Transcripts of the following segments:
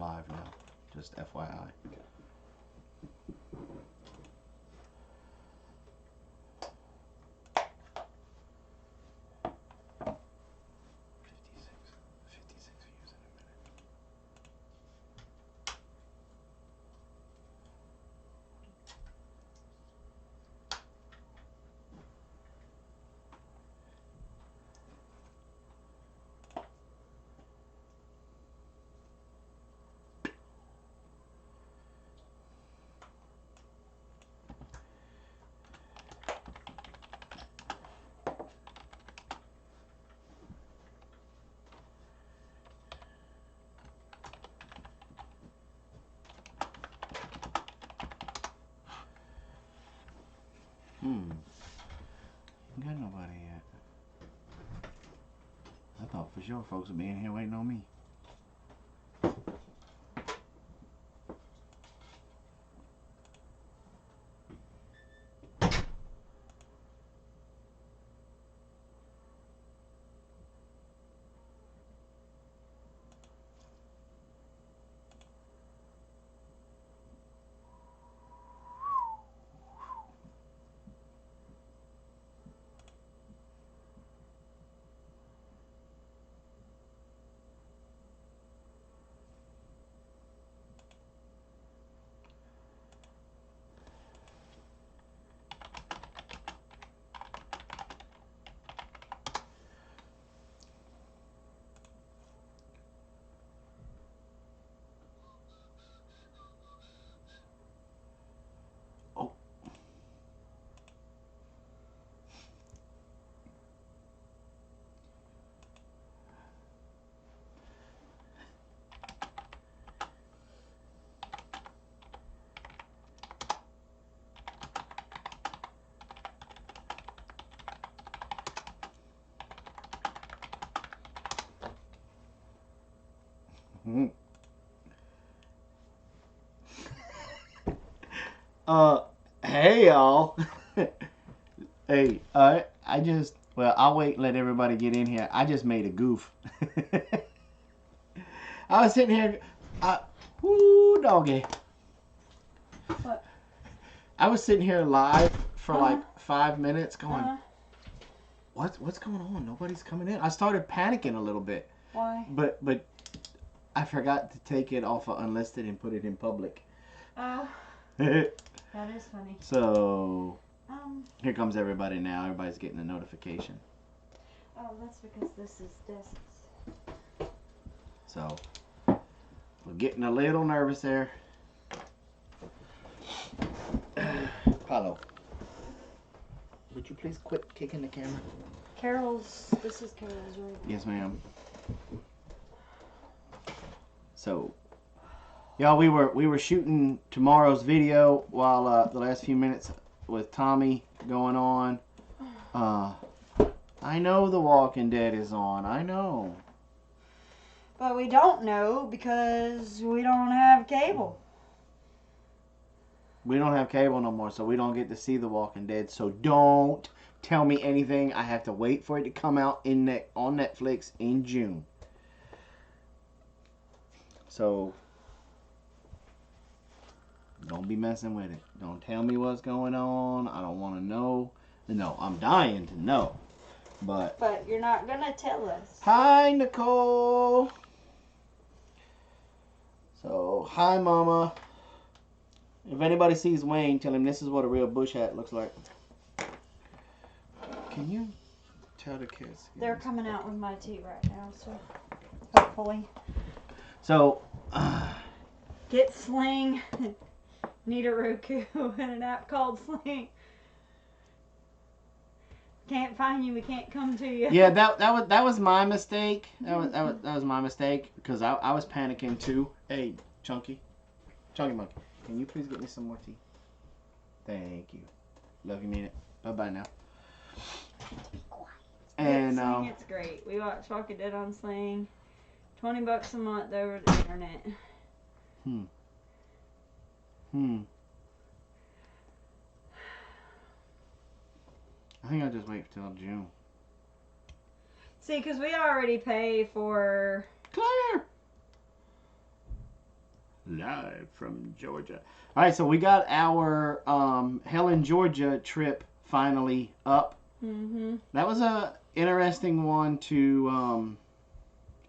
live now. Just FYI. Got nobody yet. I thought for sure folks would be in here waiting on me. Hey y'all. Hey, well, I'll wait and let everybody get in here. I just made a goof. I was sitting here, whoo, doggy. What? I was sitting here live for like 5 minutes going, what's going on? Nobody's coming in. I started panicking a little bit. Why? But I forgot to take it off of unlisted and put it in public. Oh. That is funny. So, here comes everybody now. Everybody's getting a notification. Oh, that's because this is desks. So, we're getting a little nervous there. Paulo, would you please quit kicking the camera? This is Carol's room. Yes, ma'am. So, y'all, we were shooting tomorrow's video while the last few minutes with Tommy going on. I know The Walking Dead is on. I know. But we don't know because we don't have cable. We don't have cable no more, so we don't get to see The Walking Dead. So don't tell me anything. I have to wait for it to come out on Netflix in June. So don't be messing with it. Don't tell me what's going on. I don't want to know. No, I'm dying to know. But you're not going to tell us. Hi, Nicole. So, hi, Mama. If anybody sees Wayne, tell him this is what a real bush hat looks like. Can you tell the kids? They're coming out with my tea right now, so hopefully. So, get Sling. Need a Roku and an app called Sling. Can't find you, we can't come to you. Yeah, that was my mistake. That was my mistake because I was panicking too. Hey, Chunky Monkey, can you please get me some more tea? Thank you. Love you, mean it. Bye bye now. And Sling, it's great. We watch Walking Dead on Sling. $20 a month over the internet. I think I'll just wait till June. See, because we already pay for... Claire! live from Georgia. All right, so we got our Helen, Georgia trip finally up. Mm-hmm. That was a interesting one to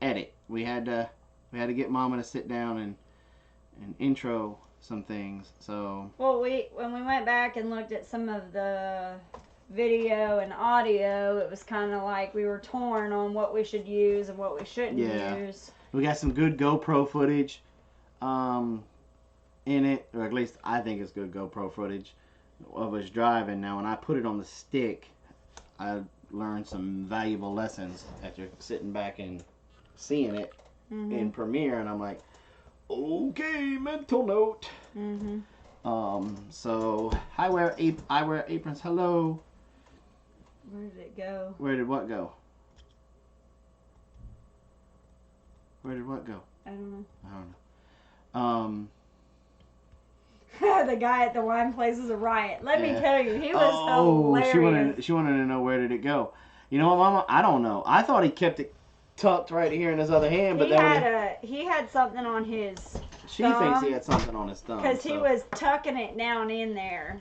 edit. We had to get Mama to sit down and intro some things. So Well, when we went back and looked at some of the video and audio, it was kind of like we were torn on what we should use and what we shouldn't use. We got some good GoPro footage in it, or at least I think it's good GoPro footage of us driving. Now, when I put it on the stick, I learned some valuable lessons after sitting back and seeing it in Premiere, and I'm like, okay, mental note. So I wear aprons. Hello. Where did it go? Where did what go? Where did what go? I don't know. The guy at the wine place is a riot. Let me tell you, he was hilarious. She wanted to know where did it go. You know what, Mama? I don't know. I thought he kept it tucked right here in his other hand, but he had something on his she thinks he had something on his thumb. Because he was tucking it down in there.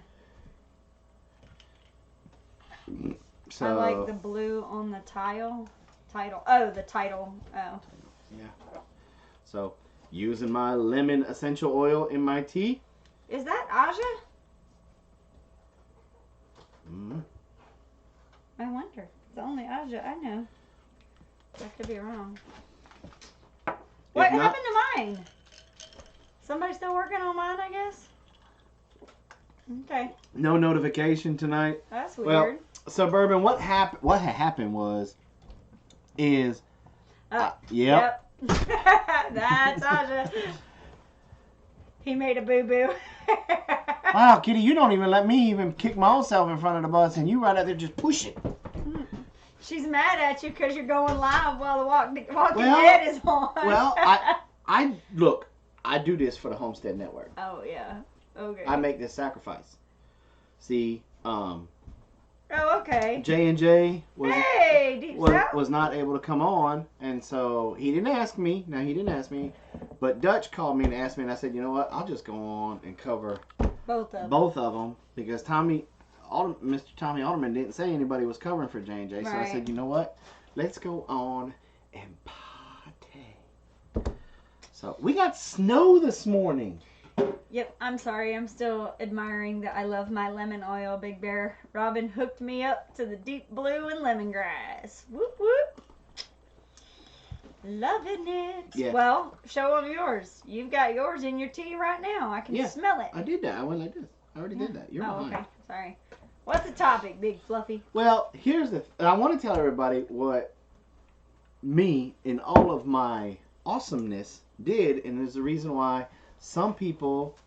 So, I like the blue on the title. Oh, the title. Oh. Yeah. So, using my lemon essential oil in my tea. Is that Aja? I wonder. It's the only Aja I know. I could be wrong. What happened to mine? Somebody still working on mine, I guess? Okay. No notification tonight. That's weird. Well, Suburban, what happened is yep. That's Aja. He made a boo-boo. Wow, Kitty, you don't even let me even kick my own self in front of the bus, and you right out there just push it. She's mad at you because you're going live while the Walking Dead is on. Well, I look, I do this for the Homestead Network. Oh, yeah. Okay. I make this sacrifice. See, oh, okay. J&J was not able to come on, and so he didn't ask me. Now, he didn't ask me, but Dutch called me and asked me, and I said, you know what, I'll just go on and cover both of them because Mr. Tommy Alderman didn't say anybody was covering for J&J, right. So I said, you know what, let's go on and party. So we got snow this morning. Yep, I'm sorry. I'm still admiring that I love my lemon oil, Big Bear. Robin hooked me up to the deep blue and lemongrass. Whoop, whoop. Loving it. Yeah. Well, show them yours. You've got yours in your tea right now. I can smell it. I did that. I went like this. I already did that. You're behind. Okay. Sorry. What's the topic, Big Fluffy? Well, here's I want to tell everybody what me in all of my awesomeness did, and there's a reason why some people...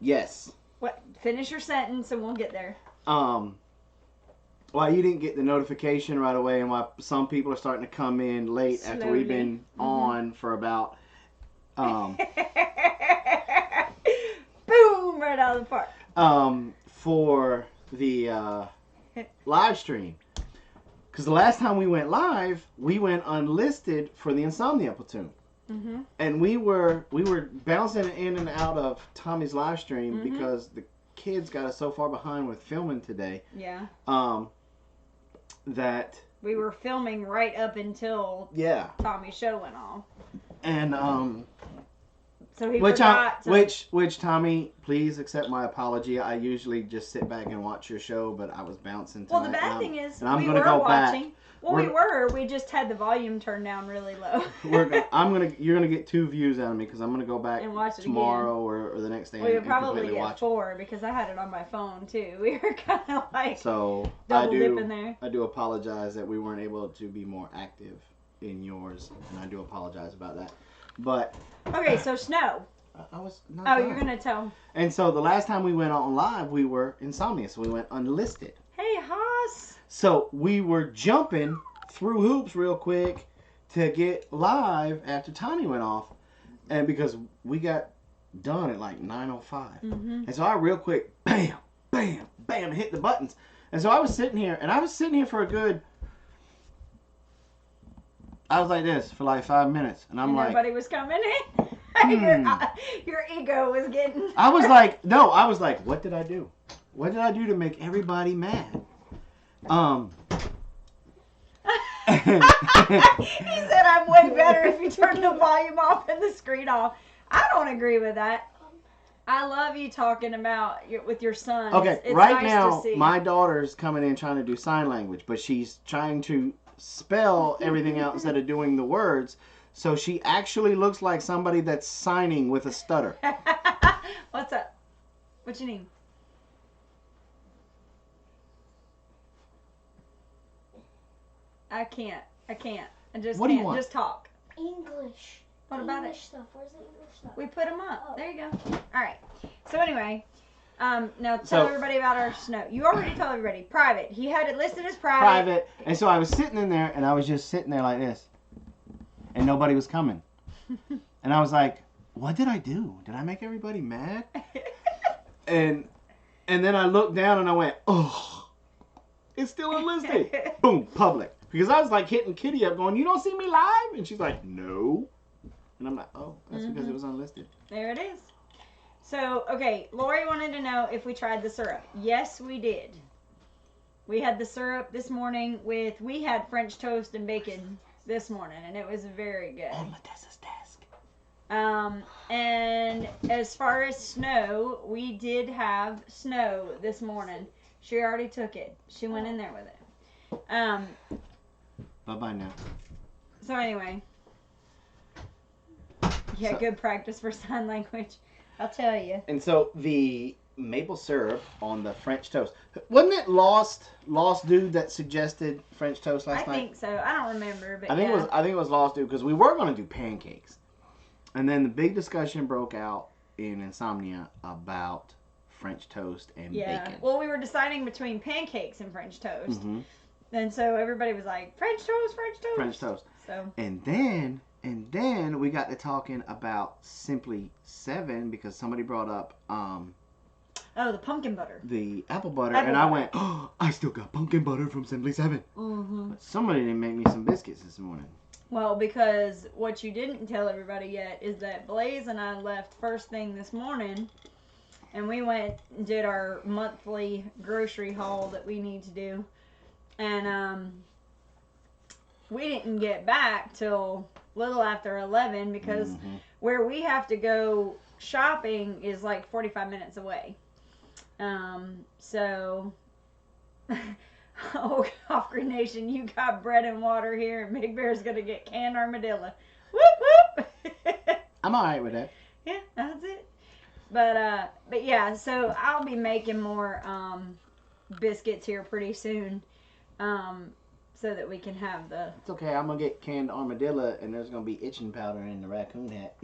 Yes. What? Finish your sentence and we'll get there. Why you didn't get the notification right away, and why some people are starting to come in late after we've been on for about... Boom! Right out of the park. For the live stream. Because the last time we went live, we went unlisted for the Insomnia Platoon. And we were bouncing in and out of Tommy's live stream because the kids got us so far behind with filming today. Yeah. That we were filming right up until Tommy's show went off. And so he forgot to... which Tommy, please accept my apology. I usually just sit back and watch your show, but I was bouncing tonight. Well, the bad thing is we were watching. Back. Well, we just had the volume turned down really low. You're gonna get 2 views out of me because I'm gonna go back and watch it tomorrow or the next day. Well, you'll probably get 4 because I had it on my phone too. We were kind of like dipping there. I do apologize that we weren't able to be more active in yours, and I do apologize about that. But okay, so snow. I was not. Oh, you're gonna tell. And so the last time we went on live, we were Insomnia, so we went unlisted. Hey, Haas. So we were jumping through hoops real quick to get live after Tommy went off, and because we got done at like 9:05, and so I real quick, bam, bam, bam, hit the buttons, and so I was sitting here for a good. I was like this for like 5 minutes, and I'm like, nobody was coming in. Your ego was getting. I was like, what did I do? What did I do to make everybody mad? He said I'm way better if you turn the volume off and the screen off. I don't agree with that. I love you talking about with your son. Okay, it's right nice now, to see. my daughter's coming in trying to do sign language, but she's trying to spell everything out instead of doing the words. So she actually looks like somebody that's signing with a stutter. What's up? What you need? I can't. I just What do you can't. want? Just talk. English. What about English it? stuff. Where's the English stuff? We put them up. Oh. There you go. All right. So anyway, now tell everybody about our snow. You already told everybody. Private. He had it listed as private. Private. And so I was sitting in there, and I was just sitting there like this, and nobody was coming. And I was like, what did I do? Did I make everybody mad? And then I looked down and I went, oh, it's still unlisted. Boom, public. Because I was like hitting Kitty up going, you don't see me live? And she's like, no. And I'm like, oh, that's because it was unlisted. There it is. So, okay, Lori wanted to know if we tried the syrup. Yes, we did. We had the syrup this morning we had French toast and bacon this morning, and it was very good. On Matessa's desk. And as far as snow, we did have snow this morning. She already took it. She went in there with it. Bye-bye now. So anyway. Yeah, good practice for sign language. I'll tell you. And so the maple syrup on the French toast. Wasn't it Lost Dude that suggested French toast last night? I think so. I don't remember, but I think it was Lost Dude because we were going to do pancakes. And then the big discussion broke out in Insomnia about French toast and bacon. Well, we were deciding between pancakes and French toast. Mm-hmm. And so everybody was like, French toast, French toast. French toast. So. And then we got to talking about Simply 7 because somebody brought up the pumpkin butter. The apple butter. And I went, oh, I still got pumpkin butter from Simply 7. Mm-hmm. But somebody didn't make me some biscuits this morning. Well, because what you didn't tell everybody yet is that Blaze and I left first thing this morning, and we went and did our monthly grocery haul that we need to do. And we didn't get back till little after 11 because where we have to go shopping is like 45 minutes away. So, oh, Off Green Nation, you got bread and water here, and Big Bear's gonna get canned armadillo. Whoop whoop. I'm all right with that. Yeah, that's it. But yeah, so I'll be making more biscuits here pretty soon, so that we can have the. It's okay. I'm gonna get canned armadillo, and there's gonna be itching powder in the raccoon hat.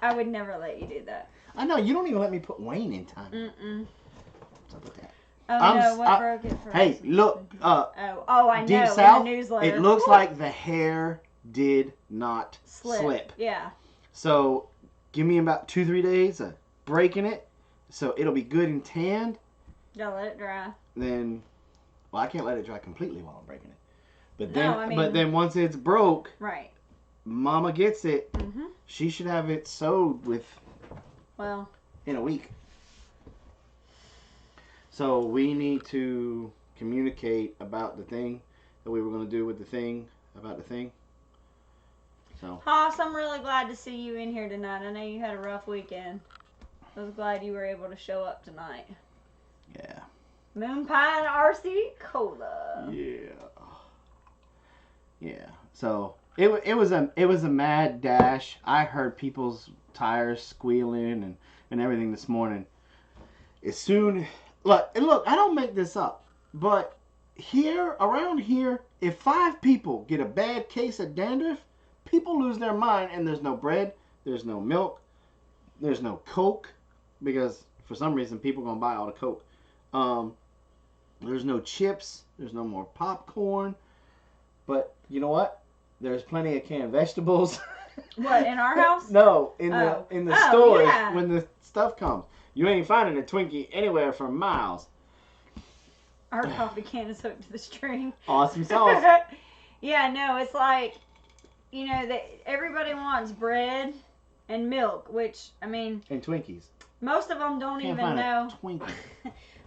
I would never let you do that. I know you don't even let me put Wayne in time. Mm-mm. What's up with that? Oh no! What broke it for us? Hey, look. Oh, I know. Deep in South, the newsletter. it looks like the hair did not slip. Yeah. So, give me about 2-3 days of breaking it, so it'll be good and tanned. Gotta let it dry. Then, well, I can't let it dry completely while I'm breaking it. But No, then once it's broke, right. Mama gets it. Mm-hmm. She should have it sewed in a week. So we need to communicate about the thing that we were going to do with the thing about the thing. So. Haas, I'm really glad to see you in here tonight. I know you had a rough weekend. I was glad you were able to show up tonight. Yeah. Moon Pie and RC Cola. Yeah. Yeah. So it was a mad dash. I heard people's tires squealing and everything this morning. As soon look, I don't make this up, but around here, if 5 people get a bad case of dandruff, people lose their mind, and there's no bread, there's no milk, there's no Coke, because for some reason people gonna buy all the Coke. There's no chips, there's no more popcorn, but you know what? There's plenty of canned vegetables. What, in our house? No, in the stores yeah. when the stuff comes. You ain't finding a Twinkie anywhere for miles. Our coffee can is hooked to the string. Awesome sauce. Yeah, no, it's like you know, that everybody wants bread and milk, which, I mean, And Twinkies. most of them don't Can't even find know. a Twinkie.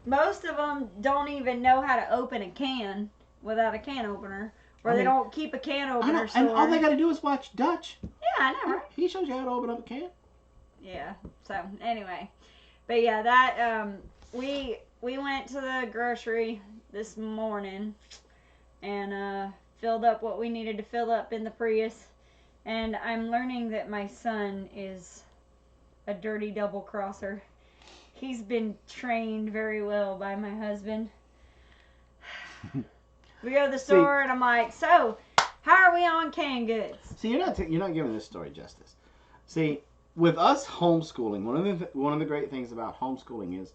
Most of them don't even know how to open a can without a can opener, or they don't keep a can I opener know, stored. and all they got to do is watch Dutch. Yeah, I know, right? He shows you how to open up a can. Yeah. So anyway, but yeah, that we went to the grocery this morning and filled up what we needed to fill up in the Prius, and I'm learning that my son is a dirty double crosser. He's been trained very well by my husband. We go to the store and I'm like, so how are we on canned goods? See, you're not giving this story justice. See, with us homeschooling, one of the great things about homeschooling is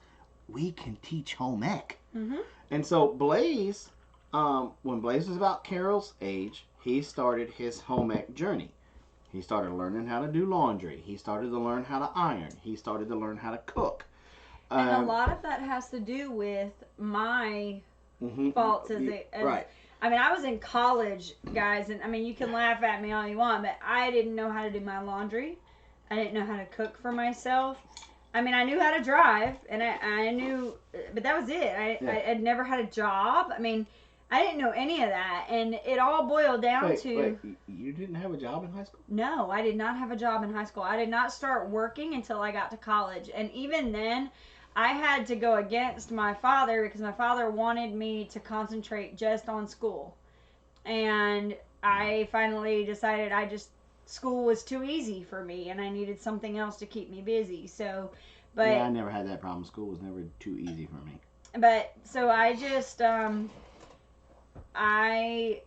we can teach home ec. Mm-hmm. And so Blaze, when Blaze was about Carol's age, he started his home ec journey. He started learning how to do laundry. He started to learn how to iron. He started to learn how to cook. And a lot of that has to do with my faults as right. I mean, I was in college, guys, and I mean, you can laugh at me all you want, but I didn't know how to do my laundry. I didn't know how to cook for myself. I mean, I knew how to drive, and I knew, but that was it. I'd never had a job. I mean, I didn't know any of that, and it all boiled down to... Wait, you didn't have a job in high school? No, I did not have a job in high school. I did not start working until I got to college, and even then, I had to go against my father because my father wanted me to concentrate just on school. And I finally decided school was too easy for me and I needed something else to keep me busy. So, but yeah, I never had that problem. School was never too easy for me. But so I just I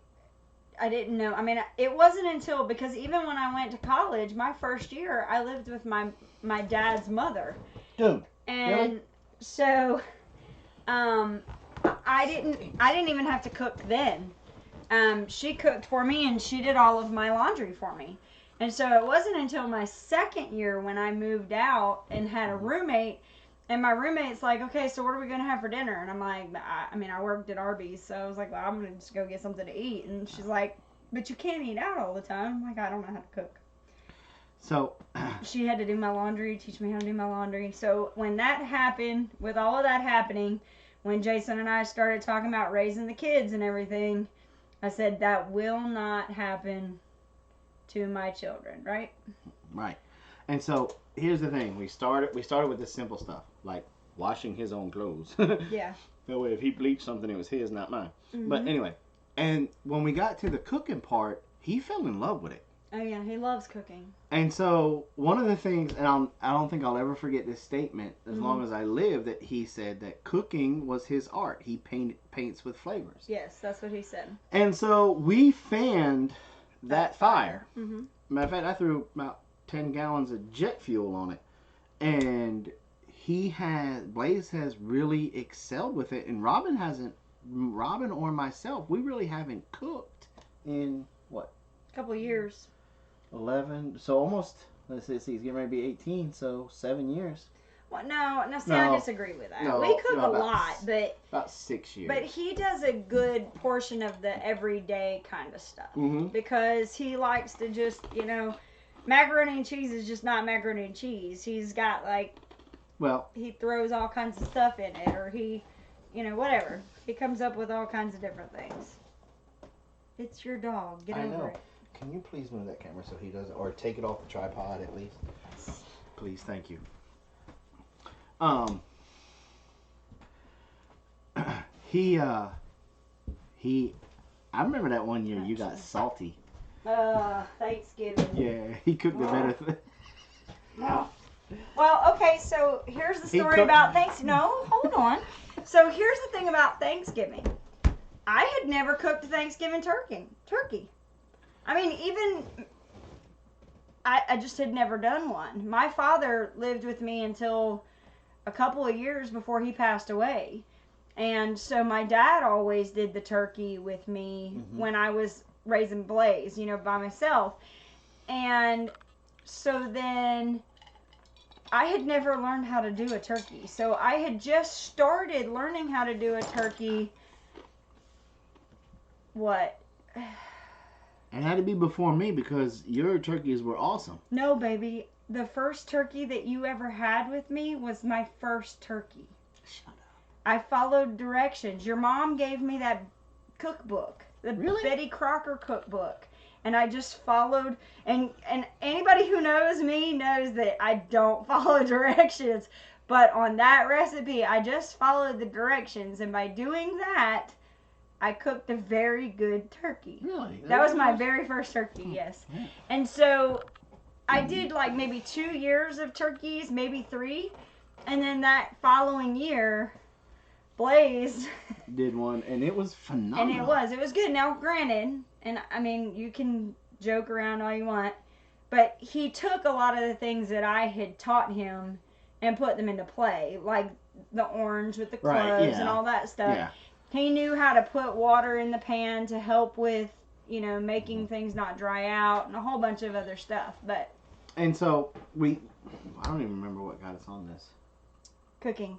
didn't know. I mean, it wasn't until, because even when I went to college, my first year, I lived with my dad's mother. Dude. And really? so, I didn't even have to cook then. She cooked for me and she did all of my laundry for me. And so it wasn't until my second year when I moved out and had a roommate, and my roommate's like, okay, so what are we going to have for dinner? And I'm like, I worked at Arby's, so I was like, well, I'm going to just go get something to eat. And she's like, but you can't eat out all the time. I'm like, I don't know how to cook. So she had to do my laundry, teach me how to do my laundry. So when that happened, with all of that happening, when Jason and I started talking about raising the kids and everything, I said that will not happen to my children, right? Right. And so here's the thing: we started with this simple stuff, like washing his own clothes. Yeah. That way, if he bleached something, it was his, not mine. Mm-hmm. But anyway, and when we got to the cooking part, he fell in love with it. Oh yeah, he loves cooking. And so one of the things, and I don't think I'll ever forget this statement as long as I live, that he said that cooking was his art. He paints with flavors. Yes, that's what he said. And so we fanned that fire. Mm-hmm. Matter of fact, I threw about 10 gallons of jet fuel on it, and Blaze has really excelled with it, and Robin or myself, we really haven't cooked in what? A couple of years. 11, so almost, let's see, he's getting ready to be 18, so 7 years. Well, no, I disagree with that. No, we cook a about, lot, but about 6 years. But he does a good portion of the everyday kind of stuff because he likes to just, macaroni and cheese is just not macaroni and cheese. He's got he throws all kinds of stuff in it, or he, whatever. He comes up with all kinds of different things. It's your dog. Get over it. Can you please move that camera so he doesn't, or take it off the tripod at least? Please, thank you. I remember that one year you got salty. Thanksgiving. Yeah, he cooked a better thing. No. Well, okay, so here's the story about Thanksgiving. No, hold on. So here's the thing about Thanksgiving. I had never cooked Thanksgiving turkey. I mean, even I just had never done one. My father lived with me until a couple of years before he passed away. And so my dad always did the turkey with me when I was raising Blaze, by myself. And so then I had never learned how to do a turkey. So I had just started learning how to do a turkey, It had to be before me because your turkeys were awesome. No, baby. The first turkey that you ever had with me was my first turkey. Shut up. I followed directions. Your mom gave me that cookbook, the Really? Betty Crocker cookbook. And I just followed, and anybody who knows me knows that I don't follow directions. But on that recipe, I just followed the directions. And by doing that, I cooked a very good turkey. Really? That was my very first turkey, yes. Yeah. And so I did like maybe 2 years of turkeys, maybe 3. And then that following year, Blaze Did one, and it was phenomenal. and it was good. Now, granted, and I mean, you can joke around all you want, but he took a lot of the things that I had taught him and put them into play, like the orange with the cloves Right, yeah. and all that stuff. Yeah. He knew how to put water in the pan to help with, you know, making things not dry out and a whole bunch of other stuff. But And so I don't even remember what got us on this. cooking,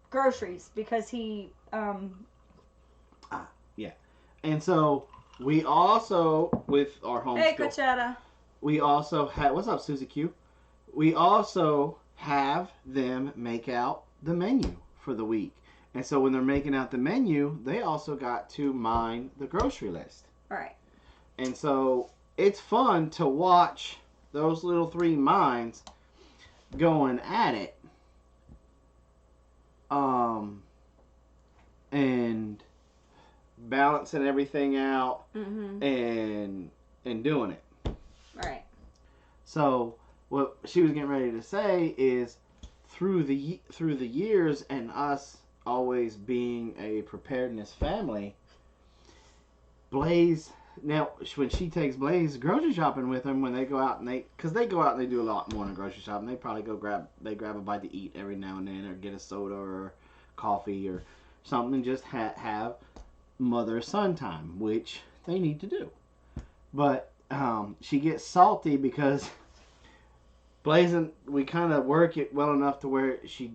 groceries, because he And so we also, with our homeschool, hey, Coachetta. we also had, what's up, Susie Q? We also have them make out the menu for the week. And so when they're making out the menu, they also got to mine the grocery list. Right. And so it's fun to watch those little 3 mines going at it. And balancing everything out Mm-hmm. and doing it. Right. So what she was getting ready to say is through the years and us always being a preparedness family, Blaze, now when she takes Blaze grocery shopping with them, when they go out and because they go out and they do a lot more than grocery shopping, they probably grab a bite to eat every now and then, or get a soda or coffee or something, and just have mother-son time, which they need to do. But she gets salty because Blaze and we kind of work it well enough to where she,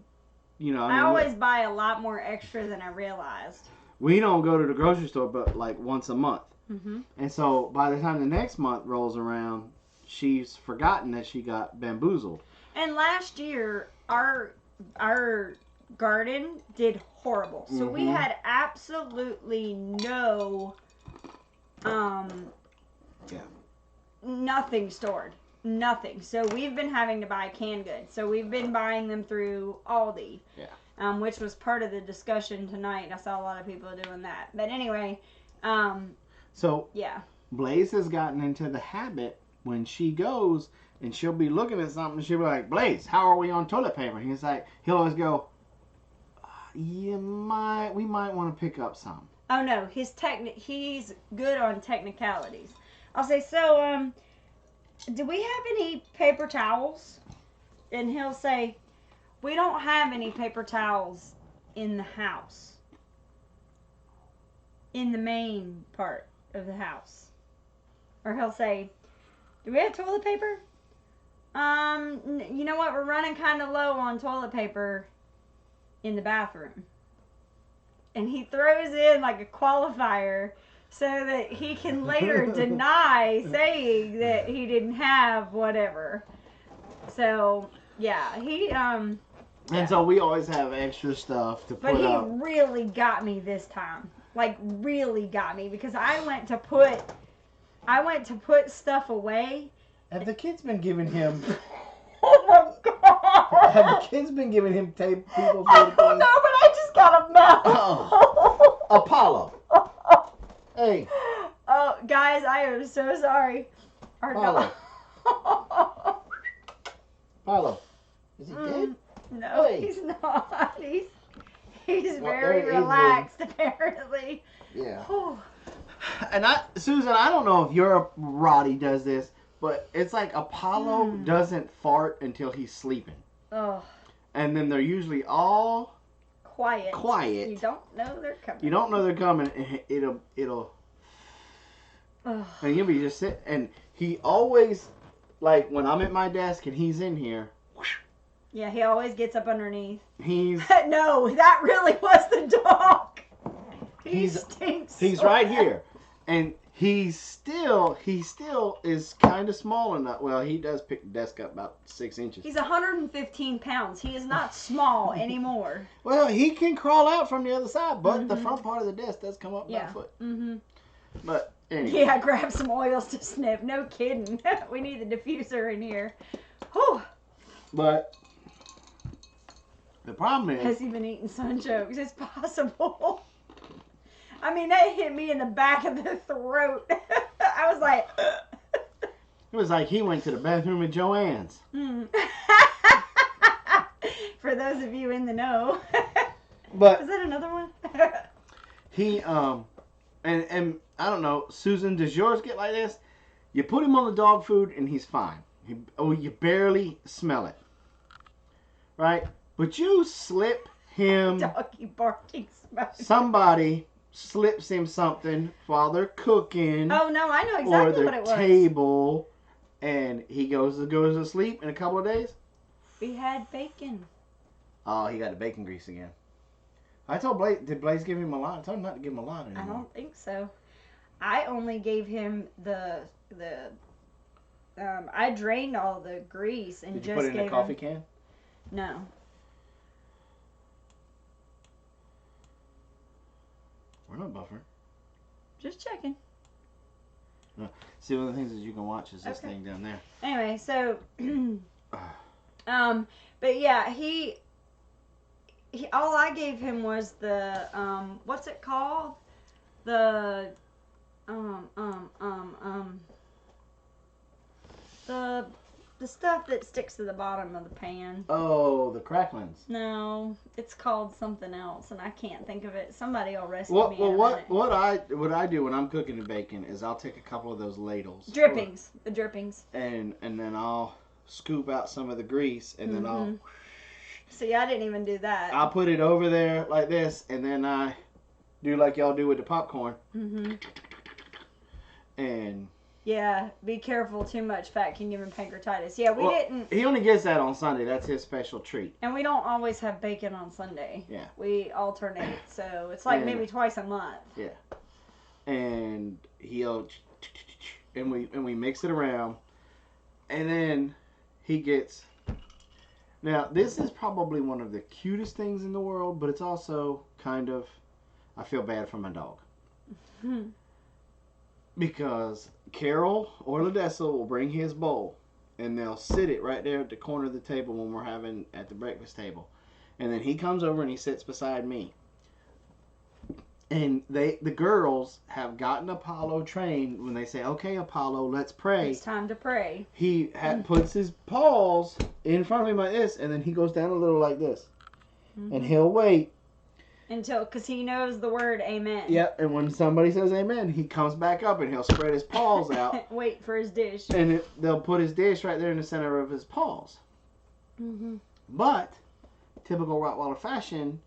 you know, I always buy a lot more extra than I realized. we don't go to the grocery store but like once a month. Mm-hmm. And so by the time the next month rolls around, she's forgotten that she got bamboozled. And last year, our garden did horrible. So we Mhm. had absolutely no, nothing stored. Nothing. So we've been having to buy canned goods. So we've been buying them through Aldi. Yeah. Which was part of the discussion tonight. I saw a lot of people doing that. But anyway, So yeah. Blaze has gotten into the habit when she goes and she'll be looking at something and she'll be like, Blaze, how are we on toilet paper? And he'll always go, we might want to pick up some. Oh no, he's good on technicalities. I'll say, so, do we have any paper towels? And he'll say, we don't have any paper towels in the house. In the main part of the house. Or he'll say, do we have toilet paper? You know what? We're running kind of low on toilet paper in the bathroom. And he throws in like a qualifier so that he can later deny saying that he didn't have whatever. So, yeah, And so we always have extra stuff to but put he up. really got me this time. Like, really got me, because I went to put stuff away. Have the kids been giving him? Oh my god! Have the kids been giving him tape people I for don't know, but I just got a mouth. Oh. Apollo. Hey, Oh, guys, I am so sorry. Our Apollo. dog. Apollo. Is he dead? No, Hey. he's not. He's Well, very there is relaxed, apparently. Yeah. Whew. And Susan, I don't know if your Roddy does this, but it's like Apollo doesn't fart until he's sleeping. Oh, And then they're usually all quiet. quiet. You don't know they're coming. You don't know they're coming, and it'll Ugh. and you'll be just sitting, and he always, like, when I'm at my desk and he's in here, Yeah, he always gets up underneath. he's No, that really was the dog. He stinks. he's so right bad. here. And he still is kind of small enough. Well, he does pick the desk up about 6 inches. He's 115 pounds. He is not small anymore. Well, he can crawl out from the other side, but the front part of the desk does come up about a foot. Mm-hmm. But anyway. Yeah, grab some oils to sniff. No kidding. We need the diffuser in here. Whew. But the problem is... Has he been eating sunchokes? It's possible. I mean, that hit me in the back of the throat. I was like... It was like he went to the bathroom at Joanne's. For those of you in the know. But is that another one? He, and I don't know, Susan, does yours get like this? You put him on the dog food and he's fine. You barely smell it. Right? But you slip him... Doggy barking smoke. Somebody slips him something while they're cooking. Oh, no, I know exactly what it was. Or the table, and he goes to sleep in a couple of days. We had bacon. Oh, he got the bacon grease again. I told Blaze, did Blaze give him a lot? I told him not to give him a lot anymore. I don't think so. I only gave him I drained all the grease and did just you put it in gave a coffee him... can? No. We're not buffering. Just checking. No. See, one of the things that you can watch is this thing down there. Anyway, so, but yeah, he all I gave him was the, what's it called? The, the stuff that sticks to the bottom of the pan. Oh, the cracklings. No, it's called something else, and I can't think of it. Somebody will rescue me. Well, what I do when I'm cooking the bacon is I'll take a couple of those ladles. Drippings, the drippings. And then I'll scoop out some of the grease, and then I'll... See, I didn't even do that. I'll put it over there like this, and then I do like y'all do with the popcorn. And... Yeah, be careful. Too much fat can give him pancreatitis. Yeah, we didn't... He only gets that on Sunday. That's his special treat. And we don't always have bacon on Sunday. Yeah. We alternate, so it's like maybe twice a month. Yeah. And he'll... And we mix it around. And then he gets... Now, this is probably one of the cutest things in the world, but it's also kind of... I feel bad for my dog. Because Carol or Ladessa will bring his bowl, and they'll sit it right there at the corner of the table when we're having at the breakfast table. And then he comes over and he sits beside me. And the girls have gotten Apollo trained when they say, okay, Apollo, let's pray. It's time to pray. He puts his paws in front of him like this, and then he goes down a little like this. And he'll wait. Because he knows the word amen. Yep, and when somebody says amen, he comes back up and he'll spread his paws out. Wait for his dish. And they'll put his dish right there in the center of his paws. But, typical Rottweiler fashion,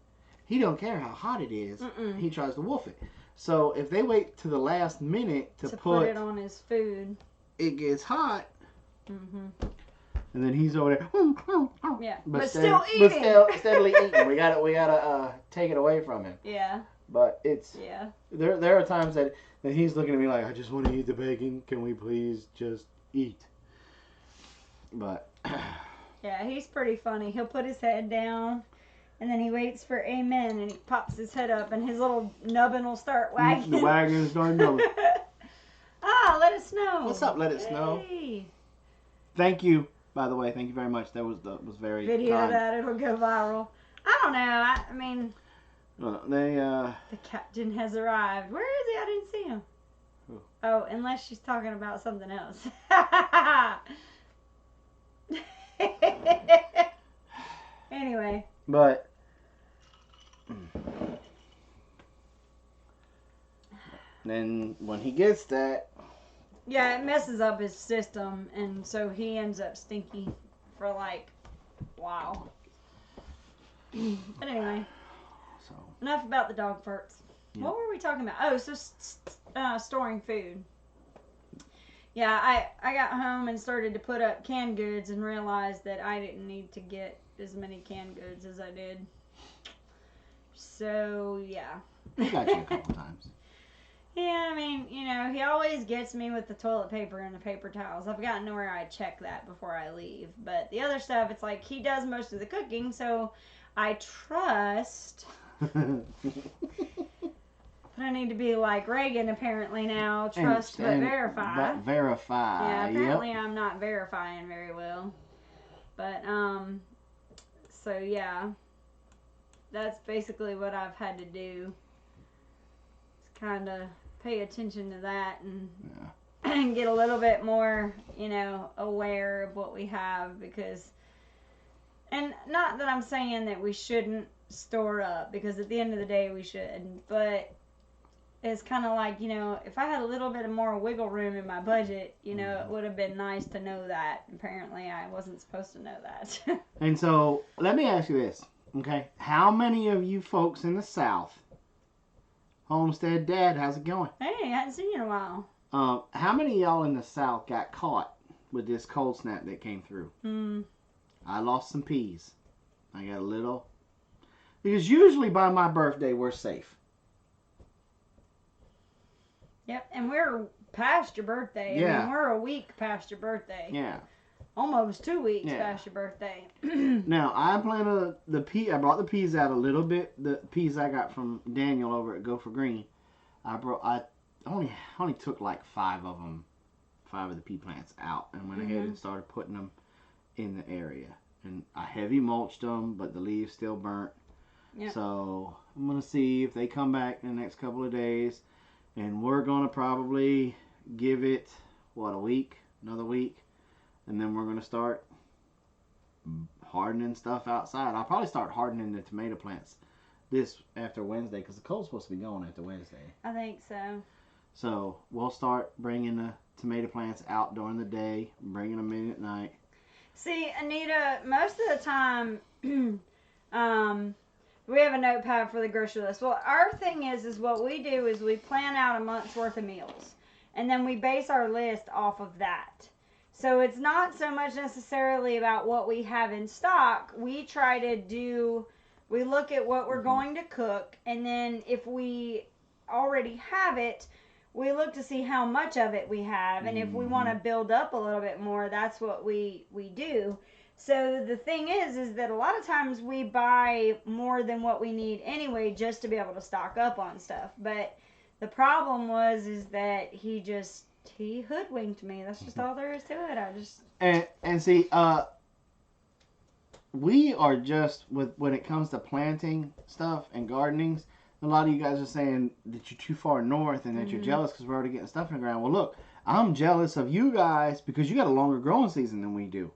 he don't care how hot it is. He tries to wolf it. So if they wait to the last minute to put it on his food, it gets hot. And then he's over there. Yeah, but still eating. But still steadily eating. We gotta take it away from him. Yeah. But it's yeah. There are times that he's looking at me like, I just want to eat the bacon. Can we please just eat? But yeah, he's pretty funny. He'll put his head down, and then he waits for amen, and he pops his head up, and his little nubbin will start wagging. The wagging start nubbin. Let it snow. What's up? Let it snow. Thank you. By the way, thank you very much. That was very video kind. that it'll go viral. I don't know. I mean, the captain has arrived. Where is he? I didn't see him. Who? Oh, unless she's talking about something else. Anyway. But then when he gets that. Yeah, it messes up his system, and so he ends up stinky for like a while. But anyway, So enough about the dog farts. Yeah. What were we talking about? Oh, so storing food. Yeah, I got home and started to put up canned goods and realized that I didn't need to get as many canned goods as I did. So, yeah. I got you a couple times. Yeah, I mean, he always gets me with the toilet paper and the paper towels. I've gotten to where I check that before I leave. But the other stuff, it's like he does most of the cooking, so I trust. But I need to be like Reagan apparently now. Trust but verify. But verify. Yeah, apparently I'm not verifying very well. But, so yeah. That's basically what I've had to do. Just kind of pay attention to that and get a little bit more, aware of what we have because, and not that I'm saying that we shouldn't store up because at the end of the day we should, but it's kind of like, if I had a little bit more wiggle room in my budget, it would have been nice to know that. Apparently I wasn't supposed to know that. And so let me ask you this, okay? How many of you folks in the South, Homestead Dad, how's it going? Hey, I hadn't seen you in a while. How many of y'all in the South got caught with this cold snap that came through? I lost some peas. I got a little. Because usually by my birthday we're safe. Yep, and we're past your birthday. Yeah. I mean, we're a week past your birthday. Yeah. Almost 2 weeks past your birthday. Now, I planted the pea. I brought the peas out a little bit. The peas I got from Daniel over at Go for Green. I only took like 5 of the pea plants out, and went ahead and started putting them in the area. And I heavy mulched them, but the leaves still burnt. Yep. So I'm gonna see if they come back in the next couple of days, and we're gonna probably give it another week, and then we're gonna start hardening stuff outside. I'll probably start hardening the tomato plants this after Wednesday because the cold's supposed to be going after Wednesday. I think so. So we'll start bringing the tomato plants out during the day, bringing them in at night. See, Anita, most of the time, we have a notepad for the grocery list. Well, our thing is what we do is we plan out a month's worth of meals, and then we base our list off of that. So it's not so much necessarily about what we have in stock. We look at what we're going to cook, and then if we already have it, we look to see how much of it we have, and if we want to build up a little bit more, that's what we do. So the thing is that a lot of times we buy more than what we need anyway just to be able to stock up on stuff. But the problem is that he hoodwinked me. That's just all there is to it. And see, we are just when it comes to planting stuff and gardening. A lot of you guys are saying that you're too far north and that you're jealous because we're already getting stuff in the ground. Well, look, I'm jealous of you guys because you got a longer growing season than we do.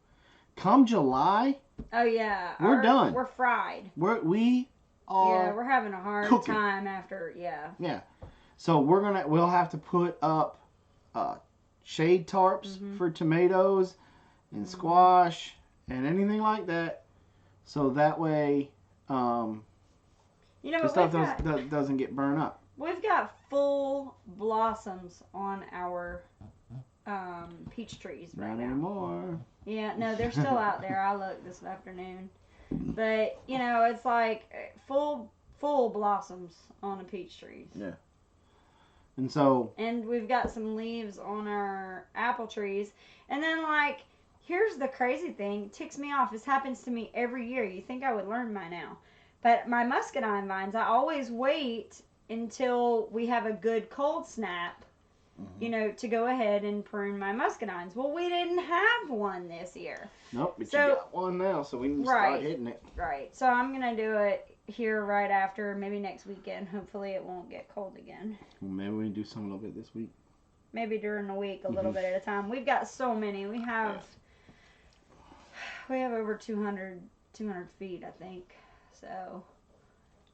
Come July, oh yeah, we're done. We're fried. We're having a hard cooking. time after. Yeah. So we'll have to put up shade tarps for tomatoes and squash and anything like that, so that way the stuff doesn't get burned up. We've got full blossoms on our peach trees right now. Not anymore. Yeah, no, they're still out there. I looked this afternoon. But, it's like full blossoms on the peach trees. Yeah. And we've got some leaves on our apple trees. And then, here's the crazy thing. It ticks me off. This happens to me every year. You think I would learn by now. But my muscadine vines, I always wait until we have a good cold snap, to go ahead and prune my muscadines. Well, we didn't have one this year. Nope, but you got one now, so we can start hitting it. Right. So I'm going to do it here right after, maybe next weekend. Hopefully it won't get cold again. Well, maybe we can do some a little bit this week. Maybe during the week, a little bit at a time. We've got so many. We have over 200 feet, I think. So...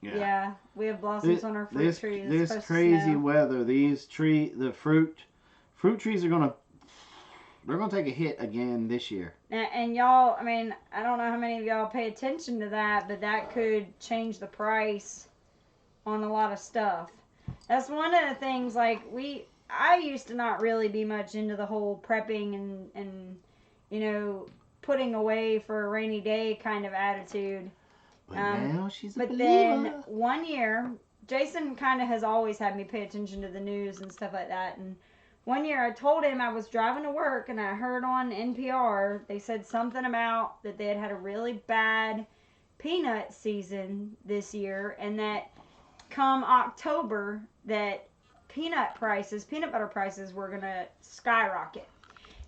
Yeah, we have blossoms on our fruit trees. This crazy weather, the fruit trees are gonna take a hit again this year. And y'all, I mean, I don't know how many of y'all pay attention to that, but that could change the price on a lot of stuff. That's one of the things. I used to not really be much into the whole prepping and putting away for a rainy day kind of attitude. But now she's a believer. Then one year, Jason kind of has always had me pay attention to the news and stuff like that. And one year I told him I was driving to work and I heard on NPR they said something about that they had had a really bad peanut season this year, and that come October that peanut butter prices were going to skyrocket.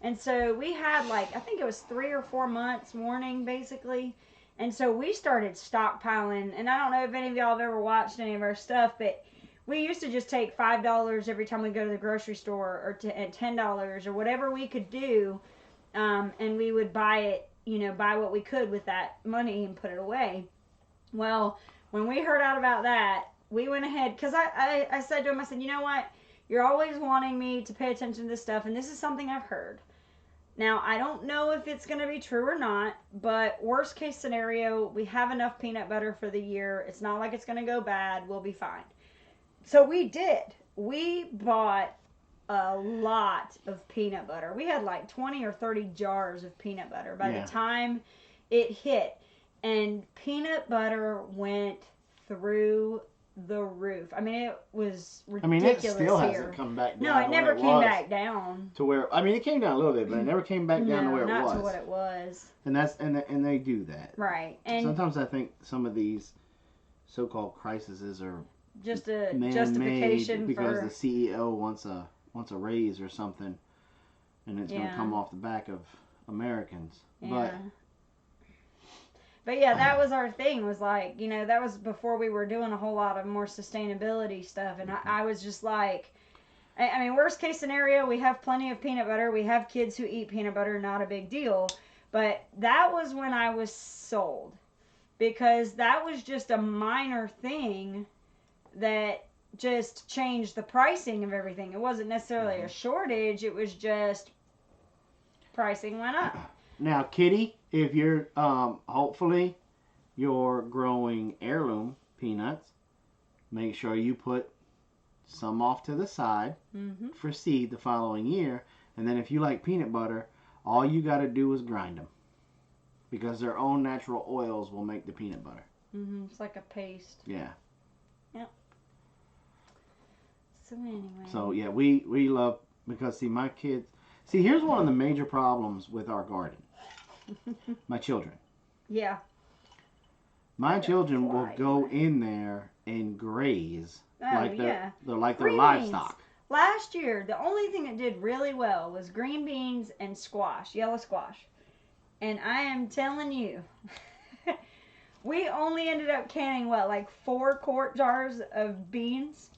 And so we had like, I think it was 3 or 4 months warning basically. And so we started stockpiling, and I don't know if any of y'all have ever watched any of our stuff, but we used to just take $5 every time we go to the grocery store, or $10 or whatever we could do, and we would buy it, buy what we could with that money and put it away. Well, when we heard out about that, we went ahead, because I said to him, I said, you know what, you're always wanting me to pay attention to this stuff, and this is something I've heard. Now, I don't know if it's going to be true or not, but worst case scenario, we have enough peanut butter for the year. It's not like it's going to go bad. We'll be fine. So we did. We bought a lot of peanut butter. We had like 20 or 30 jars of peanut butter by the time it hit. And peanut butter went through the roof. I mean, it was ridiculous. It still hasn't come back down. No, it never came back down to where. I mean, it came down a little bit, but it never came back down to where it was. Not to what it was. And they do that. Right. And sometimes I think some of these so-called crises are just a man-made justification because the CEO wants a raise or something, and it's going to come off the back of Americans. Yeah. But yeah, that was our thing, was like, that was before we were doing a whole lot of more sustainability stuff. And I was just like, I mean, worst case scenario, we have plenty of peanut butter. We have kids who eat peanut butter, not a big deal. But that was when I was sold, because that was just a minor thing that just changed the pricing of everything. It wasn't necessarily a shortage. It was just pricing went up. Now, Kitty, if you're, hopefully, you're growing heirloom peanuts, make sure you put some off to the side for seed the following year. And then if you like peanut butter, all you got to do is grind them, because their own natural oils will make the peanut butter. It's like a paste. Yeah. Yep. So anyway. So, yeah, we love, because, see, my kids, here's one of the major problems with our garden. My children. Yeah. My children will go in there and graze they're like their livestock. Last year, the only thing that did really well was green beans and squash, yellow squash. And I am telling you, we only ended up canning, like 4 quart jars of beans?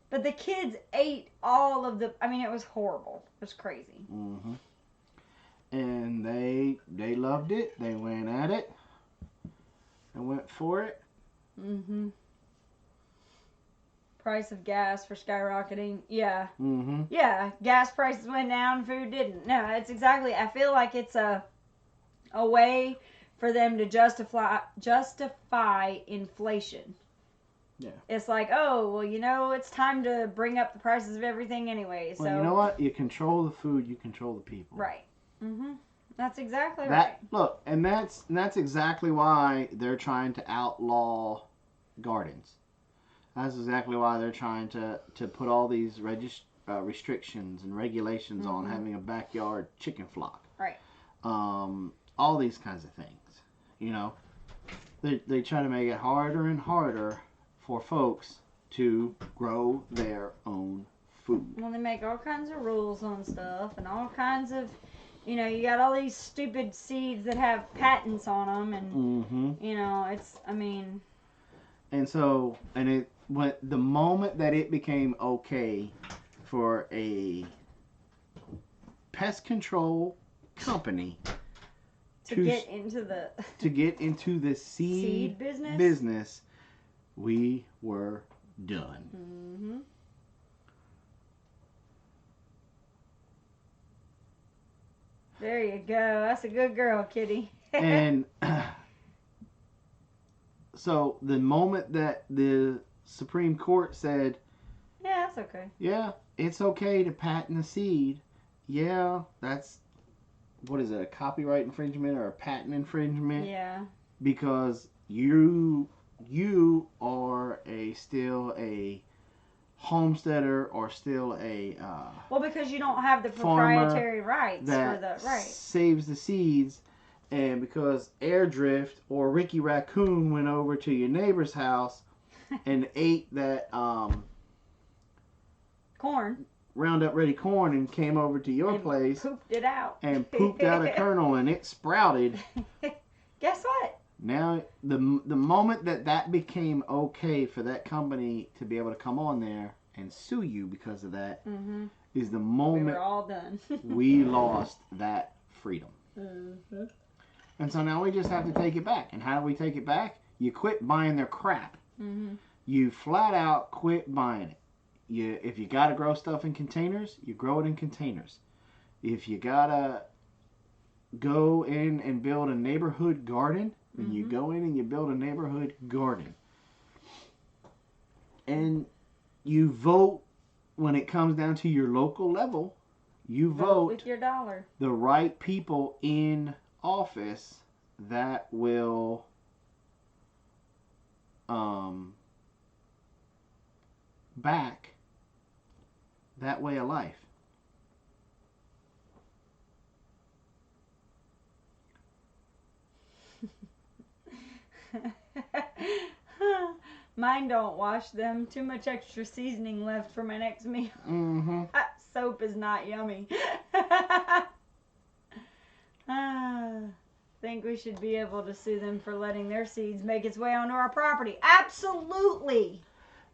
But the kids ate all of the, it was horrible. It was crazy. Mm-hmm. And they loved it. They went at it. And went for it. Mm-hmm. Price of gas for skyrocketing. Yeah. Mm-hmm. Yeah. Gas prices went down, food didn't. No, it's exactly, I feel like it's a way for them to justify inflation. Yeah. It's like, oh, well, it's time to bring up the prices of everything anyway. So, well, you know what? You control the food, you control the people. Right. That's exactly right. Look, and that's exactly why they're trying to outlaw gardens. That's exactly why they're trying to put all these restrictions and regulations on having a backyard chicken flock. Right. All these kinds of things. They try to make it harder and harder for folks to grow their own food. Well, they make all kinds of rules on stuff, and all kinds of, you got all these stupid seeds that have patents on them, and it's, And so, when the moment that it became okay for a pest control company to get into the seed business, we were done. There you go. That's a good girl, Kitty. And so the moment that the Supreme Court said, yeah, that's okay. Yeah, it's okay to patent a seed. Yeah, that's, what is it, a copyright infringement or a patent infringement? Yeah. Because you you are still a homesteader or still a well, because you don't have the farmer proprietary rights that for the right. saves the seeds, and because Airdrift or Ricky Raccoon went over to your neighbor's house and ate that Corn. Roundup Ready corn and came over to your place Pooped it out. and pooped out a kernel and it sprouted. Guess what? Now, the moment that became okay for that company to be able to come on there and sue you because of that is the We moment were all done. we lost that freedom. Mm-hmm. And so now we just have to take it back. And how do we take it back? You quit buying their crap. Mm-hmm. You flat out quit buying it. If you got to grow stuff in containers, you grow it in containers. If you got to go in and build a neighborhood garden, then you go in and you build a neighborhood garden. And you vote when it comes down to your local level. You vote with your dollar. The right people in office that will back that way of life. Mine don't wash them. Too much extra seasoning left for my next meal. Mm-hmm. Soap is not yummy. Think we should be able to sue them for letting their seeds make its way onto our property. Absolutely.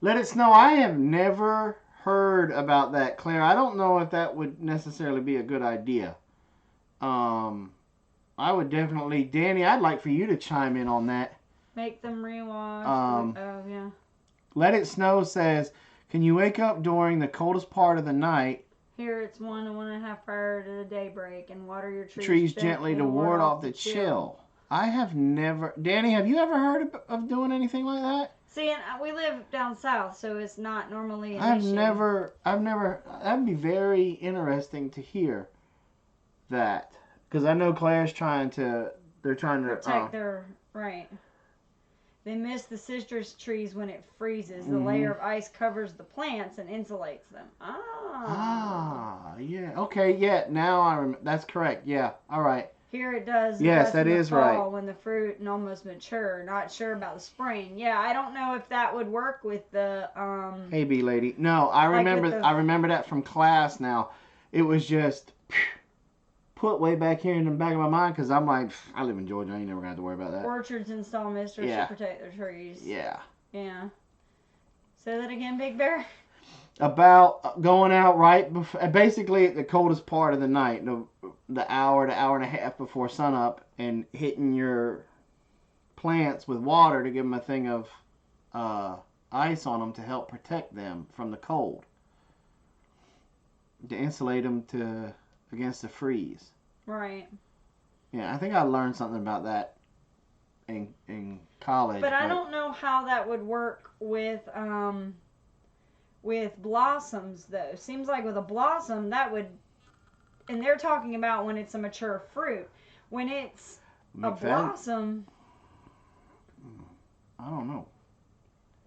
Let it snow. I have never heard about that, Claire. I don't know if that would necessarily be a good idea. I would definitely, Danny, I'd like for you to chime in on that. Make them rewash. Oh, yeah. Let It Snow says, can you wake up during the coldest part of the night? Here it's 1 to 1.5 prior to the daybreak and water your trees gently to ward off the chill. I have never, Danny, have you ever heard of doing anything like that? See, and we live down south, so it's not normally an I've issue. never, that'd be very interesting to hear that. Because I know Claire's trying to protect their, right. They miss the citrus trees when it freezes. The layer of ice covers the plants and insulates them. Yeah. Okay, yeah, now I remember. That's correct, yeah, all right. Here it does. Yes, that is fall, right. When the fruit and almost mature. Not sure about the spring. Yeah, I don't know if that would work with the Hey, bee lady. No, I remember. I remember that from class. Now, it was just put way back here in the back of my mind because I'm like, I live in Georgia. I ain't never gonna have to worry about that. Orchards install misters to protect their trees. Yeah. Yeah. Say that again, Big Bear. About going out right before, basically at the coldest part of the night, the hour to hour and a half before sunup, and hitting your plants with water to give them a thing of ice on them to help protect them from the cold, to insulate them against the freeze. Right. Yeah, I think I learned something about that in college. But I don't know how that would work with blossoms, though. Seems like with a blossom, that would... And they're talking about when it's a mature fruit. When it's a blossom... I don't know.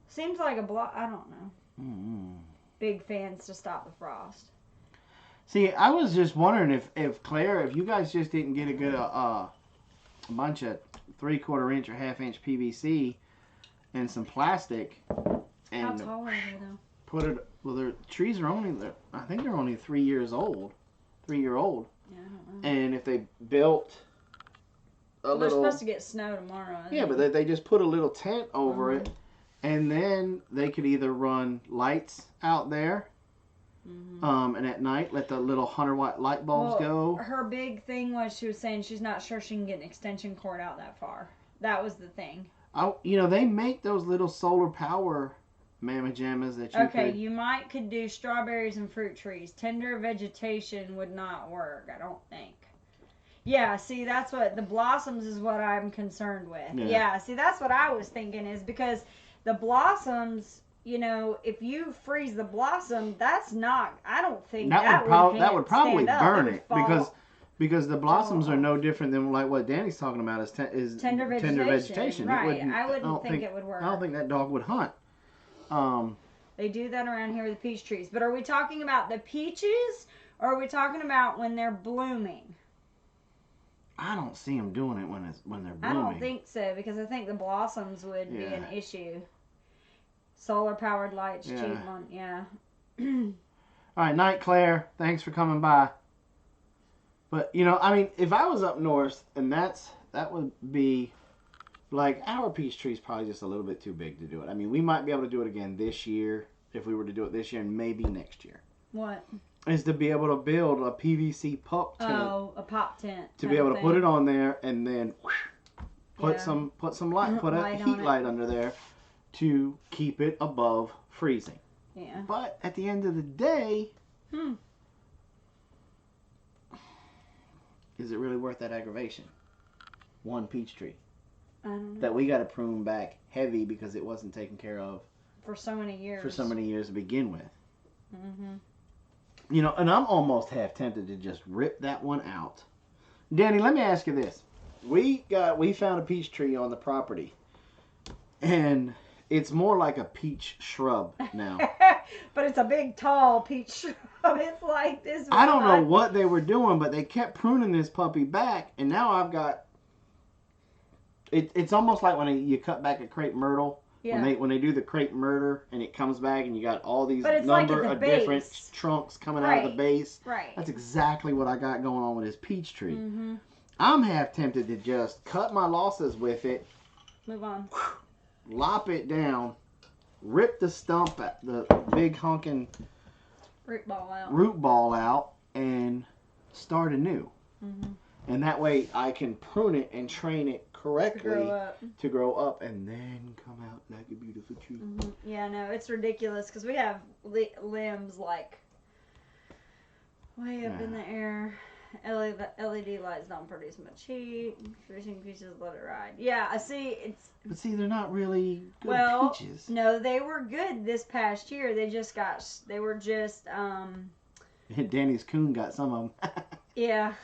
Seems like I don't know. Mm-hmm. Big fans to stop the frost. See, I was just wondering if Claire, if you guys just didn't get a bunch of 3/4 inch or 1/2 inch PVC and some plastic and how tall are they, though? Put it. Well, their trees are I think they're only 3 years old. 3-year-old. Yeah, I don't know. And if they built they're supposed to get snow tomorrow. Yeah, but they just put a little tent over it, and then they could either run lights out there, and at night let the little 100-watt light bulbs go. Her big thing was she was saying she's not sure she can get an extension cord out that far. That was the thing. They make those little solar power mamma jammas that you could... you could do strawberries and fruit trees. Tender vegetation would not work, I don't think. Yeah, see, that's what the blossoms is what I'm concerned with. Yeah, see, that's what I was thinking is because the blossoms, if you freeze the blossom, that's not, I don't think that would probably burn it Because the blossoms are no different than like what Danny's talking about is tender vegetation. Right. I wouldn't think it would work. I don't think that dog would hunt. They do that around here with the peach trees. But are we talking about the peaches, or are we talking about when they're blooming? I don't see them doing it when they're blooming. I don't think so, because I think the blossoms would be an issue. Solar powered lights, cheap one, yeah. All right, night, Claire. Thanks for coming by. But I mean, if I was up north, and that would be like our peach tree's probably just a little bit too big to do it. I mean, we might be able to do it again this year if we were to do it this year, and maybe next year. What? Is to be able to build a PVC pup tent. Oh, a pop tent. To be able to put it on there and then put some light, put a heat light under there to keep it above freezing. Yeah. But at the end of the day, is it really worth that aggravation? One peach tree. I don't know. That we got to prune back heavy because it wasn't taken care of for so many years. For so many years to begin with. Mm-hmm. And I'm almost half tempted to just rip that one out. Danny, let me ask you this. We found a peach tree on the property, and it's more like a peach shrub now. But it's a big, tall peach shrub. It's like this. I don't know what they were doing, but they kept pruning this puppy back, and now I've got... It's almost like when you cut back a crepe myrtle. Yeah. When they do the crepe murder and it comes back and you got all these number of different trunks coming out of the base. Right. That's exactly what I got going on with this peach tree. Mm-hmm. I'm half tempted to just cut my losses with it. Move on. Lop it down. Rip the stump, the big honking root ball out and start anew. Mm-hmm. And that way I can prune it and train it correctly to grow up and then come out like a beautiful tree. Mm-hmm. Yeah, no, it's ridiculous because we have limbs like way up in the air. LED lights don't produce much heat. Producing peaches, let it ride. Yeah, I see. But see, they're not really good peaches. No, they were good this past year. They were just. Danny's coon got some of them. Yeah.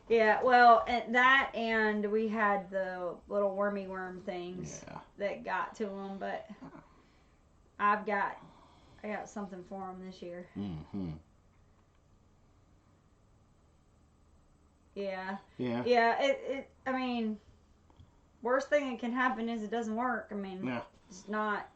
Yeah, well, and we had the little wormy worm things that got to them, but I got something for them this year. Mm-hmm. Yeah. Yeah. Yeah. I mean, worst thing that can happen is it doesn't work. I mean, it's not.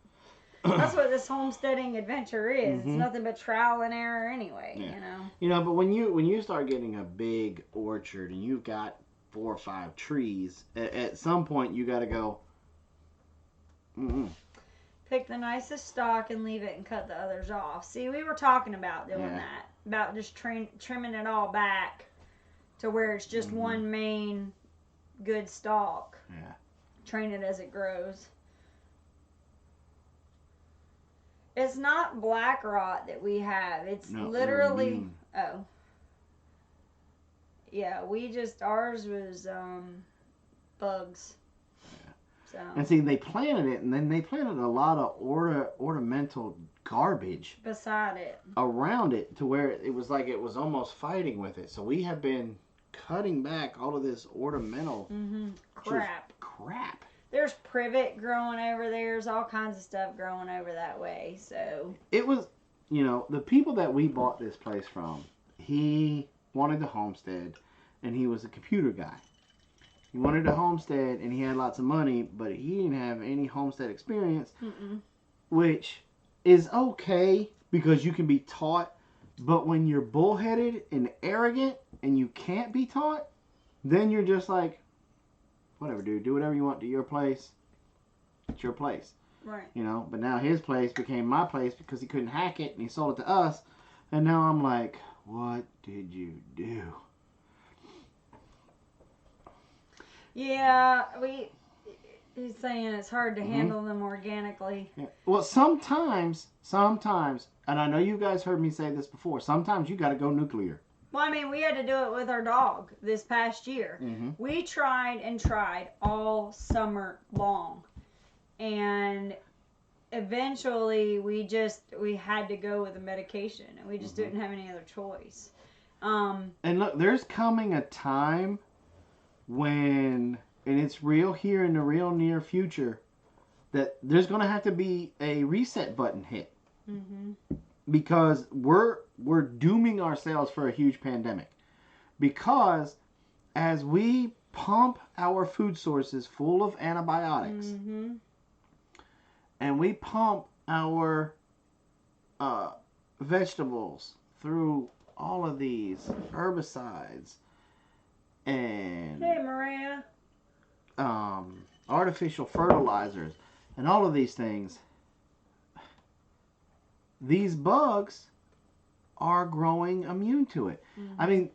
That's what this homesteading adventure is. Mm-hmm. It's nothing but trial and error anyway, But when you start getting a big orchard and you've got 4 or 5 trees, at some point you got to go. Pick the nicest stock and leave it and cut the others off. See, we were talking about doing that, about just trimming it all back to where it's just one main good stalk. Yeah. Train it as it grows. It's not black rot that we have. It's literally... Oh. Yeah, ours was bugs. Yeah. So. And see, they planted it, and then they planted a lot of ornamental garbage beside it, around it, to where it was like it was almost fighting with it. So we have been cutting back all of this ornamental crap. There's privet growing over there. There's all kinds of stuff growing over that way. So it was, the people that we bought this place from, he wanted to homestead, and he was a computer guy. He wanted to homestead, and he had lots of money, but he didn't have any homestead experience, which is okay because you can be taught. But when you're bullheaded and arrogant and you can't be taught, then you're just like, whatever, dude. Do whatever you want to your place. It's your place. Right. But now his place became my place because he couldn't hack it and he sold it to us. And now I'm like, what did you do? Yeah, he's saying it's hard to handle them organically. Yeah. Well, sometimes, and I know you guys heard me say this before, sometimes you got to go nuclear. Well, I mean, we had to do it with our dog this past year. We tried all summer long. And eventually we had to go with a medication. And we just didn't have any other choice. And look, there's coming a time when, and it's real here in the real near future, that there's going to have to be a reset button hit. Mm-hmm. Because we're dooming ourselves for a huge pandemic. Because as we pump our food sources full of antibiotics, Mm-hmm. and we pump our vegetables through all of these herbicides and Hey, Maria. artificial fertilizers and all of these things, these bugs are growing immune to it. Mm-hmm. I mean,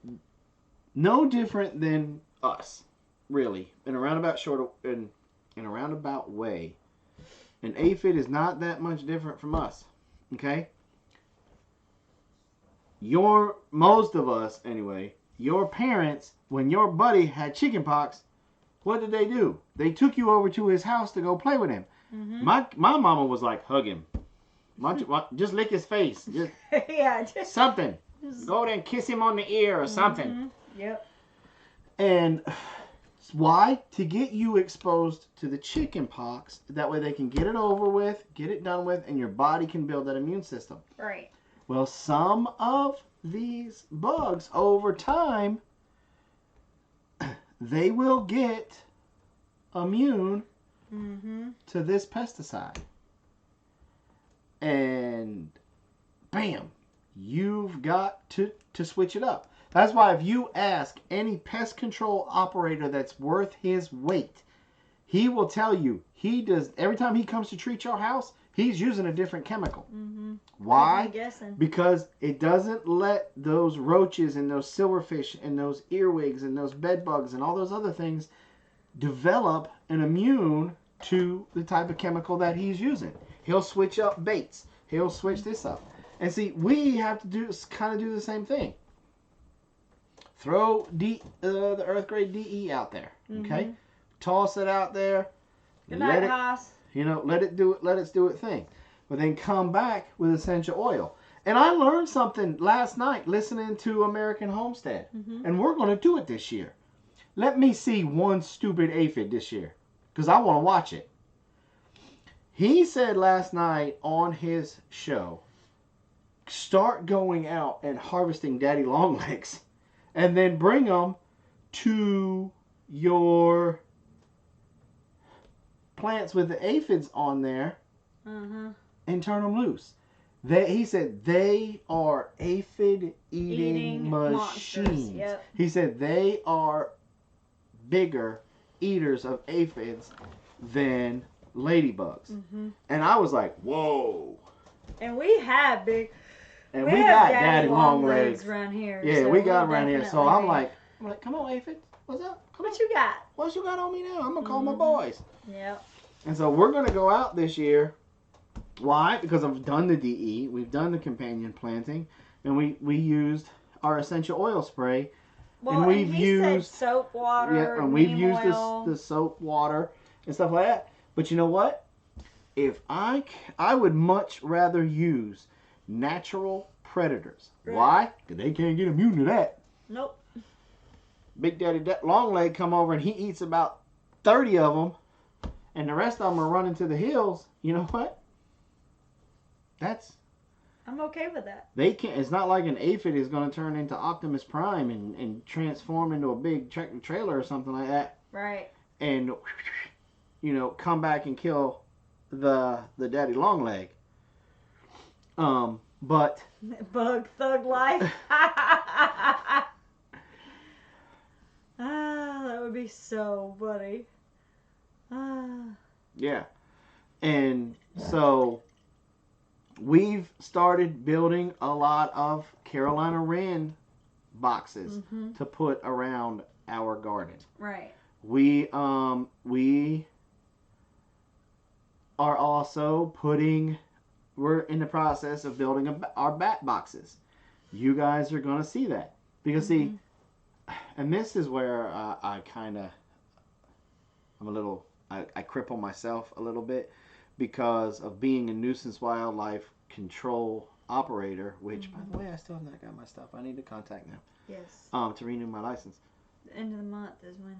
no different than us, really, in a roundabout way. An aphid is not that much different from us. Okay? Most of us, anyway, your parents, when your buddy had chickenpox, what did they do? They took you over to his house to go play with him. Mm-hmm. My mama was like, hug him. Just lick his face. Just Yeah, just something. Go there and kiss him on the ear or something. Mm-hmm. Yep. And why? To get you exposed to the chicken pox. That way they can get it over with, get it done with, and your body can build that immune system. Right. Well, some of these bugs, over time, they will get immune Mm-hmm. to this pesticide. And bam, you've got to switch it up. That's why if you ask any pest control operator that's worth his weight, he will tell you he does, every time he comes to treat your house, he's using a different chemical. Mm-hmm. Why? I'm guessing. Because it doesn't let those roaches and those silverfish and those earwigs and those bed bugs and all those other things develop an immune to the type of chemical that he's using. He'll switch up baits. He'll switch this up. And see, we have to do the same thing. Throw the Earth Grade DE out there, okay? Mm-hmm. Toss it out there. Good night, Haas. Let it do its thing. But then come back with essential oil. And I learned something last night listening to American Homestead. Mm-hmm. And we're going to do it this year. Let me see one stupid aphid this year, because I want to watch it. He said last night on his show, start going out and harvesting daddy longlegs, and then bring them to your plants with the aphids on there, Mm-hmm. and turn them loose. He said they are aphid eating machines. Yep. He said they are bigger eaters of aphids than ladybugs. Mm-hmm. And I was like, whoa. And we have big. And we we have got daddy long legs around here. Yeah, so we got we'll around here. So definitely I'm like, come on, aphid. What's up? Come on. What you got? What you got on me now? I'm going to call my Mhm. boys. Yep. And so we're going to go out this year. Why? Because I've done the DE. We've done the companion planting. And we used our essential oil spray. Well, And we've he used said soap water. Yeah, and we've neem used oil. the soap water and stuff like that. But you know what? If I would much rather use natural predators. Right. Why? Because they can't get immune to that. Nope. Big Daddy Longleg come over and he eats about 30 of them, and the rest of them are running to the hills. You know what? I'm okay with that. They can't. It's not like an aphid is going to turn into Optimus Prime and transform into a big tractor trailer or something like that, Right. and come back and kill the daddy long leg. But Bug thug life. Ah, that would be so funny. Ah. yeah, and so we've started building a lot of Carolina Wren boxes Mm-hmm. to put around our garden. Right. We are also we're in the process of building our bat boxes. You guys are going to see that. Because Mm-hmm. see, and this is where I cripple myself a little bit because of being a nuisance wildlife control operator, which, by the way, I still have not got my stuff. I need to contact them. Yes. To renew my license. The end of the month is when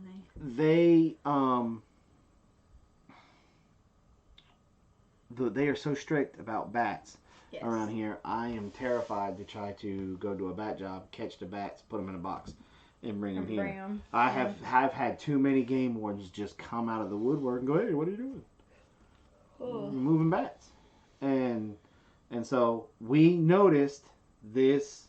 they are so strict about bats yes. around here. I am terrified to try to go to a bat job, catch the bats, put them in a box, and bring them here. I have had too many game wardens just come out of the woodwork and go, "Hey, what are you doing?" Oh. Moving bats, and so we noticed this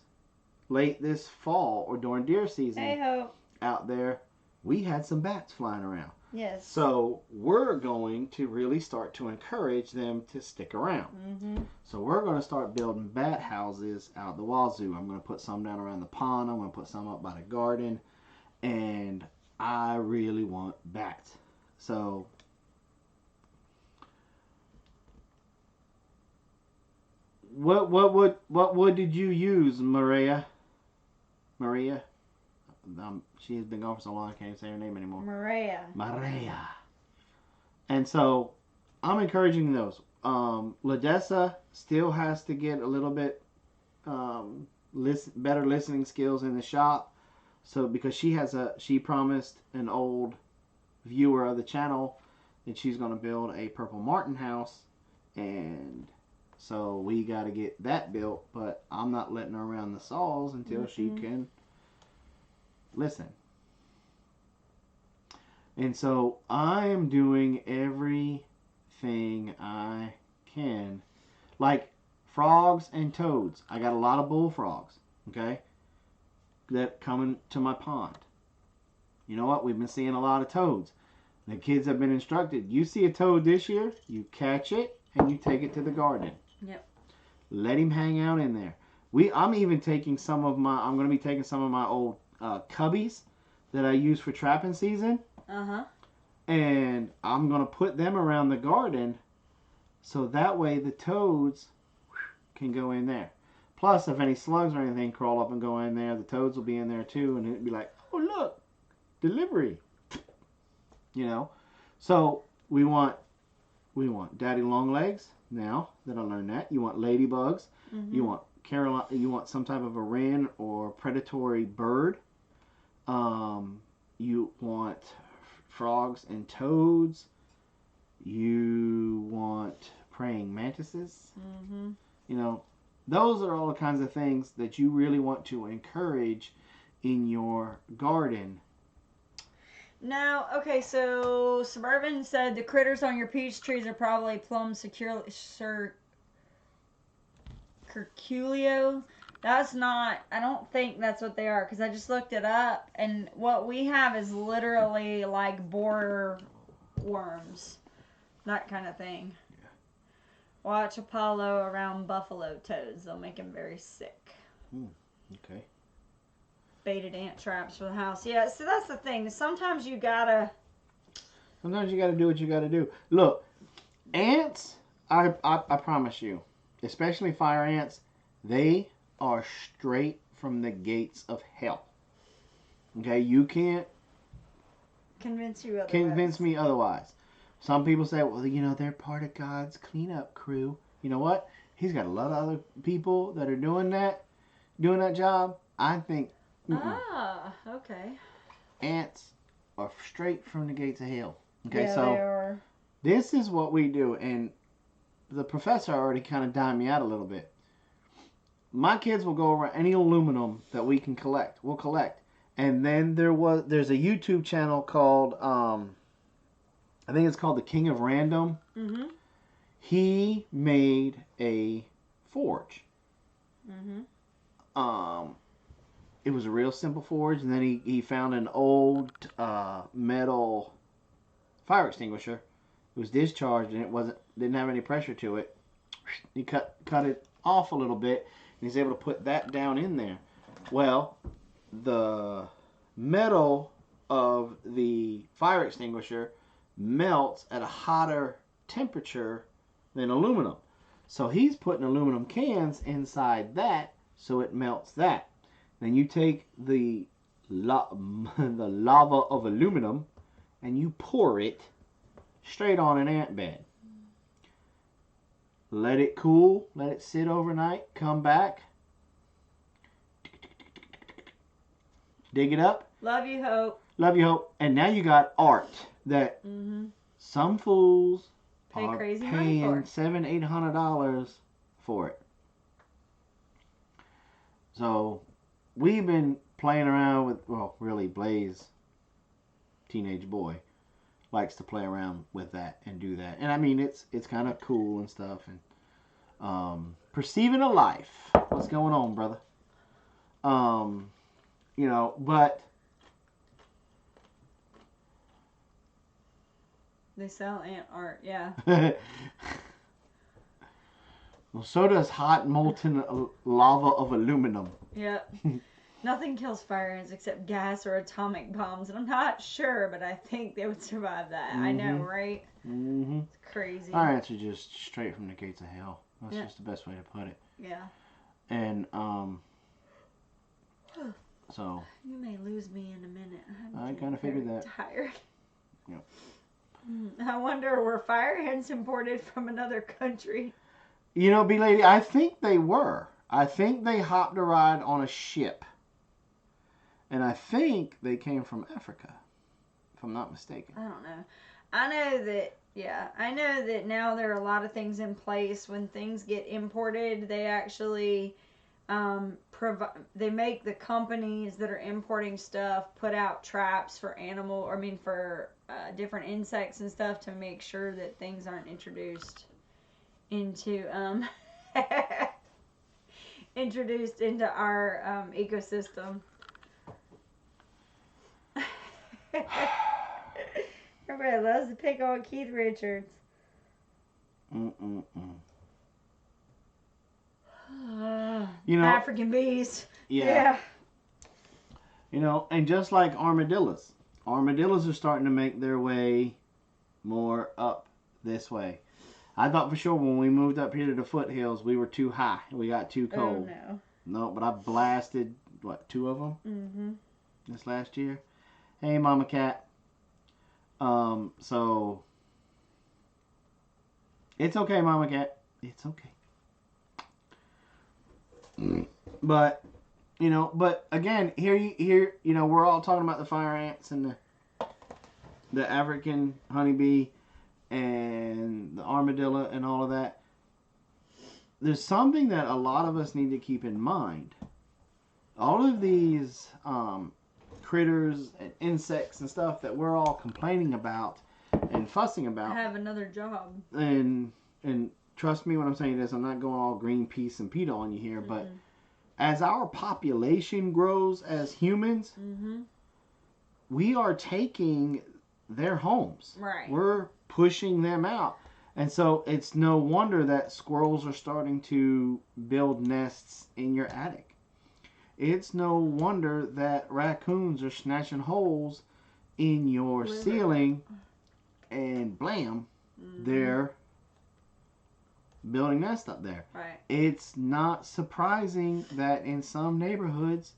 late this fall or during deer season. Hey-ho. Out there, we had some bats flying around. Yes. So we're going to really start to encourage them to stick around. Mm-hmm. So we're going to start building bat houses out the wazoo. I'm going to put some down around the pond. I'm going to put some up by the garden. And I really want bats. So what wood did you use, Maria? Maria? She has been gone for so long I can't even say her name anymore. Maria. And so I'm encouraging those. Ladessa still has to get a little bit better listening skills in the shop. So because she promised an old viewer of the channel that she's going to build a Purple Martin house, and so we got to get that built. But I'm not letting her around the saws until she can listen. And so I am doing everything I can. Like frogs and toads. I got a lot of bullfrogs, okay, that coming to my pond. You know what? We've been seeing a lot of toads. The kids have been instructed, you see a toad this year, you catch it and you take it to the garden. Yep. Let him hang out in there. I'm even taking I'm going to be taking some of my old cubbies that I use for trapping season. Uh-huh. And I'm going to put them around the garden so that way the toads can go in there. Plus, if any slugs or anything crawl up and go in there, the toads will be in there too, and it'd be like, oh, look, delivery. You know? So, we want daddy long legs now that I learned that. You want ladybugs. Mm-hmm. You want some type of a wren or predatory bird. You want frogs and toads. You want praying mantises. Mm-hmm. You know, those are all the kinds of things that you really want to encourage in your garden. Now, okay, so Suburban said the critters on your peach trees are probably plum curculio. That's not, I don't think that's what they are, because I just looked it up, and what we have is literally like borer worms, that kind of thing. Yeah. Watch Apollo around buffalo toads. They'll make him very sick. Okay. Baited ant traps for the house. Yeah, so that's the thing. Sometimes you gotta do what you gotta do. Look, ants, I promise you, especially fire ants, they are straight from the gates of hell. Okay, you can't convince me otherwise. Some people say, well, you know, they're part of God's cleanup crew. You know what? He's got a lot of other people that are doing that job. I think. Okay. Ants are straight from the gates of hell. Okay, yeah, so they are. This is what we do, and the professor already kind of dimed me out a little bit. My kids will go around any aluminum that we can collect. We'll collect. And then there's a YouTube channel called, I think it's called The King of Random. Mm-hmm. He made a forge. Mm-hmm. It was a real simple forge, and then he found an old metal fire extinguisher. It was discharged, and didn't have any pressure to it. He cut it off a little bit, and he's able to put that down in there. Well, the metal of the fire extinguisher melts at a hotter temperature than aluminum. So he's putting aluminum cans inside that so it melts that. Then you take the lava of aluminum and you pour it straight on an ant bed. Let it cool, let it sit overnight, come back, Dig it up. Love you, Hope. Love you, Hope. And now you got art that some fools Pay are crazy money paying for. $700-800 for it. So we've been playing around with, well, really Blaze, teenage boy, likes to play around with that and do that. And I mean, it's kind of cool and stuff. And perceiving a life. What's going on, brother? You know, but They sell ant art, yeah. well, so does hot molten lava of aluminum. Yep. Nothing kills fire ants except gas or atomic bombs, and I'm not sure, but I think they would survive that. I know, right? Mm-hmm. It's crazy. Our ants are just straight from the gates of hell. That's just the best way to put it. Yeah. And so You may lose me in a minute. I kind of figured that. Tired. Yep. I wonder, were fire ants imported from another country? You know, B-Lady, I think they were. I think they hopped a ride on a ship. And I think they came from Africa, if I'm not mistaken. I don't know. I know that now there are a lot of things in place. When things get imported, they actually they make the companies that are importing stuff put out traps for for different insects and stuff to make sure that things aren't introduced into our ecosystem. Everybody loves to pick on Keith Richards. You know, African bees. Yeah. You know, and just like armadillos are starting to make their way more up this way. I thought for sure when we moved up here to the foothills, we were too high. We got too cold. Oh, no. No, but I blasted, 2 of them? Mm-hmm. This last year. Hey, Mama Cat. So it's okay, Mama Cat. It's okay. But again, here, we're all talking about the fire ants and the African honeybee and the armadillo and all of that. There's something that a lot of us need to keep in mind. All of these critters and insects and stuff that we're all complaining about and fussing about. Have another job. And trust me when I'm saying this, I'm not going all Greenpeace and PETA on you here, but as our population grows as humans, we are taking their homes. Right. We're pushing them out. And so it's no wonder that squirrels are starting to build nests in your attic. It's no wonder that raccoons are snatching holes in your ceiling and blam, they're building nests up there. Right. It's not surprising that in some neighborhoods,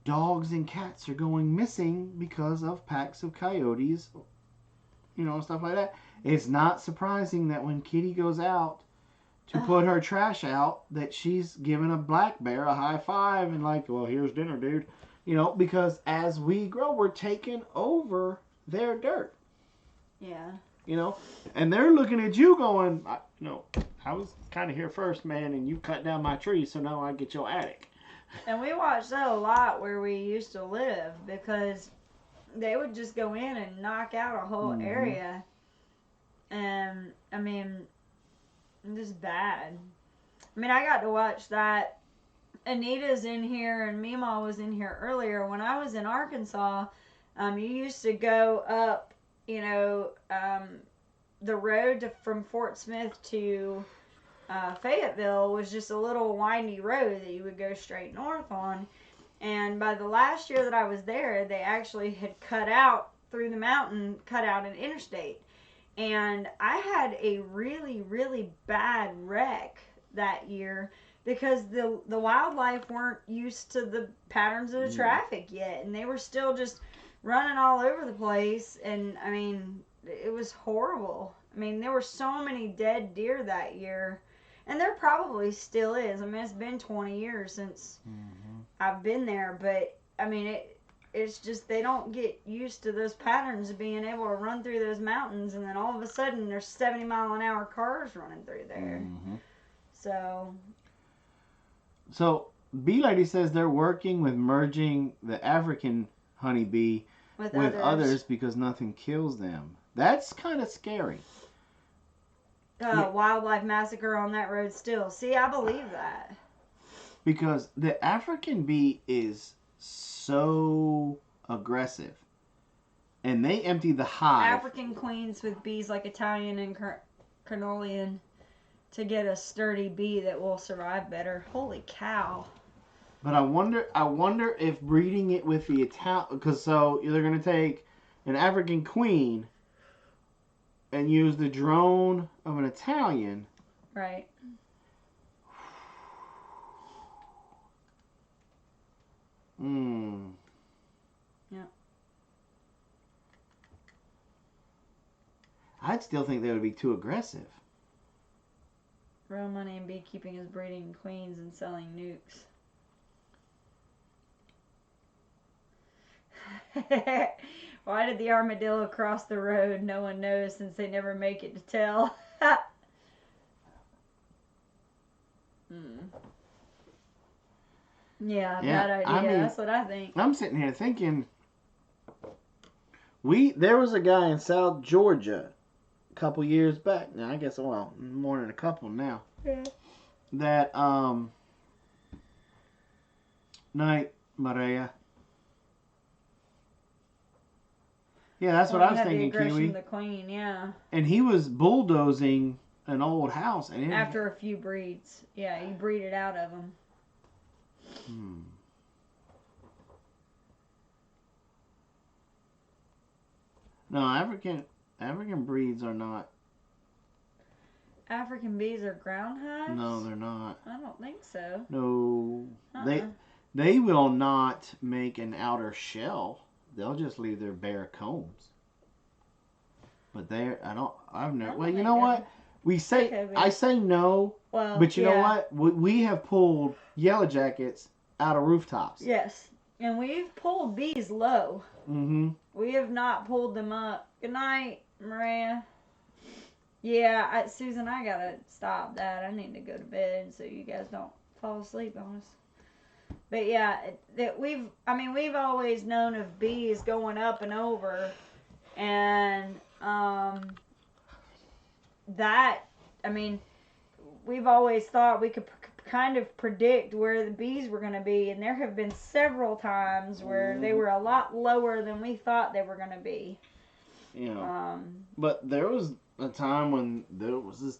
dogs and cats are going missing because of packs of coyotes, stuff like that. It's not surprising that when Kitty goes out to put her trash out, that she's giving a black bear a high five and like, well, here's dinner, dude. Because as we grow, we're taking over their dirt. Yeah. And they're looking at you going, I was kind of here first, man, and you cut down my tree, so now I get your attic. And we watched that a lot where we used to live because they would just go in and knock out a whole area. And, just bad. I got to watch that. Anita's in here and Meemaw was in here earlier. When I was in Arkansas, you used to go up, the road from Fort Smith to Fayetteville was just a little windy road that you would go straight north on. And by the last year that I was there, they actually had cut out through the mountain, cut out an interstate. And I had a really, really bad wreck that year because the wildlife weren't used to the patterns of the traffic yet. And they were still just running all over the place. And, it was horrible. There were so many dead deer that year. And there probably still is. It's been 20 years since I've been there. But, I mean, it's just they don't get used to those patterns of being able to run through those mountains, and then all of a sudden there's 70-mile-an-hour cars running through there. Mm-hmm. So Bee Lady says they're working with merging the African honeybee with others because nothing kills them. That's kind of scary. Wildlife massacre on that road still. See, I believe that. Because the African bee is so aggressive. And they empty the hive. African queens with bees like Italian and Carnelian to get a sturdy bee that will survive better. Holy cow. But I wonder if breeding it with the Italian, because so they're going to take an African queen and use the drone of an Italian. Right. Yeah. I'd still think they would be too aggressive. Real money in beekeeping is breeding queens and selling nukes. Why did the armadillo cross the road? No one knows since they never make it to tell. Yeah, bad idea. I mean, that's what I think. I'm sitting here thinking, there was a guy in South Georgia a couple years back. Now I guess more than a couple now. Yeah. That night Maria. Yeah, that's what I was thinking, Kiwi. The queen, yeah. And he was bulldozing an old house, and after a few breeds, yeah, you breed it out of them. No, African breeds are not. African bees are ground hives? No, they're not. I don't think so. No, they will not make an outer shell. They'll just leave their bare combs. But I've never. Well, you know what? I say no. Well, but you know what? We have pulled yellow jackets out of rooftops. Yes, and we've pulled bees low. Mm-hmm. We have not pulled them up. Good night, Maria. Yeah, Susan, I gotta stop that. I need to go to bed so you guys don't fall asleep on us. But yeah, we've always known of bees going up and over, and we've always thought we could kind of predict where the bees were going to be, and there have been several times where they were a lot lower than we thought they were going to be. Yeah. But there was a time when there was this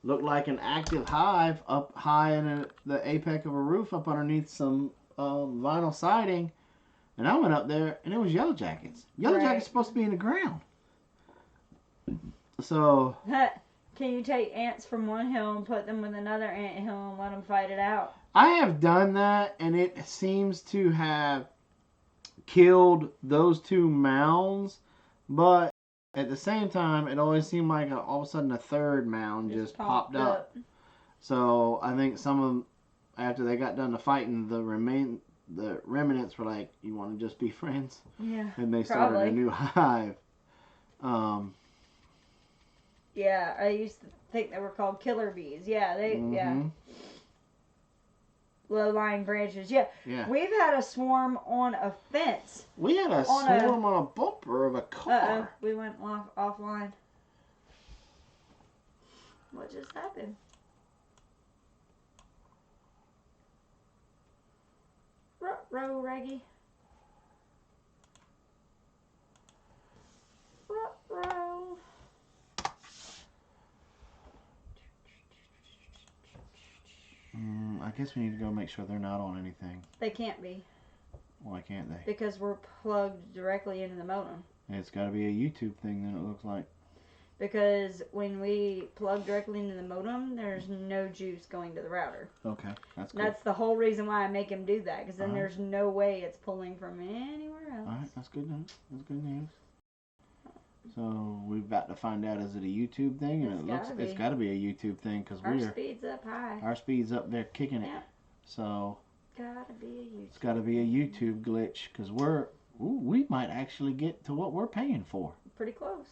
looked like an active hive up high in the apex of a roof up underneath some vinyl siding, and I went up there and it was yellow jackets. Yellow jackets are supposed to be in the ground. So can you take ants from one hill and put them with another ant hill and let them fight it out? I have done that, and it seems to have killed those two mounds, but at the same time, it always seemed like all of a sudden a third mound just popped up. So I think some of them, after they got done fighting, the remnants were like, "You want to just be friends?" Yeah, and they started a new hive. Yeah, I used to think they were called killer bees. Yeah, yeah. Low-lying branches. Yeah. We've had a swarm on a fence. We had a swarm on a bumper of a car. We went offline. What just happened? Ruh-roh, Reggie. Ruh-roh. I guess we need to go make sure they're not on anything. They can't be. Why can't they? Because we're plugged directly into the modem. It's got to be a YouTube thing then, it looks like. Because when we plug directly into the modem, there's no juice going to the router. Okay, that's cool. That's the whole reason why I make him do that, because then there's no way it's pulling from anywhere else. Alright, that's good news. That's good news. So we've got to find out, is it a YouTube thing? And it's got to be a YouTube thing, because our speed's up high. Our speed's up there kicking it. So Gotta be a YouTube. It's got to be a YouTube glitch because we might actually get to what we're paying for. Pretty close.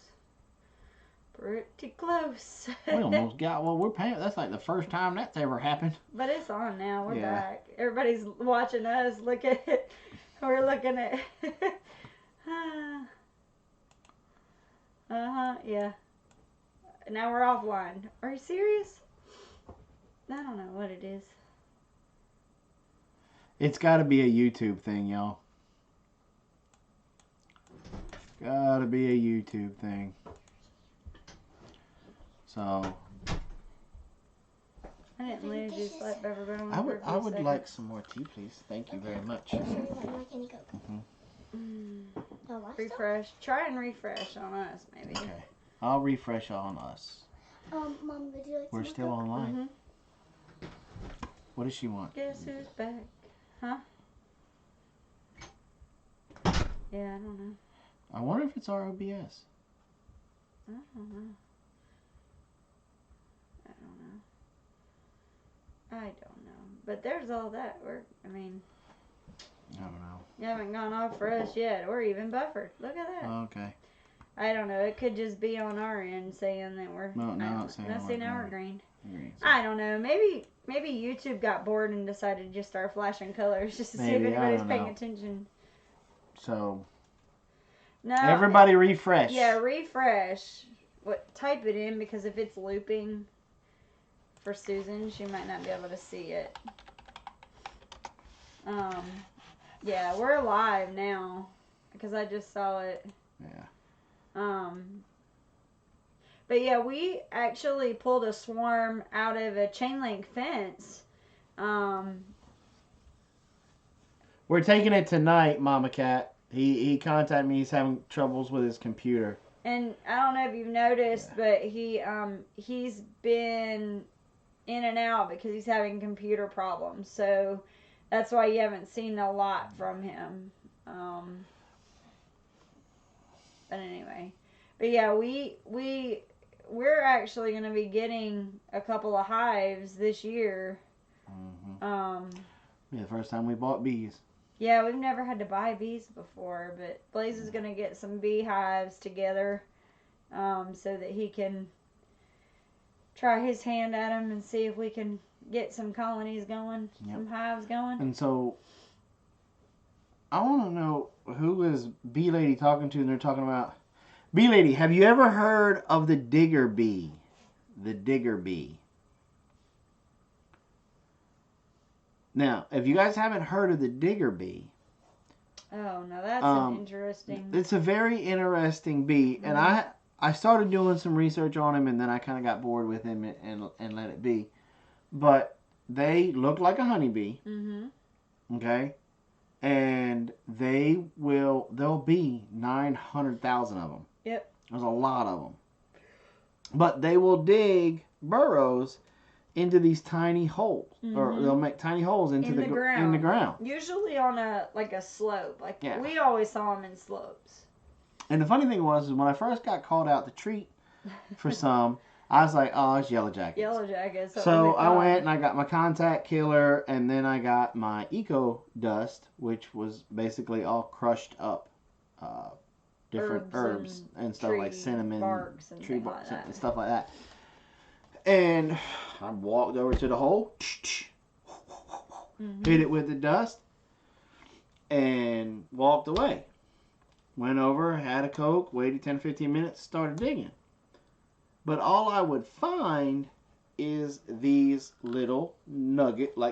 Pretty close. We almost got what we're paying. That's like the first time that's ever happened. But it's on now. We're Yeah. back. Everybody's watching us. Look at it. We're looking at. Yeah. Now we're offline. Are you serious? I don't know what it is. It's got to be a YouTube thing, y'all. Got to be a YouTube thing. So I didn't lose you, Slap Pepper, but I would like some more tea, please. Thank you very much. So you wouldn't like any Coke? No lifestyle? Refresh. Try and refresh on us, maybe. Okay. I'll refresh on us. Mom, would you like We're some still more Coke? online. What does she want? Guess who's back? Huh? Yeah, I don't know. I wonder if it's our OBS. I don't know. I don't know. But there's all that work. I mean, I don't know. you haven't gone off for us yet. We're even buffered. Look at that. Okay. I don't know. It could just be on our end saying that we're. No, now I don't it's saying know. we're See, now we're green. green. I don't know. Maybe YouTube got bored and decided to just start flashing colors just to see if Maybe, I anybody's don't paying know. attention. So No. everybody refresh. Yeah, refresh. Type it in because if it's looping for Susan, she might not be able to see it. Yeah, we're live now because I just saw it. Yeah. But yeah, we actually pulled a swarm out of a chain link fence. We're taking it tonight, Mama Cat. He contacted me. He's having troubles with his computer. And I don't know if you've noticed, but he's been in and out because he's having computer problems. So that's why you haven't seen a lot from him. But anyway, but yeah, we're actually going to be getting a couple of hives this year. Yeah, the first time we bought bees. Yeah, we've never had to buy bees before, but Blaze is going to get some beehives together so that he can try his hand at them and see if we can get some colonies going, some hives going. And so I want to know who is Bee Lady talking to, and they're talking about Bee Lady. Have you ever heard of the digger bee? The digger bee. Now, if you guys haven't heard of the digger bee, oh, no, that's an interesting. It's a very interesting bee, and I started doing some research on him, and then I kind of got bored with him and let it be. But they look like a honeybee. Okay, and there'll be 900,000 of them. Yep. There's a lot of them. But they will dig burrows into these tiny holes, or they'll make tiny holes into the ground. Usually on a slope. We always saw them in slopes. And the funny thing was, is when I first got called out to treat for some, I was like, oh, it's yellow jackets. Yellow jackets. So I went and I got my contact killer, and then I got my eco dust, which was basically all crushed up different herbs and stuff like cinnamon, barks and tree barks bark, and stuff like that. And I walked over to the hole, hit it with the dust, and walked away. Went over, had a Coke, waited 10-15 minutes, started digging. But all I would find is these little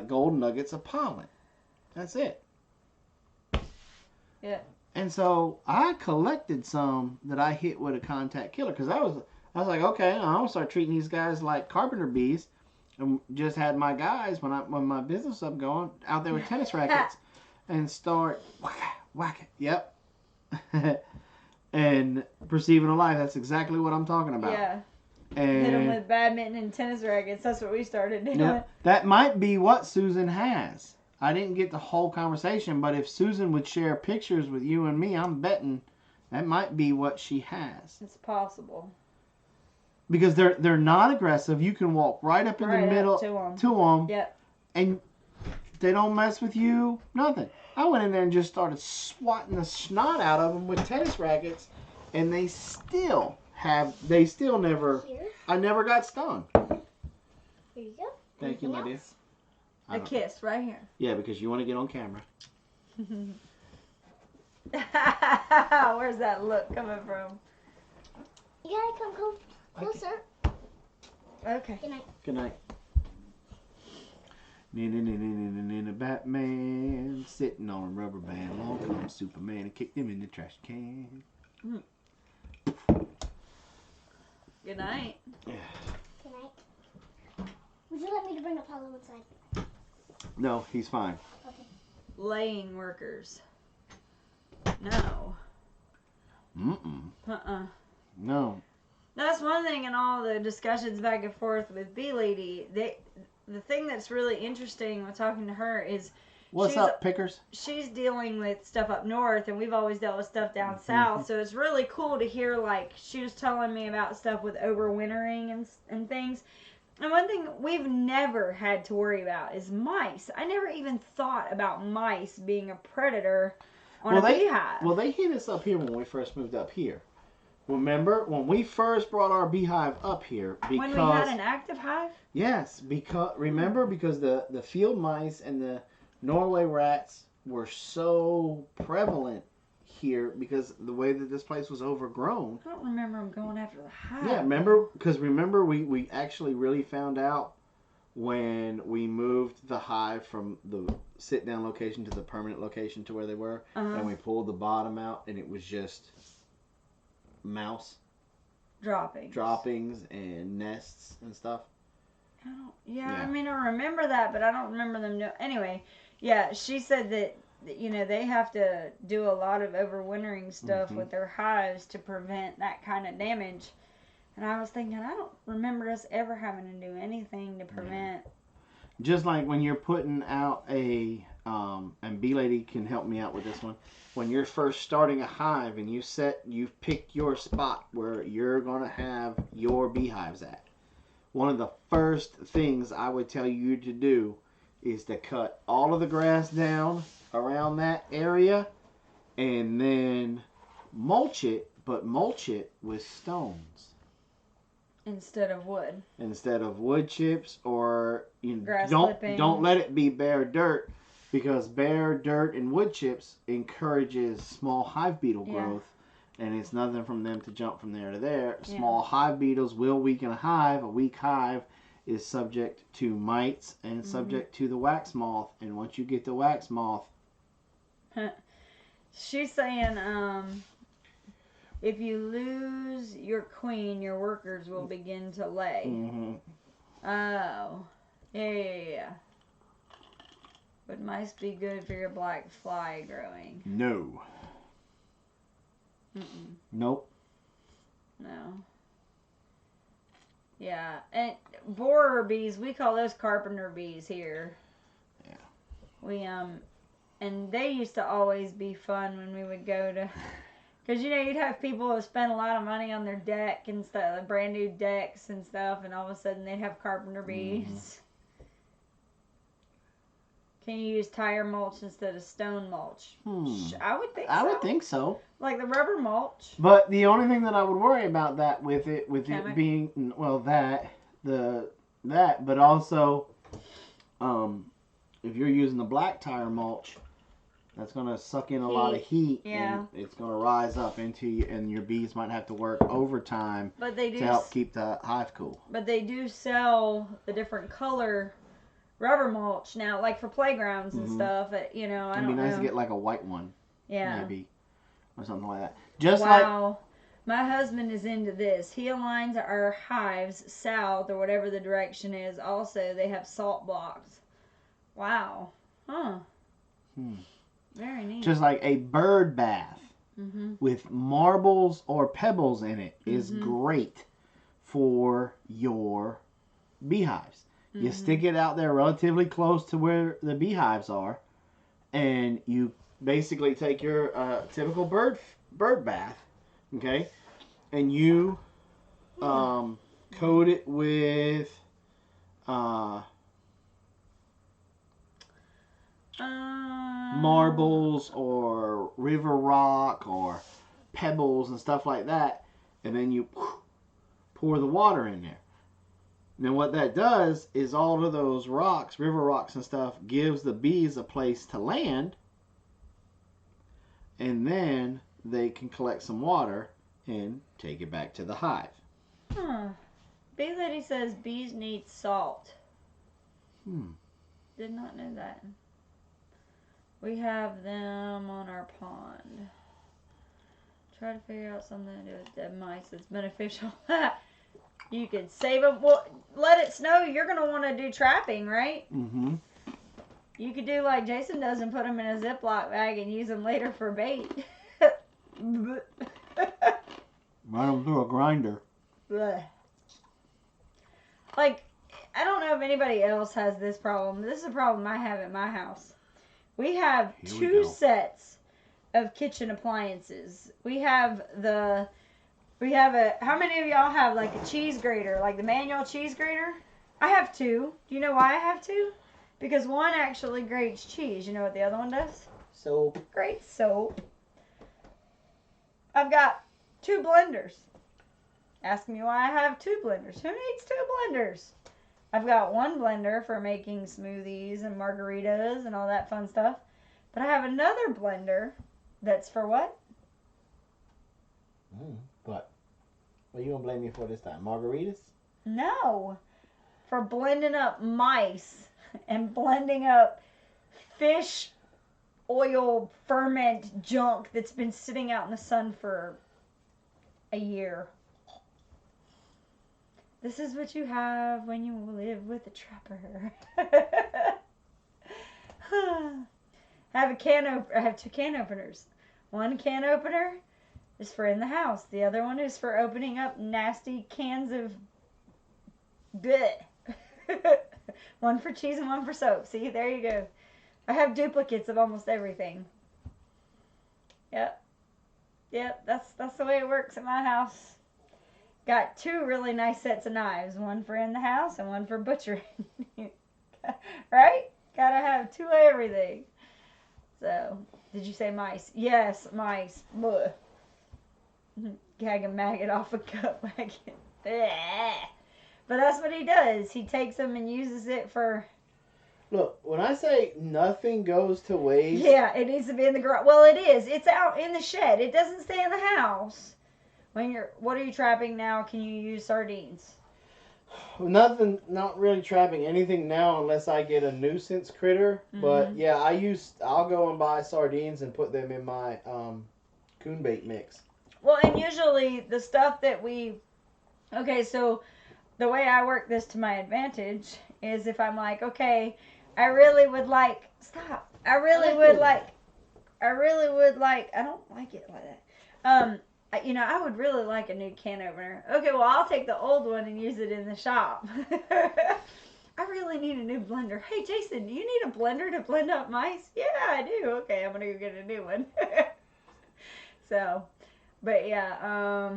gold nuggets of pollen. That's it. Yeah. And so I collected some that I hit with a contact killer because I was like, okay, I'm gonna start treating these guys like carpenter bees. And just had my guys when my business up going out there with tennis rackets and start whack it. Yep. And perceiving a life. That's exactly what I'm talking about. Yeah. And hit them with badminton and tennis rackets. That's what we started doing. Yeah, that might be what Susan has. I didn't get the whole conversation, but if Susan would share pictures with you and me, I'm betting that might be what she has. It's possible. Because they're not aggressive. You can walk right up in the middle to them. To them. Yep. And They don't mess with you. Nothing. I went in there and just started swatting the snot out of them with tennis rackets, and they still never. Here. I never got stung. Here you go. Thank you, my dear. Else? A kiss right here. Yeah, because you want to get on camera. Where's that look coming from? You gotta come closer. Okay. Good night. Good night. Batman sitting on a rubber band. Along comes Superman and kicked him in the trash can. Good night. Good night. Would you let me to bring Apollo inside? No, he's fine. Okay. Laying workers. No. No. That's one thing in all the discussions back and forth with Bee Lady. The thing that's really interesting with talking to her is What's up, pickers? she's dealing with stuff up north, and we've always dealt with stuff down south. So it's really cool to hear, like, she was telling me about stuff with overwintering and things. And one thing we've never had to worry about is mice. I never even thought about mice being a predator on a beehive. Well, they hit us up here when we first moved up here. Remember when we first brought our beehive up here? Because, when we had an active hive? Yes, because the field mice and the Norway rats were so prevalent here because the way that this place was overgrown. I don't remember them going after the hive. Yeah, remember we actually really found out when we moved the hive from the sit-down location to the permanent location to where they were, and we pulled the bottom out, and it was just mouse droppings and nests and stuff. I mean, I remember that, but I don't remember them. Anyway, yeah, she said that they have to do a lot of overwintering stuff with their hives to prevent that kind of damage. And I was thinking, I don't remember us ever having to do anything to prevent. Just like when you're putting out and Bee Lady can help me out with this one. When you're first starting a hive and you've picked your spot where you're going to have your beehives at. One of the first things I would tell you to do is to cut all of the grass down around that area and then mulch it, but mulch it with stones. Instead of wood. Instead of wood chips, or grass don't let it be bare dirt, because bare dirt and wood chips encourages small hive beetle growth, and it's nothing from them to jump from there to there. Small hive beetles will weaken a hive. A weak hive is subject to mites and subject to the wax moth, and once you get the wax moth, she's saying if you lose your queen, your workers will begin to lay. Oh, yeah. Would mice be good for your black fly growing? No. Nope. No. Yeah, and borer bees, we call those carpenter bees here. Yeah. We and they used to always be fun when we would go to, because you'd have people who spend a lot of money on their deck and stuff, brand new decks and stuff, and all of a sudden they'd have carpenter bees. Can you use tire mulch instead of stone mulch? I would think so. I would think so. Like the rubber mulch. But the only thing that I would worry about that with it being, well, but also, if you're using the black tire mulch, that's going to suck in a lot of heat, and it's going to rise up into you, and your bees might have to work overtime to help keep the hive cool. But they do sell the different color rubber mulch now, like for playgrounds and stuff. It'd be nice to get like a white one, maybe, or something like that. My husband is into this. He aligns our hives south or whatever the direction is. Also, they have salt blocks. Wow. Huh. Very neat. Just like a bird bath with marbles or pebbles in it is great for your beehives. You stick it out there relatively close to where the beehives are, and you basically take your typical bird bath, okay, and you coat it with marbles or river rock or pebbles and stuff like that, and then you pour the water in there. Now what that does is all of those rocks, river rocks and stuff, gives the bees a place to land, and then they can collect some water and take it back to the hive. Huh. Bee Lady says bees need salt. Did not know that. We have them on our pond. Try to figure out something to do with dead mice that's beneficial. You could save them. Well, let it snow. You're going to want to do trapping, right? Mm-hmm. You could do like Jason does and put them in a Ziploc bag and use them later for bait. Run them through a grinder. Like, I don't know if anybody else has this problem. This is a problem I have at my house. We have two sets of kitchen appliances. We have how many of y'all have like a cheese grater, like the manual cheese grater? I have two. Do you know why I have two? Because one actually grates cheese. You know what the other one does? Soap. Grates soap. I've got two blenders. Ask me why I have two blenders. Who needs two blenders? I've got one blender for making smoothies and margaritas and all that fun stuff. But I have another blender that's for what? What are you going to blame me for this time? Margaritas? No. For blending up mice and blending up fish oil ferment junk that's been sitting out in the sun for a year. This is what you have when you live with a trapper. I have two can openers. One can opener is for in the house. The other one is for opening up nasty cans of bleh. One for cheese and one for soap. See, there you go. I have duplicates of almost everything. Yep, that's the way it works at my house. Got two really nice sets of knives. One for in the house and one for butchering. Right? Gotta have two of everything. So, did you say mice? Yes, mice. Bleh. Gag a maggot off a gut wagon. But that's what he does. He takes them and uses it for... Look, when I say nothing goes to waste... Yeah, it needs to be in the garage. Well, it is. It's out in the shed. It doesn't stay in the house. What are you trapping now? Can you use sardines? Nothing, not really trapping anything now unless I get a nuisance critter. Mm-hmm. But yeah, I'll go and buy sardines and put them in my coon bait mix. Well, and usually the stuff that okay, so the way I work this to my advantage is if I'm like, okay, I really would like, I don't like it like that. I would really like a new can opener. Okay, well, I'll take the old one and use it in the shop. I really need a new blender. Hey, Jason, do you need a blender to blend up mice? Yeah, I do. Okay, I'm going to go get a new one. So, but yeah,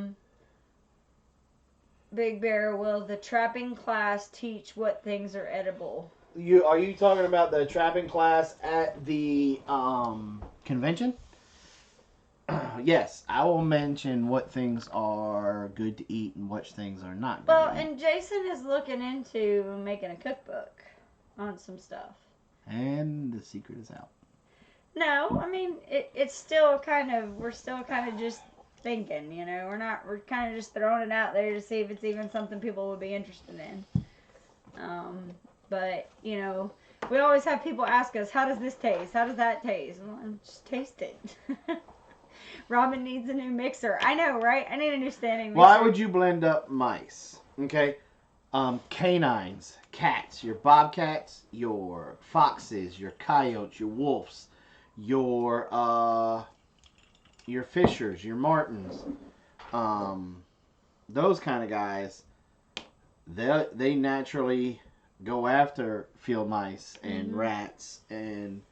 Big Bear, will the trapping class teach what things are edible? Are you talking about the trapping class at the convention? Yes, I will mention what things are good to eat and which things are not good to eat. And Jason is looking into making a cookbook on some stuff. And the secret is out. No, I mean, it's still we're still kind of just thinking, we're kind of just throwing it out there to see if it's even something people would be interested in. But, we always have people ask us, how does this taste? How does that taste? Well, just taste it. Robin needs a new mixer. I know, right? I need a new standing mixer. Why would you blend up mice? Okay. Canines, cats, your bobcats, your foxes, your coyotes, your wolves, your fishers, your martins, those kind of guys, they naturally go after field mice and rats and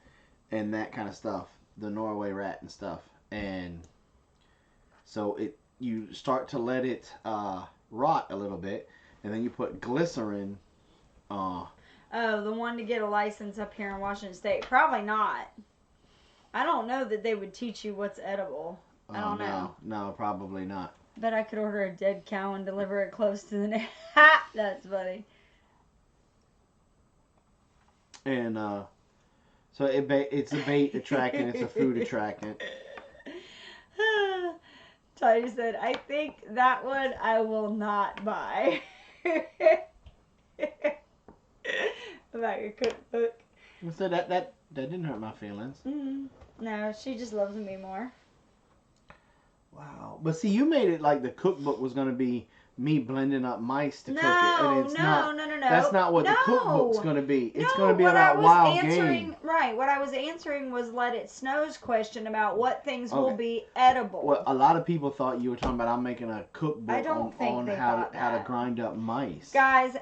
that kind of stuff, the Norway rat and stuff. And so you start to let it rot a little bit, and then you put glycerin. Oh, the one to get a license up here in Washington State? Probably not. I don't know that they would teach you what's edible. I don't know. No, probably not. Bet I could order a dead cow and deliver it close to the neck. That's funny. And so it's a bait attractant. It's a food attractant. Tony said, I think that one I will not buy. About your cookbook. So that didn't hurt my feelings. Mm-hmm. No, she just loves me more. Wow. But see, you made it like the cookbook was going to be me blending up mice to cook it. And it's not. No. That's not what the cookbook's going to be. It's going to be about wild game. Right. What I was answering was Let It Snow's question about what things will be edible. Well, a lot of people thought you were talking about I'm making a cookbook on how to grind up mice. Guys,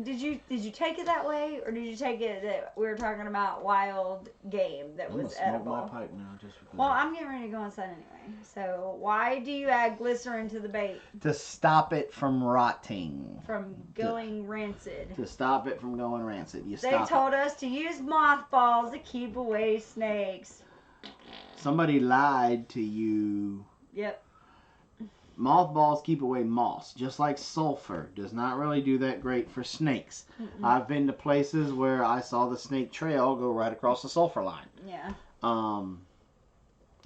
did you take it that way, or did you take it that we were talking about wild game that was edible? I'm gonna smoke my pipe now just because. Well, I'm getting ready to go inside anyway. So why do you add glycerin to the bait? To stop it from rotting. From going rancid. To stop it from going rancid. They told us to use mothballs to keep away snakes. Somebody lied to you. Yep. Mothballs keep away moths, just like sulfur does not really do that great for snakes. Mm-mm. I've been to places where I saw the snake trail go right across the sulfur line. Yeah.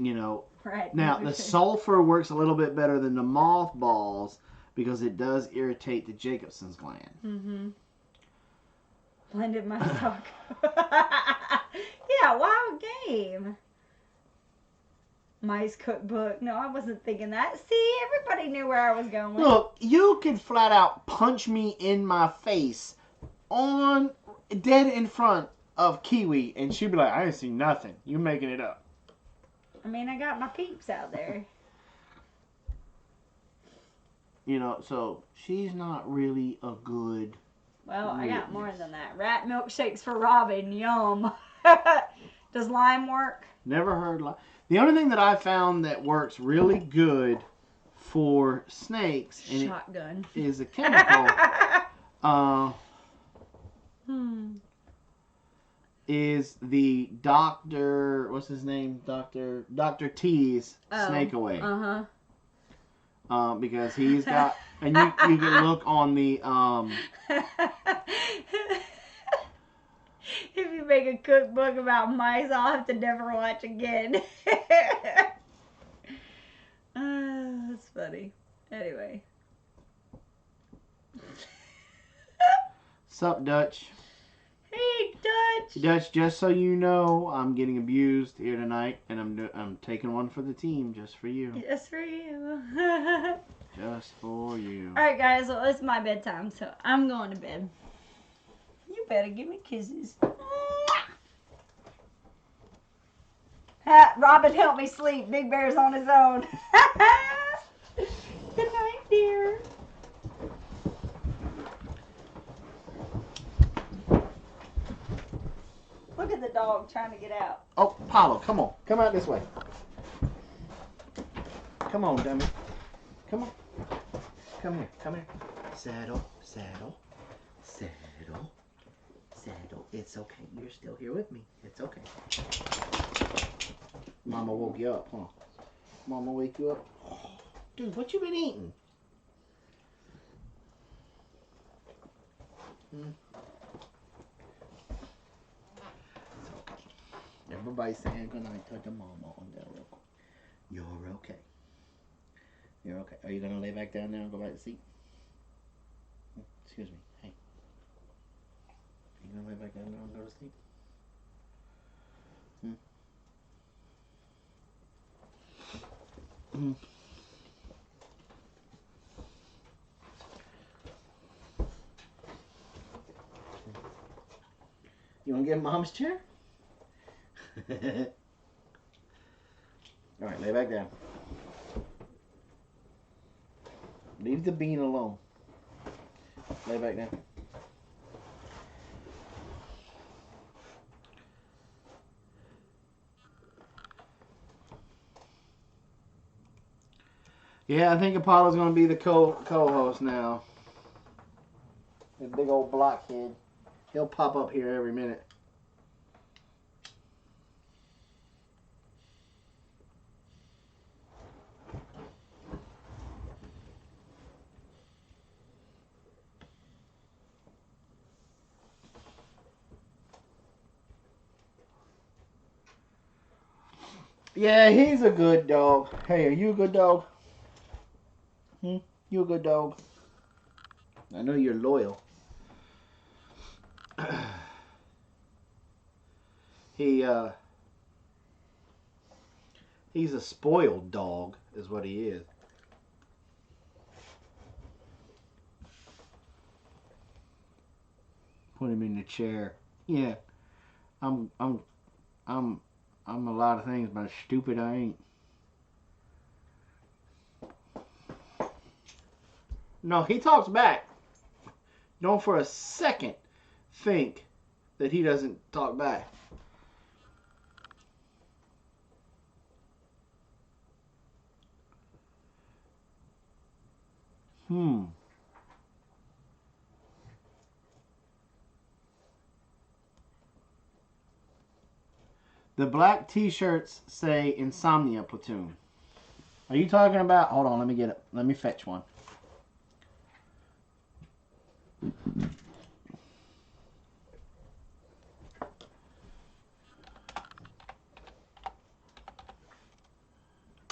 You know. Right. Now the sulfur works a little bit better than the mothballs because it does irritate the Jacobson's gland. Mm-hmm. Blended my stock. Yeah, wild game. Mice cookbook. No, I wasn't thinking that. See, everybody knew where I was going. Look, you could flat out punch me in my face dead in front of Kiwi, and she'd be like, I ain't seen nothing. You making it up. I mean, I got my peeps out there. You know, so she's not really a good... Well, I got more than that. Rat milkshakes for Robin. Yum. Does lime work? Never heard lime. The only thing that I found that works really good for snakes Shotgun. Is a chemical. Is the Dr. What's his name? Dr. T's Snake Away. Because he's got, and you can look on the If you make a cookbook about mice, I'll have to never watch again. That's funny. Anyway. Sup, Dutch? Hey, Dutch. Dutch, just so you know, I'm getting abused here tonight, and I'm taking one for the team, just for you. Just for you. Just for you. All right, guys. Well, it's my bedtime, so I'm going to bed. You better give me kisses. Robin, help me sleep. Big Bear's on his own. Good night, dear. Look at the dog trying to get out. Oh, Paolo, come on. Come out this way. Come on, dummy. Come on. Come here. Come here. Saddle, saddle, saddle, saddle. It's okay. You're still here with me. It's okay. Mama woke you up, huh? Mama wake you up? Oh, dude, what you been eating? It's okay. Everybody's saying good night to the mama on there real quick. You're okay. You're okay. Are you going to lay back down there and go back to sleep? Excuse me. Hey. Are you going to lay back down there and go to sleep? You want to get Mom's chair? Alright, lay back down. Leave the bean alone. Lay back down. Yeah, I think Apollo's going to be the co-host now. That big old blockhead. He'll pop up here every minute. Yeah, he's a good dog. Hey, are you a good dog? You a good dog? I know you're loyal. He's a spoiled dog, is what he is. Put him in the chair. Yeah, I'm a lot of things, but stupid I ain't. No, he talks back. Don't for a second think that he doesn't talk back. The black t-shirts say Insomnia Platoon. Are you talking about... Hold on, let me get it. Let me fetch one.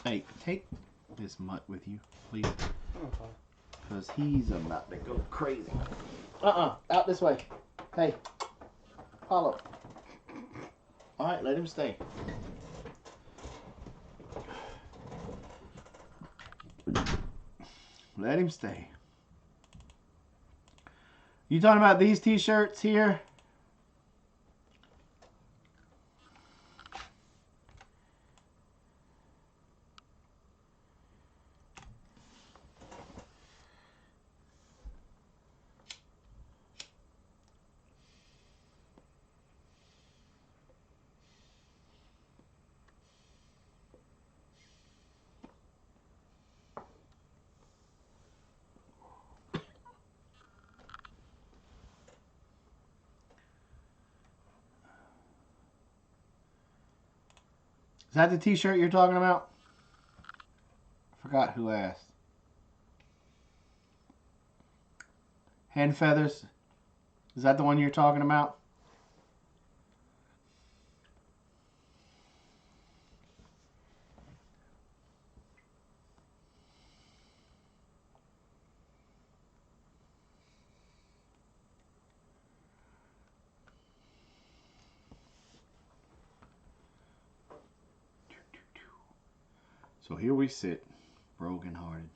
Hey, take this mutt with you, please. Because he's about to go crazy. Out this way. Hey, follow. Alright, let him stay. Let him stay. You talking about these t-shirts here? Is that the t-shirt you're talking about? I forgot who asked. Hen feathers. Is that the one you're talking about? So here we sit, broken-hearted.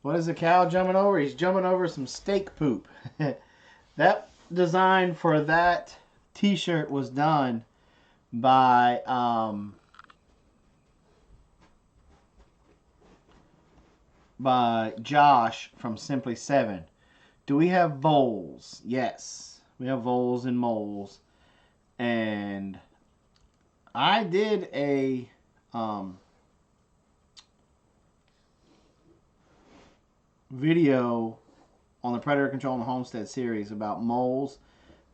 What is the cow jumping over? He's jumping over some steak poop. That design for that t-shirt was done by Josh from Simply 7. Do we have voles? Yes. We have voles and moles. And I did a video on the Predator Control and Homestead series about moles.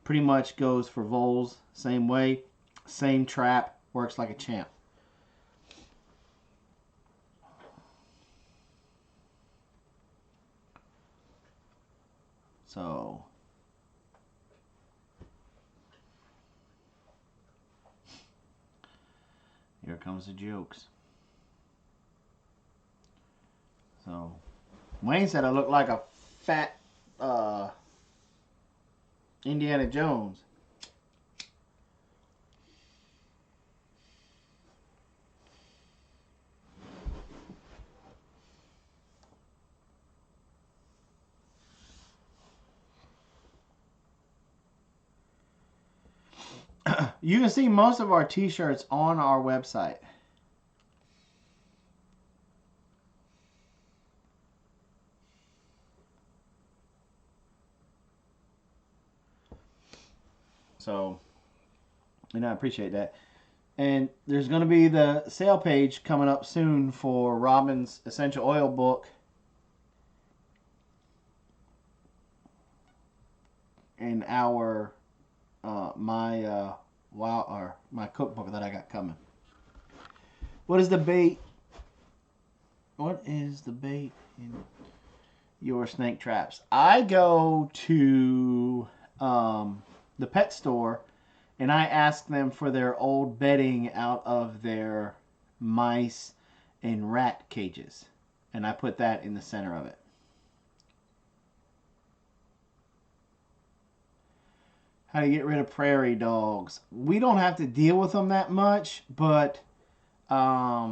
Pretty much goes for voles, same way, same trap, works like a champ. So here comes the jokes. So Wayne said I look like a fat Indiana Jones. You can see most of our t-shirts on our website. So, and I appreciate that. And there's going to be the sale page coming up soon for Robin's Essential Oil book. in our my my cookbook that I got coming. What is the bait? What is the bait in your snake traps? I go to the pet store and I ask them for their old bedding out of their mice and rat cages, and I put that in the center of it. How to get rid of prairie dogs? We don't have to deal with them that much, but I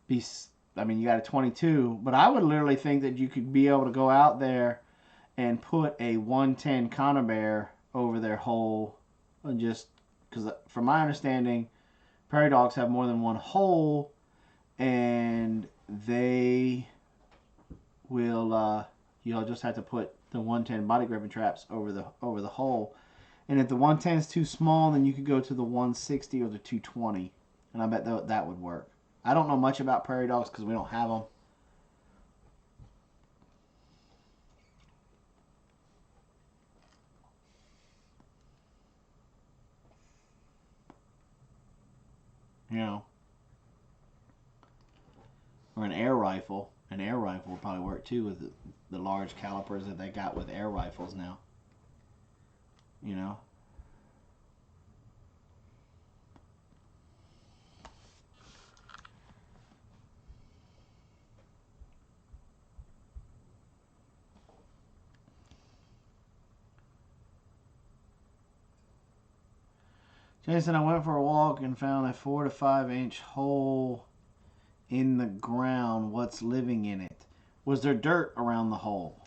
mean, you got a 22, but I would literally think that you could be able to go out there and put a 110 conibear over their hole, and just because, from my understanding, prairie dogs have more than one hole, and they will. You'll just have to put the 110 body gripping traps over the hole. And if the 110 is too small, then you could go to the 160 or the 220. And I bet that would work. I don't know much about prairie dogs because we don't have them. You know. Or an air rifle. An air rifle would probably work too with the large calipers that they got with air rifles now. You know. Jason, I went for a walk and found a 4 to 5 inch hole in the ground. What's living in it? Was there dirt around the hole?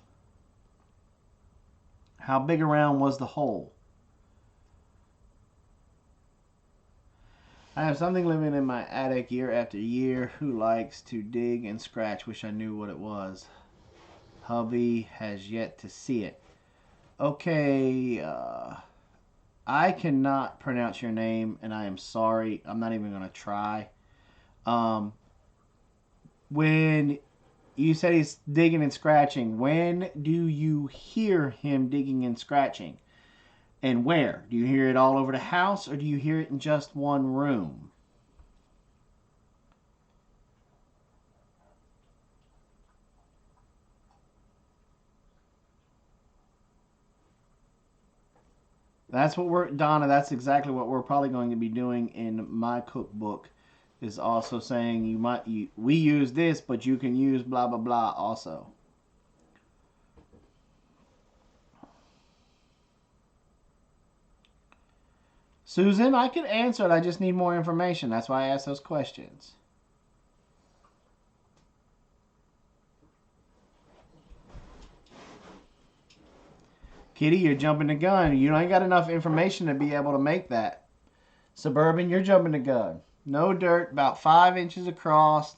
How big around was the hole? I have something living in my attic year after year who likes to dig and scratch. Wish I knew what it was. Hubby has yet to see it. Okay, I cannot pronounce your name, and I am sorry. I'm not even going to try. When you said he's digging and scratching, when do you hear him digging and scratching? And where? Do you hear it all over the house, or do you hear it in just one room? That's what Donna, that's exactly what we're probably going to be doing in my cookbook, is also saying we use this, but you can use blah, blah, blah also. Susan, I could answer it. I just need more information. That's why I asked those questions. Kitty, you're jumping the gun. You ain't got enough information to be able to make that. Suburban, you're jumping the gun. No dirt, about 5 inches across,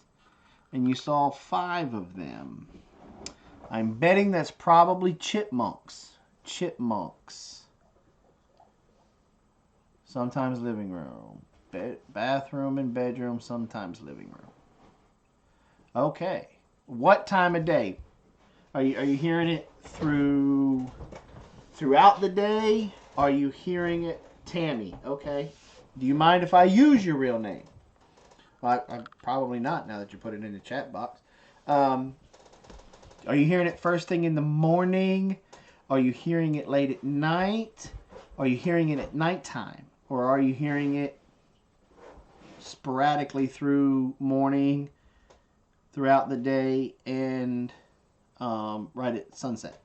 and you saw 5 of them. I'm betting that's probably chipmunks. Chipmunks. Sometimes living room. Bathroom and bedroom, sometimes living room. Okay. What time of day? Are you hearing it throughout the day? Are you hearing it, Tammy? Okay. Do you mind if I use your real name? Well, I'm probably not now that you put it in the chat box. Are you hearing it first thing in the morning? Are you hearing it late at night? Are you hearing it at nighttime? Or are you hearing it sporadically through morning, throughout the day, and right at sunset?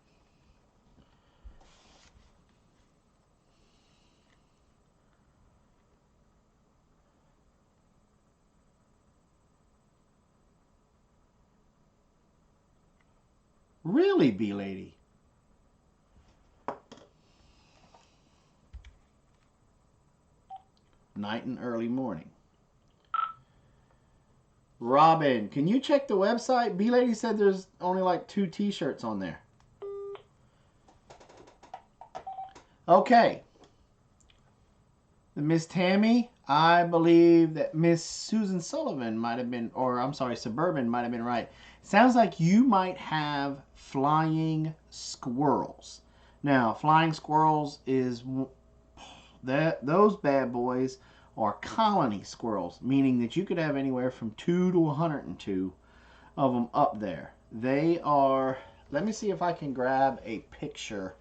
Really, bee lady? Night and early morning. Robin, can you check the website? Bee lady said there's only like 2 t-shirts on there. Okay. Miss Tammy, I believe that Miss Susan Sullivan might have been, or I'm sorry, Suburban might have been right. Sounds like you might have flying squirrels. Now, flying squirrels is those bad boys are colony squirrels, meaning that you could have anywhere from 2 to 102 of them up there. They are, let me see if I can grab a picture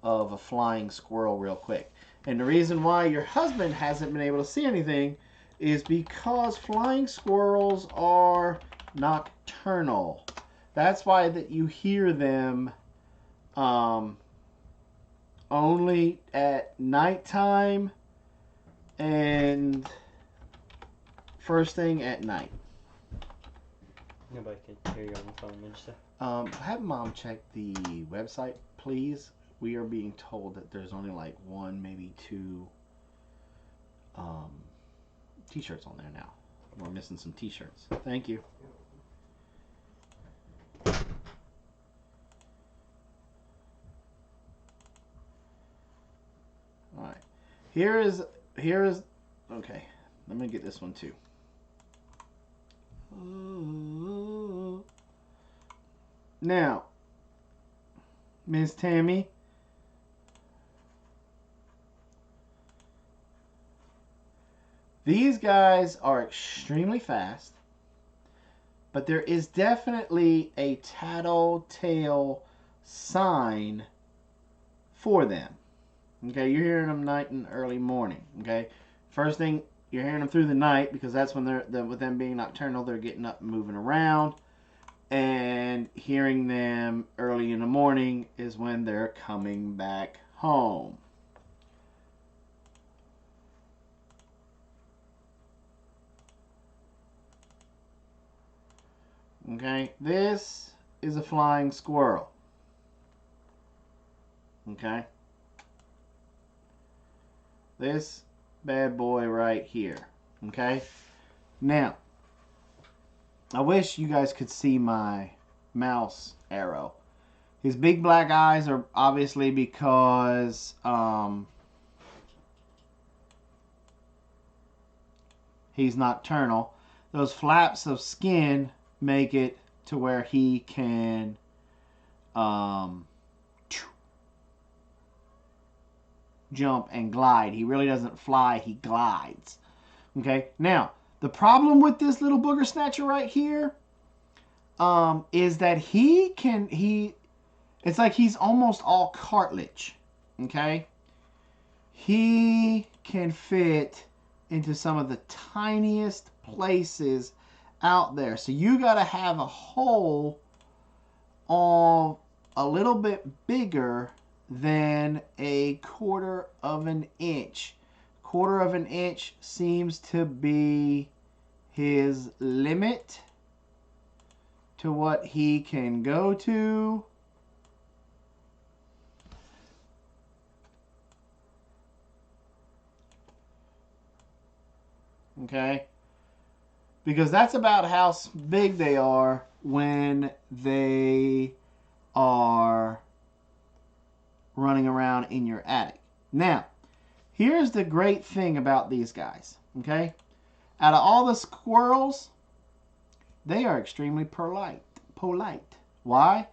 of a flying squirrel real quick. And the reason why your husband hasn't been able to see anything is because flying squirrels are nocturnal. That's why that you hear them only at nighttime and first thing at night. Nobody could hear you on the phone, Minister. Have Mom check the website, please. We are being told that there's only like 1, maybe 2 t-shirts on there now. We're missing some t-shirts. Thank you. All right. Here is okay. Let me get this one too. Now, Miss Tammy, these guys are extremely fast, but there is definitely a tattletale sign for them. Okay, you're hearing them night and early morning. Okay, first thing, you're hearing them through the night because that's when with them being nocturnal, they're getting up and moving around. And hearing them early in the morning is when they're coming back home. Okay, this is a flying squirrel. Okay, this bad boy right here. Okay, now I wish you guys could see my mouse arrow. His big black eyes are obviously because he's nocturnal. Those flaps of skin make it to where he can jump and glide. He really doesn't fly, he glides. Okay, now the problem with this little booger snatcher right here is that it's like he's almost all cartilage. Okay, he can fit into some of the tiniest places out there. So you got to have a hole a little bit bigger than a 1/4 of an inch. 1/4 of an inch seems to be his limit to what he can go to. Okay, because that's about how big they are when they are running around in your attic. Now, here's the great thing about these guys, okay? Out of all the squirrels, they are extremely polite. Why?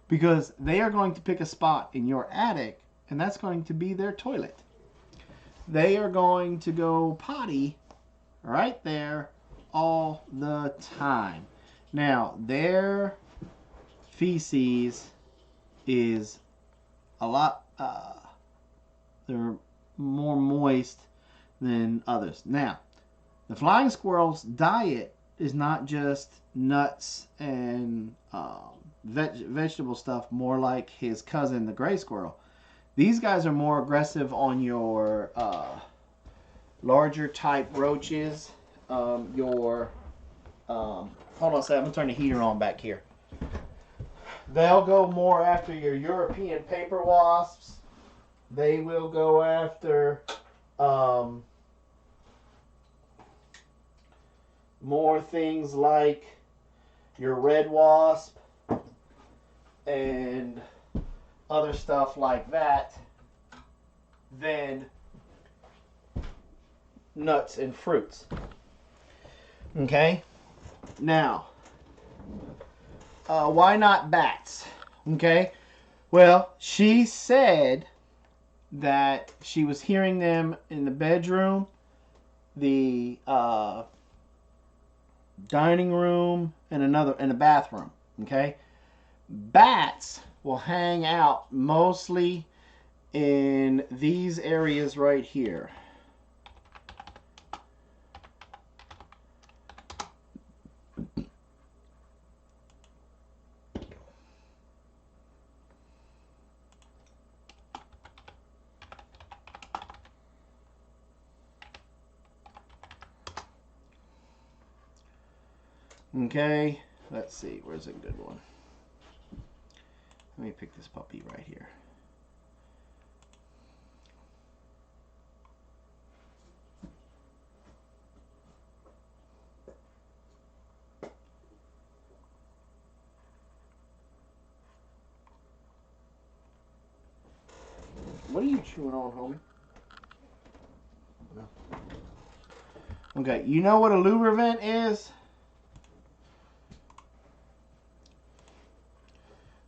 Because they are going to pick a spot in your attic, and that's going to be their toilet. They are going to go potty right there all the time. Now, their feces is a lot, they're more moist than others. Now, the flying squirrel's diet is not just nuts and vegetable stuff, more like his cousin, the gray squirrel. These guys are more aggressive on your larger type roaches. Hold on a second, I'm gonna turn the heater on back here. They'll go more after your European paper wasps. They will go after more things like your red wasp and other stuff like that than nuts and fruits. Okay? Now, why not bats? Okay? Well, she said that she was hearing them in the bedroom, the dining room, and the bathroom. Okay, bats will hang out mostly in these areas right here. Okay, let's see, where's a good one? Let me pick this puppy right here. What are you chewing on, homie? No. Okay, you know what a louver vent is?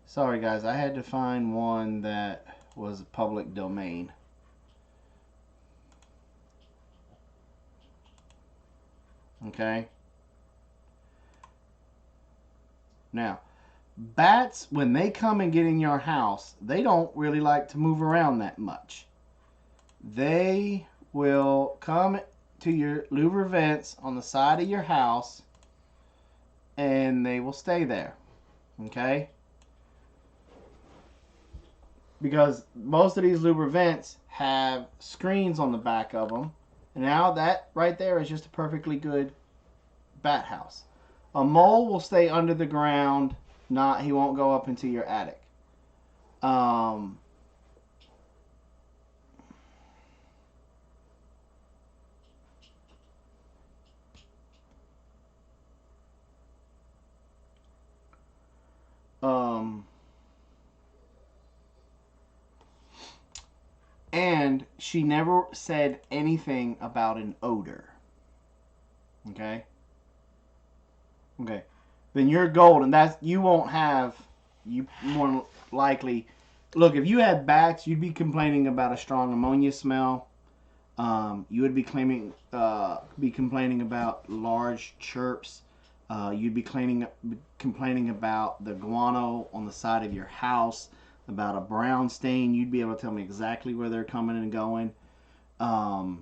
Sorry guys, I had to find one that was public domain. Okay. Now, bats, when they come and get in your house, they don't really like to move around that much. They will come to your louver vents on the side of your house and they will stay there. Okay? Because most of these louver vents have screens on the back of them. And now that right there is just a perfectly good bat house. A mole will stay under the ground. He won't go up into your attic. And she never said anything about an odor. Okay? Okay. Then you're golden. You won't have, you more likely, look, if you had bats, you'd be complaining about a strong ammonia smell. You would be complaining about large chirps. You'd be complaining about the guano on the side of your house, about a brown stain. You'd be able to tell me exactly where they're coming and going. All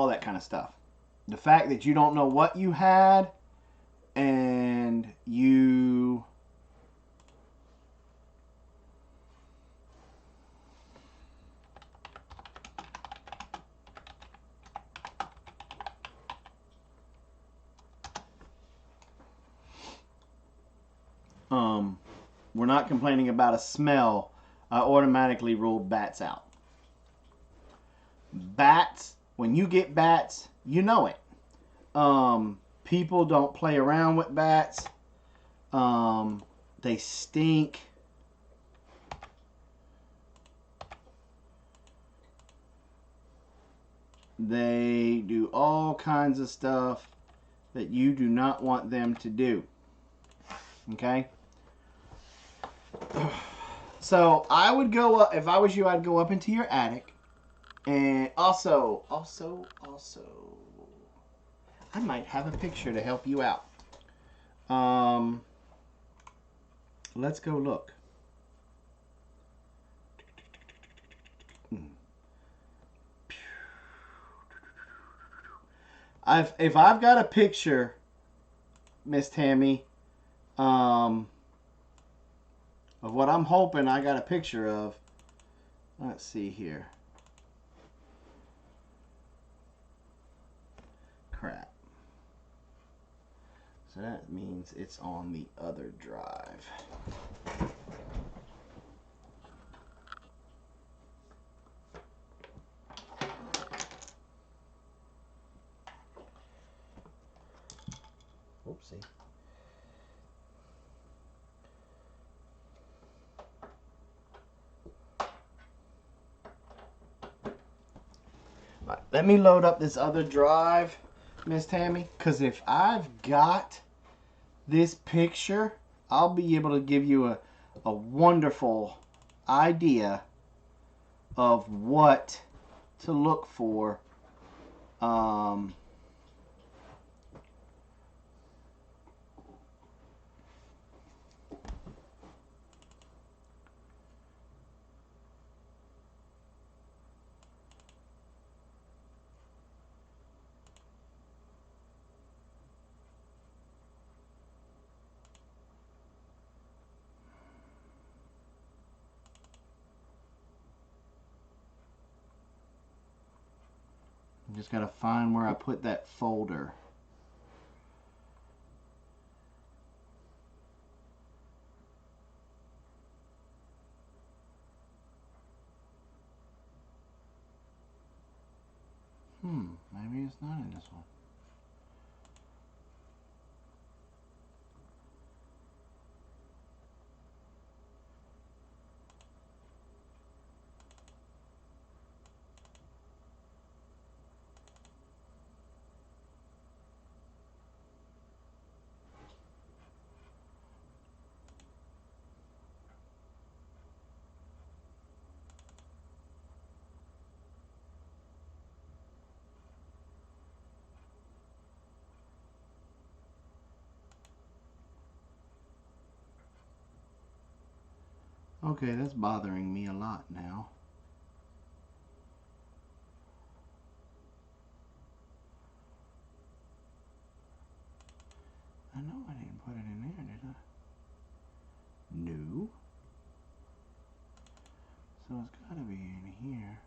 that kind of stuff. The fact that you don't know what you had and you we're not complaining about a smell. I automatically ruled bats out. Bats, when you get bats, you know it. People don't play around with bats. They stink. They do all kinds of stuff that you do not want them to do. Okay? So I would go up, if I was you, I'd go up into your attic. And also, I might have a picture to help you out. Let's go look. If I've got a picture, Miss Tammy, of what I'm hoping I got a picture of. Let's see here. Crap. So that means it's on the other drive. Oopsie. Right, let me load up this other drive Miss Tammy? Because if I've got this picture, I'll be able to give you a wonderful idea of what to look for. Just gotta find where I put that folder. Maybe it's not in this one. Okay, that's bothering me a lot now. I know I didn't put it in there, did I? No. So it's gotta be in here.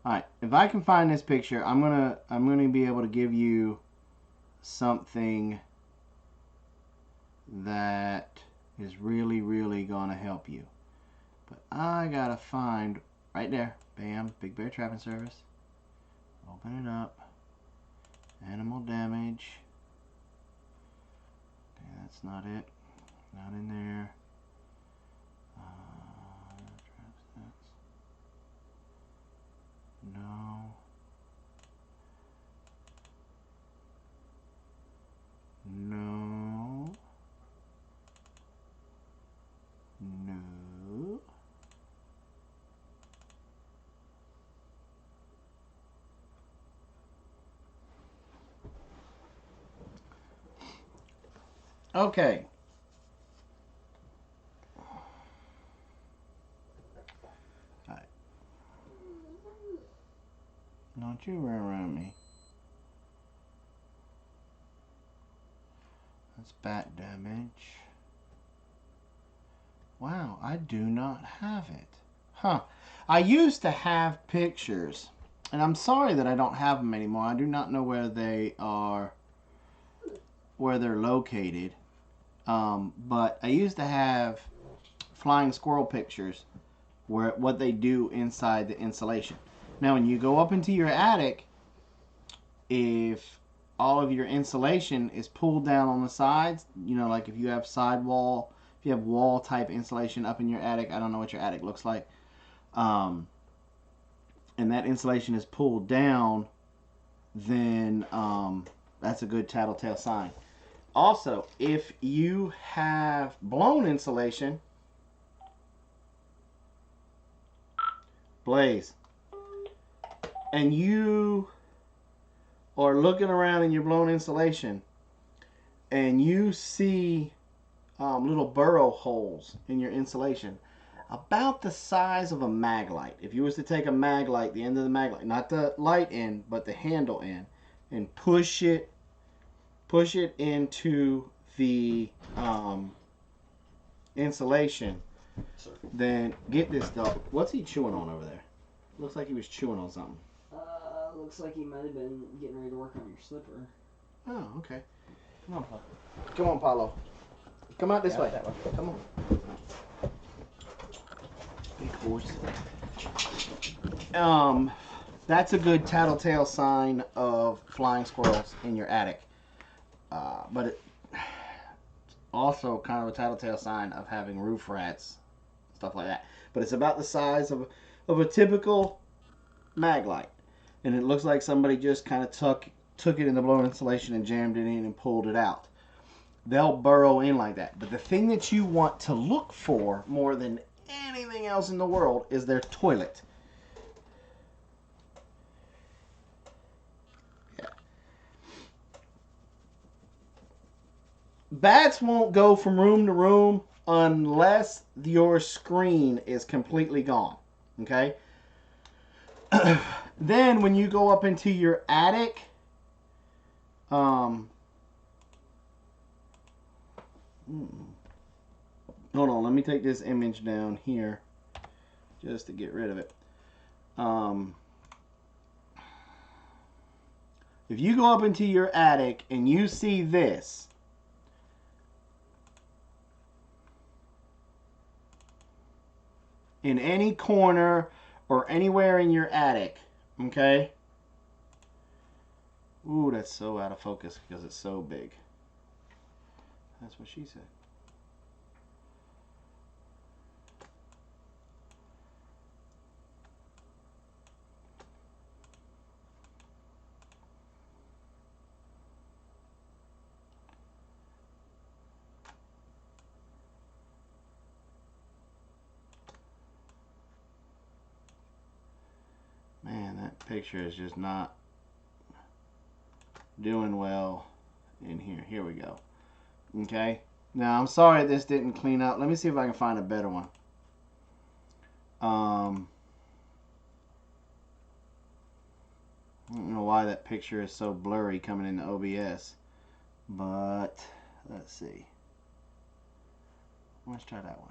Alright, if I can find this picture, I'm gonna be able to give you something that is really gonna help you. But I gotta find right there. Bam, Big Bear Trapping Service. Open it up. Animal damage. Okay, that's not it. Not in there. No. No. No. Okay. Alright. Don't you run around me. That's bat damage. Wow, I do not have it. Huh. I used to have pictures, and I'm sorry that I don't have them anymore. I do not know where they are, where they're located. But I used to have flying squirrel pictures, where what they do inside the insulation. Now, when you go up into your attic, if all of your insulation is pulled down on the sides, you know, like if you have sidewall, if you have wall type insulation up in your attic, I don't know what your attic looks like, and that insulation is pulled down, then that's a good tattletale sign. Also, if you have blown insulation, Blaze, and you are looking around in your blown insulation and you see little burrow holes in your insulation about the size of a mag light. If you was to take a mag light, the end of the mag light, not the light end, but the handle end, and push it into the insulation, then get this dog. What's he chewing on over there? Looks like he was chewing on something. Looks like he might have been getting ready to work on your slipper. Oh, okay. Come on, Pop. Come on, Paulo. Come out this way. That way. Come on. Big horse. That's a good tattletale sign of flying squirrels in your attic. But it's also kind of a tattletale sign of having roof rats, stuff like that. But it's about the size of a typical mag light. And it looks like somebody just kind of took it in the blown insulation and jammed it in and pulled it out. They'll burrow in like that. But the thing that you want to look for more than anything else in the world is their toilet. Yeah. Bats won't go from room to room unless your screen is completely gone. Okay? Then when you go up into your attic, hold on, let me take this image down here just to get rid of it. If you go up into your attic and you see this, in any corner or anywhere in your attic, okay? Ooh, that's so out of focus because it's so big. That's what she said. Man, that picture is just not doing well in here. Here we go. Okay. Now, I'm sorry this didn't clean up. Let me see if I can find a better one. I don't know why that picture is so blurry coming into OBS. But, let's see. Let's try that one.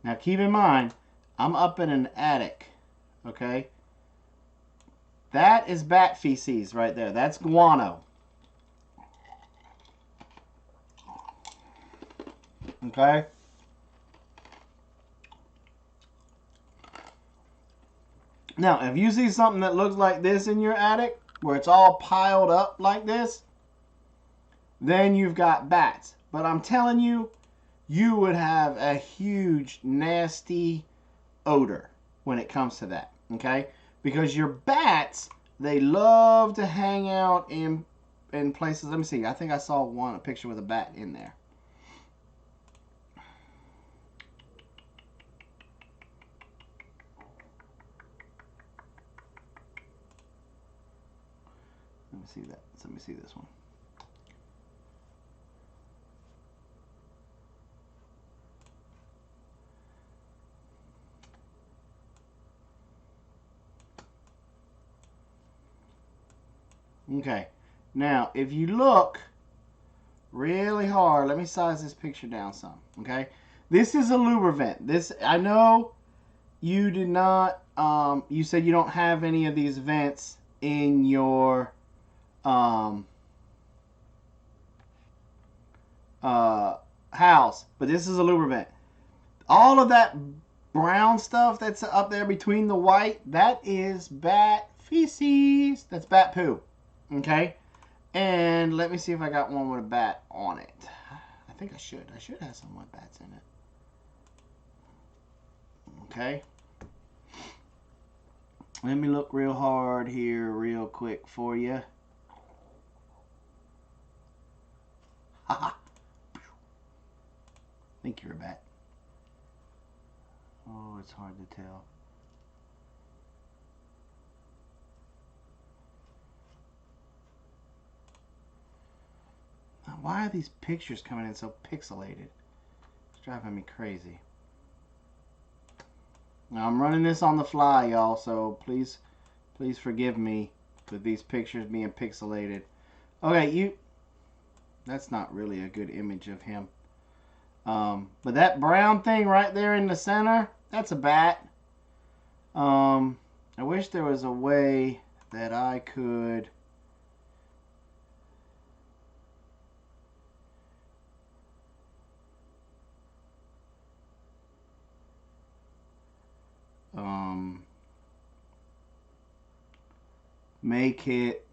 Now keep in mind, I'm up in an attic, okay? That is bat feces right there. That's guano. Okay? Now, if you see something that looks like this in your attic, where it's all piled up like this, then you've got bats. But I'm telling you, you would have a huge, nasty odor when it comes to that, okay? Because your bats, they love to hang out in places. Let me see. I think I saw a picture with a bat in there. Let me see that. Let me see this one. Okay, now if you look really hard, let me size this picture down some, okay? This is a louver vent. This, I know you did not, you said you don't have any of these vents in your house, but this is a louver vent. All of that brown stuff that's up there between the white, that is bat feces. That's bat poo. Okay, and let me see if I got one with a bat on it. I think I should. I should have some with bats in it. Okay. Let me look real hard here real quick for you. Haha. I think you're a bat. Oh, it's hard to tell. Why are these pictures coming in so pixelated? It's driving me crazy. Now I'm running this on the fly, y'all, so please forgive me with these pictures being pixelated. Okay, that's not really a good image of him. But that brown thing right there in the center, that's a bat. I wish there was a way that I could make it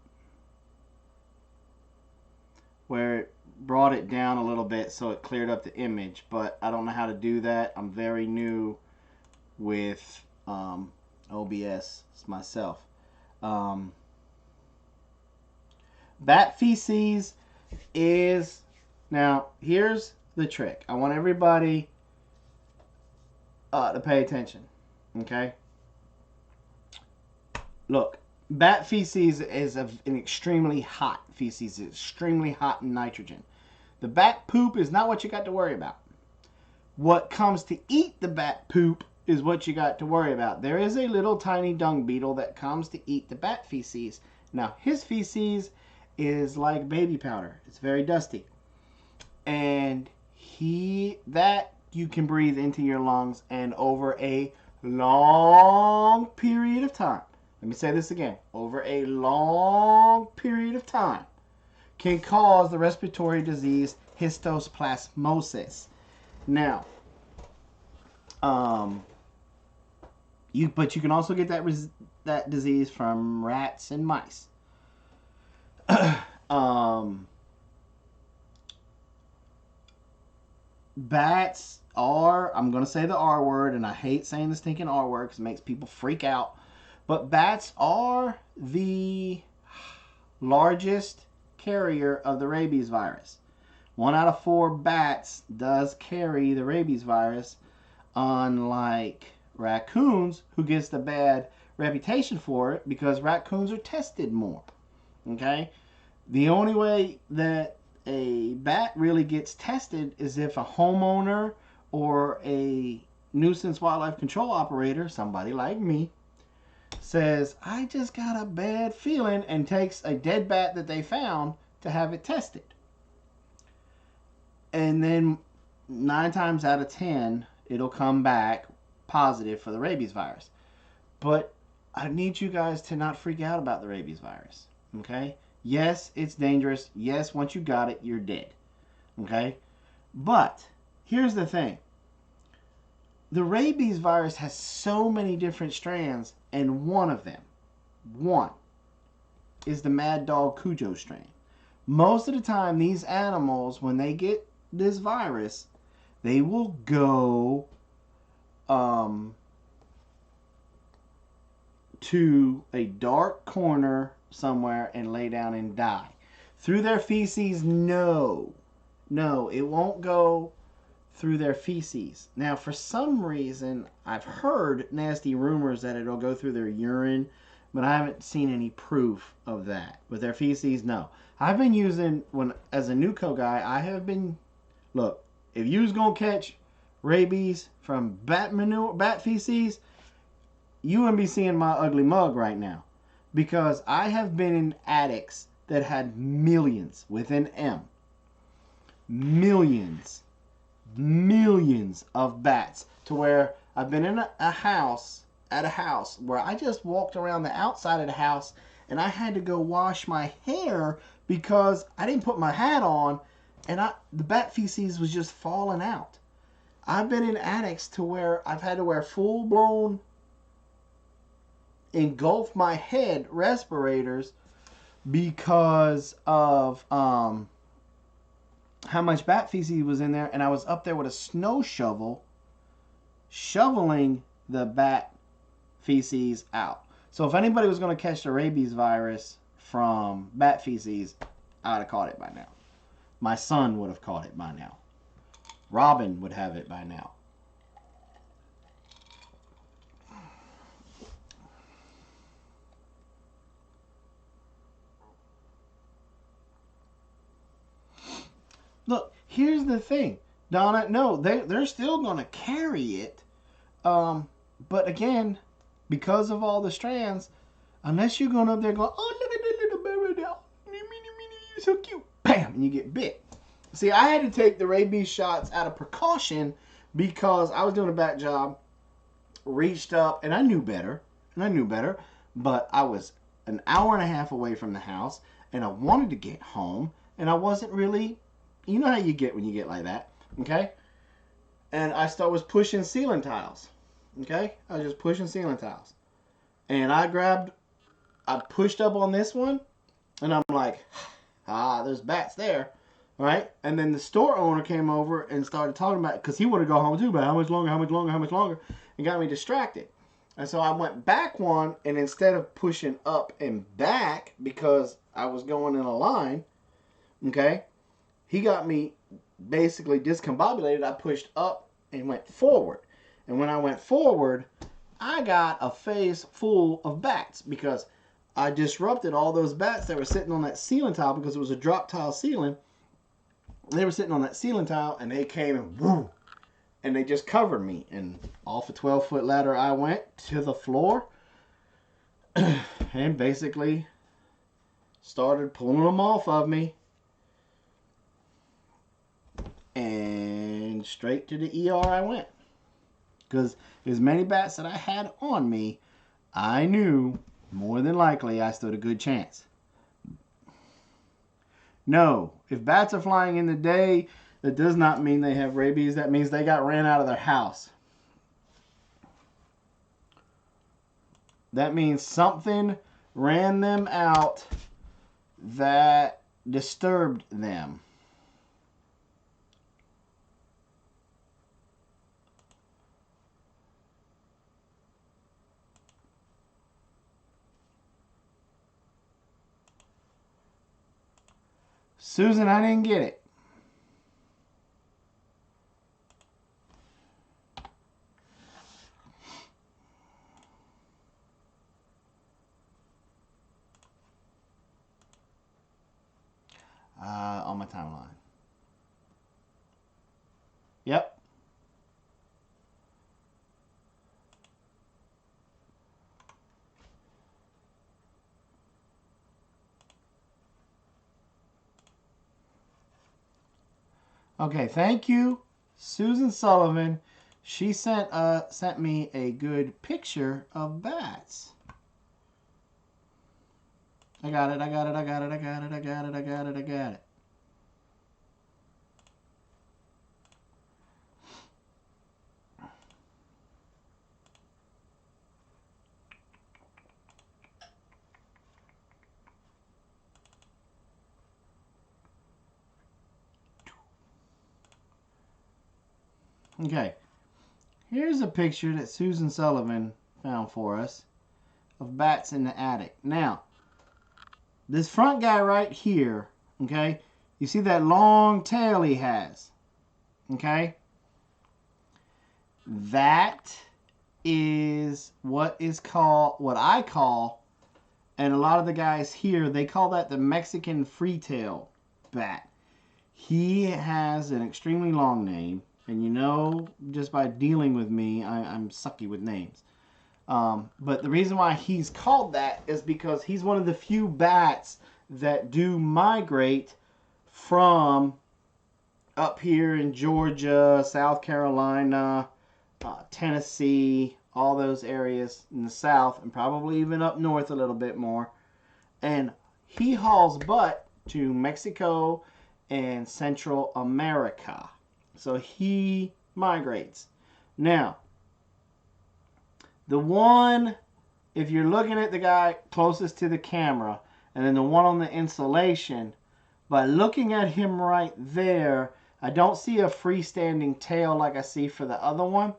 where it brought it down a little bit so it cleared up the image, but I don't know how to do that. I'm very new with OBS myself. Bat feces is, now here's the trick. I want everybody to pay attention. Okay? Look, bat feces is an extremely hot feces. It's extremely hot in nitrogen. The bat poop is not what you got to worry about. What comes to eat the bat poop is what you got to worry about. There is a little tiny dung beetle that comes to eat the bat feces. Now, his feces is like baby powder. It's very dusty. And that you can breathe into your lungs, and over a long period of time, let me say this again, over a long period of time, can cause the respiratory disease histoplasmosis. Now, but you can also get that disease from rats and mice. Bats are, I'm going to say the R word, and I hate saying the stinking R word because it makes people freak out, but bats are the largest carrier of the rabies virus. 1 out of 4 bats does carry the rabies virus, unlike raccoons, who gets the bad reputation for it because raccoons are tested more. Okay? The only way that a bat really gets tested is if a homeowner or a nuisance wildlife control operator, somebody like me, says, I just got a bad feeling, and takes a dead bat that they found to have it tested. And then 9 times out of 10, it'll come back positive for the rabies virus. But I need you guys to not freak out about the rabies virus. Okay? Yes, it's dangerous. Yes, once you got it, you're dead. Okay? But here's the thing. The rabies virus has so many different strands, and one is the mad dog Cujo strain. Most of the time, these animals, when they get this virus, they will go to a dark corner somewhere and lay down and die. Through their feces, no, it won't go through their feces. Now, for some reason, I've heard nasty rumors that it'll go through their urine, but I haven't seen any proof of that. With their feces, no. I've been using, as a Nuco guy, I have been, look, if you was gonna catch rabies from bat manure, bat feces, you wouldn't be seeing my ugly mug right now. Because I have been in attics that had millions, with an M, millions of bats, to where I've been in a house where I just walked around the outside of the house and I had to go wash my hair because I didn't put my hat on, and the bat feces was just falling out. I've been in attics to where I've had to wear full-blown, engulf my head respirators because of how much bat feces was in there, and I was up there with a snow shovel shoveling the bat feces out. So if anybody was going to catch the rabies virus from bat feces, I would have caught it by now. My son would have caught it by now. Robin would have it by now. Look, here's the thing, Donna. No, they're still going to carry it. But again, because of all the strands, unless you're going up there going, oh, look at that little baby now. You're so cute. Bam, and you get bit. See, I had to take the rabies shots out of precaution because I was doing a bat job reached up, and I knew better, but I was an hour and a half away from the house, and I wanted to get home, and I wasn't really, you know how you get when you get like that, okay? And I was pushing ceiling tiles, okay? I was just pushing ceiling tiles. And I pushed up on this one, and I'm like, there's bats there, right? And then the store owner came over and started talking about it, because he wanted to go home too, but how much longer, and got me distracted. And so I went back one, and instead of pushing up and back, because I was going in a line, okay, he got me basically discombobulated. I pushed up and went forward. And when I went forward, I got a face full of bats, because I disrupted all those bats that were sitting on that ceiling tile, because it was a drop tile ceiling. They were sitting on that ceiling tile, and they came and woo, and they just covered me. And off a 12-foot ladder I went to the floor and basically started pulling them off of me. And straight to the ER I went. Because as many bats that I had on me, I knew more than likely I stood a good chance. No, if bats are flying in the day, that does not mean they have rabies. That means they got ran out of their house. That means something ran them out that disturbed them. Susan, I didn't get it. On my timeline. Yep. Okay, thank you, Susan Sullivan. She sent me a good picture of bats. I got it. Okay, here's a picture that Susan Sullivan found for us of bats in the attic. Now, this front guy right here, okay, you see that long tail he has, okay? That is what I call, and a lot of the guys here, they call that the Mexican freetail bat. He has an extremely long name. And you know, just by dealing with me, I'm sucky with names. But the reason why he's called that is because he's one of the few bats that do migrate from up here in Georgia, South Carolina, Tennessee, all those areas in the south, and probably even up north a little bit more. And he hauls butt to Mexico and Central America. So he migrates. Now, the one, if you're looking at the guy closest to the camera, and then the one on the insulation, by looking at him right there, I don't see a freestanding tail like I see for the other one.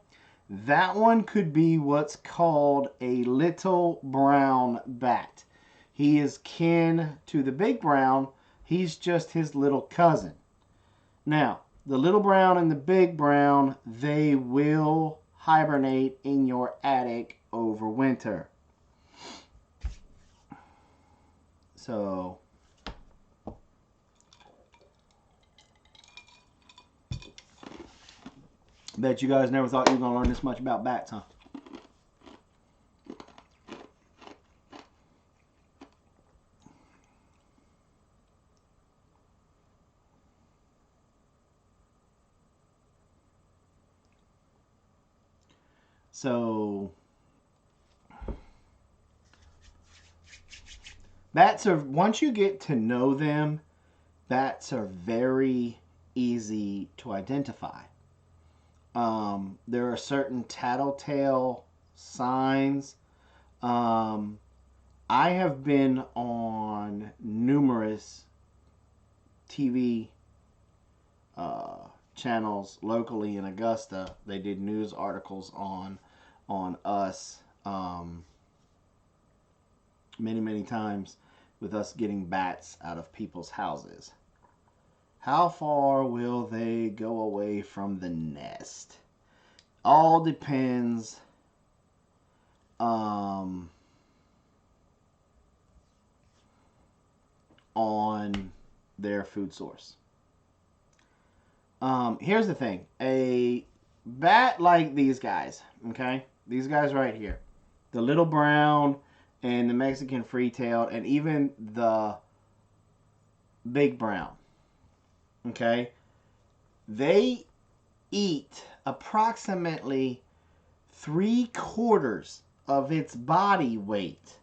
That one could be what's called a little brown bat. He is kin to the big brown. He's just his little cousin. Now, the little brown and the big brown, they will hibernate in your attic over winter. So, bet you guys never thought you were going to learn this much about bats, huh? So bats are, once you get to know them, bats are very easy to identify. There are certain tattletale signs. I have been on numerous TV channels locally in Augusta. They did news articles on us many times with us getting bats out of people's houses. How far will they go away from the nest? All depends on their food source. Here's the thing. A bat like these guys, okay? These guys right here. The little brown and the Mexican free-tailed and even the big brown, okay? They eat approximately 3/4 of its body weight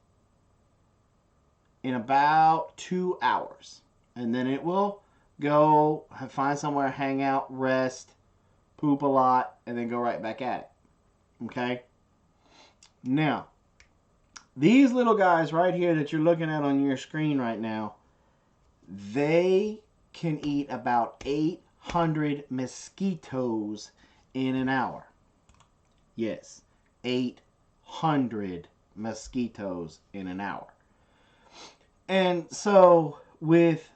in about 2 hours. And then it will go find somewhere, hang out, rest, poop a lot, and then go right back at it. Okay? Now, these little guys right here that you're looking at on your screen right now, they can eat about 800 mosquitoes in an hour. Yes, 800 mosquitoes in an hour. And so, with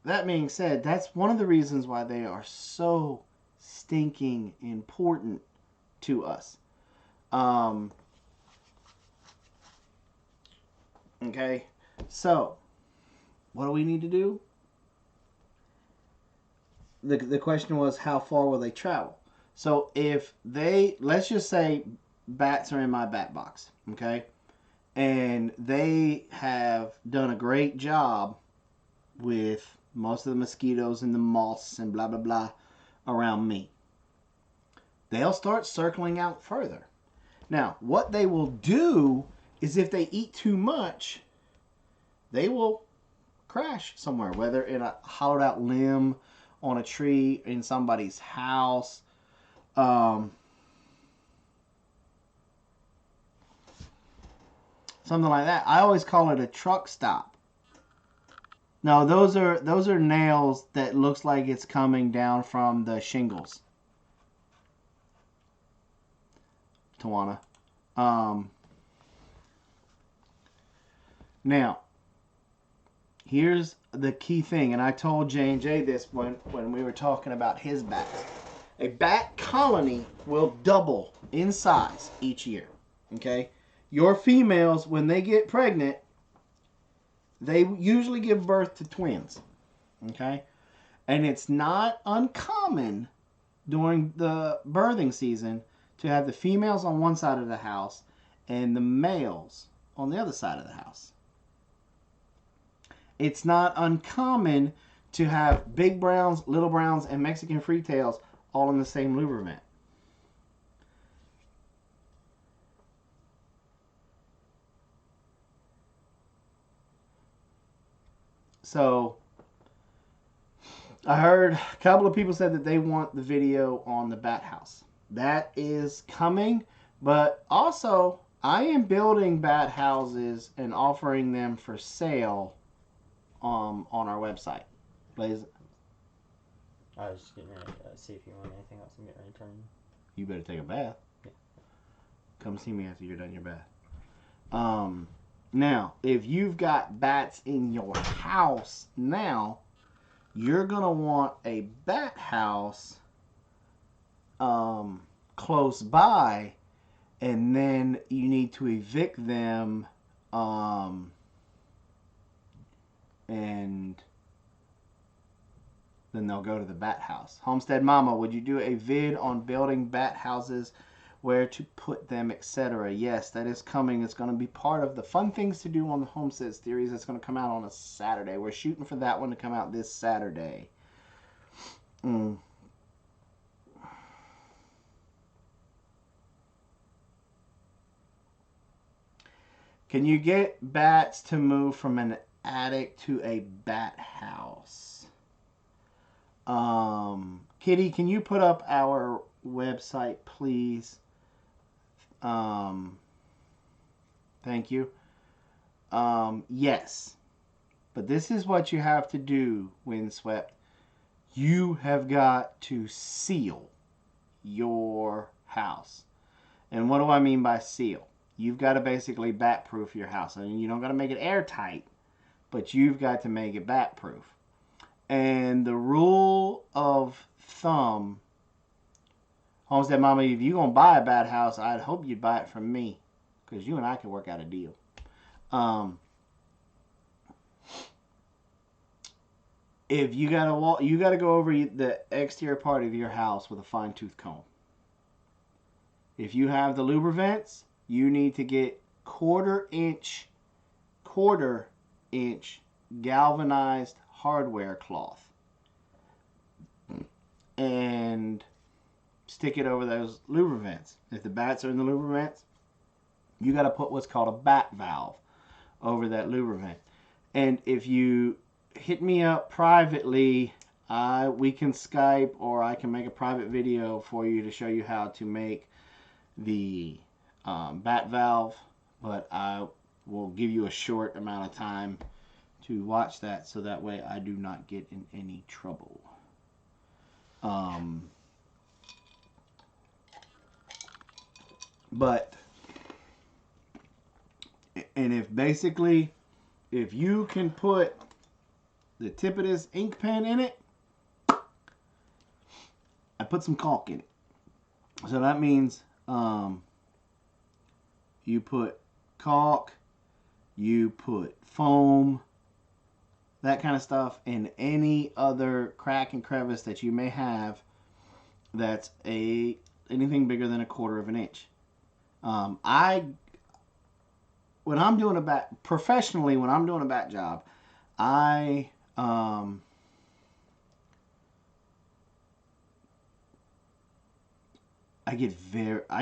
that being said, that's one of the reasons why they are so stinking important to us. Okay, so what do we need to do? The question was, how far will they travel? So if they, let's just say bats are in my bat box, okay? And they have done a great job with most of the mosquitoes and the moths and blah, blah, blah around me. They'll start circling out further. Now, what they will do is if they eat too much, they will crash somewhere, whether in a hollowed out limb, on a tree, in somebody's house. Something like that. I always call it a truck stop. No, those are nails that looks like it's coming down from the shingles. Tawana. Now, here's the key thing, and I told J&J this when we were talking about his bats. A bat colony will double in size each year. Okay? Your females, when they get pregnant, they usually give birth to twins. Okay? And it's not uncommon during the birthing season to have the females on one side of the house and the males on the other side of the house. It's not uncommon to have big browns, little browns, and Mexican freetails all in the same lubricant. So, I heard a couple of people said that they want the video on the bat house. That is coming, but also I am building bat houses and offering them for sale on our website. Blaze. I was just getting ready to see if you want anything else. I'm getting ready to turn. You better take a bath. Yeah. Come see me after you're done your bath. Now, if you've got bats in your house now, you're going to want a bat house close by, and then you need to evict them and then they'll go to the bat house. Homestead Mama, would you do a vid on building bat houses, where to put them, etc.? Yes, that is coming. It's going to be part of the fun things to do on the Homestead series. It's going to come out on a Saturday. We're shooting for that one to come out this Saturday. Can you get bats to move from an attic to a bat house? Kitty, can you put up our website, please? Thank you. Yes. But this is what you have to do, Windswept. You have got to seal your house. And what do I mean by seal? You've got to basically bat-proof your house. I mean, you don't got to make it airtight, but you've got to make it bat-proof. And the rule of thumb, Homestead Mama, if you're going to buy a bat house, I'd hope you'd buy it from me, because you and I can work out a deal. If you gotta go over the exterior part of your house with a fine-tooth comb. If you have the louver vents, you need to get quarter inch galvanized hardware cloth and stick it over those louver vents. If the bats are in the louver vents, you got to put what's called a bat valve over that louver vent. And if you hit me up privately, we can Skype, or I can make a private video for you to show you how to make the bat valve, but I will give you a short amount of time to watch that, so that way I do not get in any trouble. And if you can put the tip of this ink pen in it, I put some caulk in it. So that means you put caulk, you put foam, that kind of stuff, and any other crack and crevice that you may have that's anything bigger than 1/4 of an inch. When I'm doing a bat job, I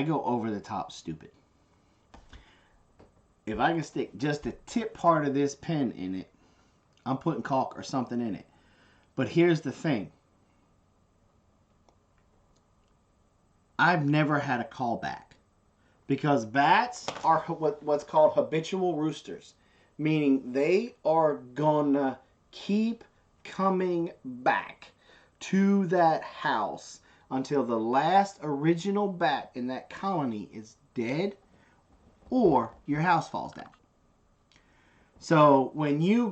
go over the top stupid. If I can stick just the tip part of this pen in it, I'm putting caulk or something in it. But here's the thing. I've never had a callback, because bats are what's called habitual roosters, meaning they are gonna keep coming back to that house until the last original bat in that colony is dead or your house falls down. So when you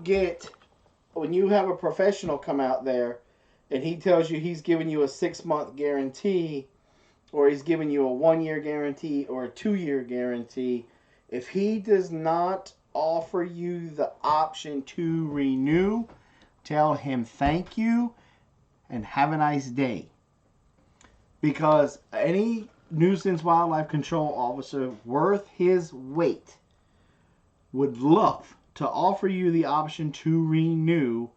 have a professional come out there and he tells you he's giving you a 6-month guarantee, or he's giving you a 1-year guarantee or a 2-year guarantee, if he does not offer you the option to renew, tell him thank you and have a nice day. Because any nuisance wildlife control officer worth his weight would love to offer you the option to renew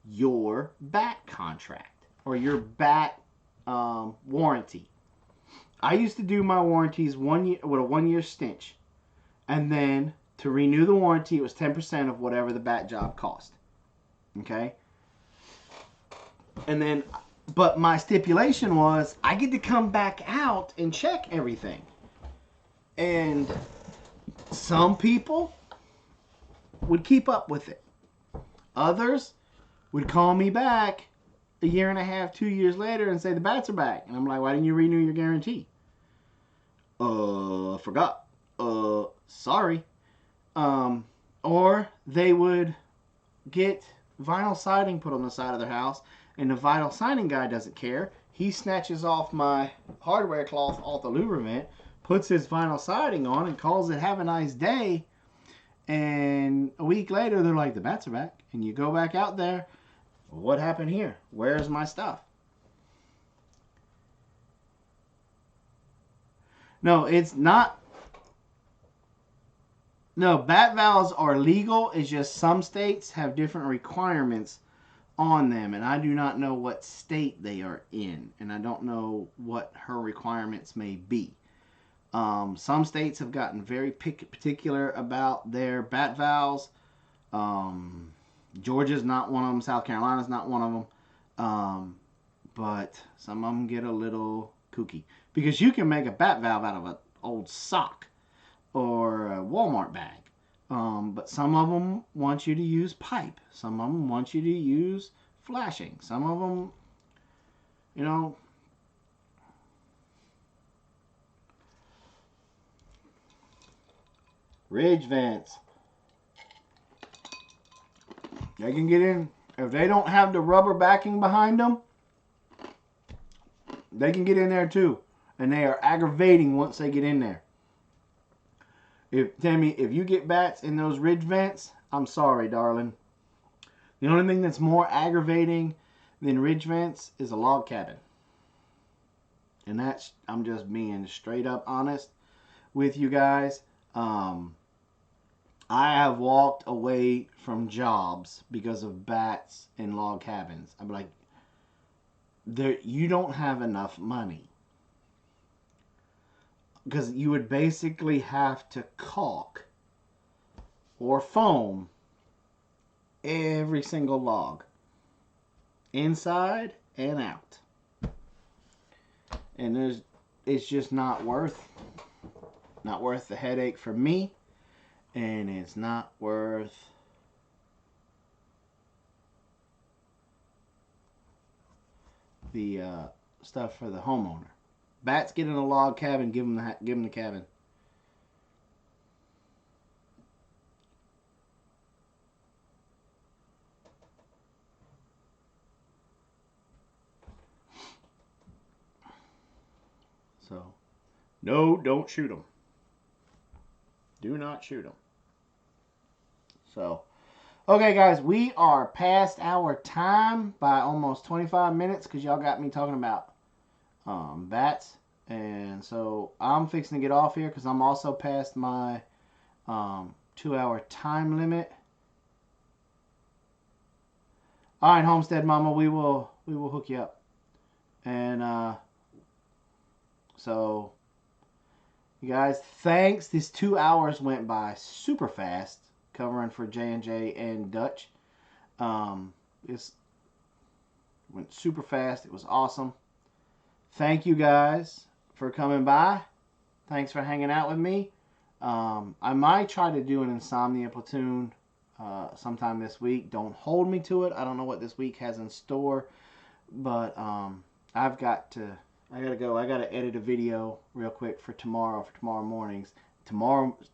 your bat contract or your bat warranty. I used to do my warranties 1 year with a 1-year stench, and then to renew the warranty, it was 10% of whatever the bat job cost. Okay? And then, but my stipulation was I get to come back out and check everything. And some people would keep up with it. Others would call me back a 1.5, 2 years later and say the bats are back. And I'm like, why didn't you renew your guarantee? Forgot. Sorry. Or they would get vinyl siding put on the side of their house, and the vinyl siding guy doesn't care. He snatches off my hardware cloth off the louver vent, puts his vinyl siding on, and calls it have a nice day. And a week later, they're like, the bats are back. And you go back out there. What happened here? Where's my stuff? No, it's not. No, bat valves are legal. It's just some states have different requirements on them. And I do not know what state they are in. And I don't know what her requirements may be. Some states have gotten very particular about their bat valves. Georgia's not one of them. South Carolina's not one of them. But some of them get a little kooky. Because you can make a bat valve out of an old sock or a Walmart bag. But some of them want you to use pipe. Some of them want you to use flashing. Some of them, you know, ridge vents. They can get in. If they don't have the rubber backing behind them, they can get in there too. And they are aggravating once they get in there. Tammy, if you get bats in those ridge vents, I'm sorry, darling. The only thing that's more aggravating than ridge vents is a log cabin. And that's, I'm just being straight up honest with you guys. I have walked away from jobs because of bats in log cabins. I'm like, you don't have enough money. Because you would basically have to caulk or foam every single log, inside and out. And it's just not worth the headache for me, and it's not worth the stuff for the homeowner. Bats get in a log cabin, give them the cabin. So, no, don't shoot them. Do not shoot them. So, okay, guys, we are past our time by almost 25 minutes because y'all got me talking about bats. And so I'm fixing to get off here because I'm also past my 2-hour time limit. All right, Homestead Mama, we will hook you up. And so you guys, thanks. These 2 hours went by super fast, covering for J&J and Dutch. This went super fast. It was awesome. Thank you guys for coming by. Thanks for hanging out with me. I might try to do an insomnia platoon sometime this week. Don't hold me to it. I don't know what this week has in store, but I gotta go. I gotta edit a video real quick for tomorrow mornings. Tomorrow's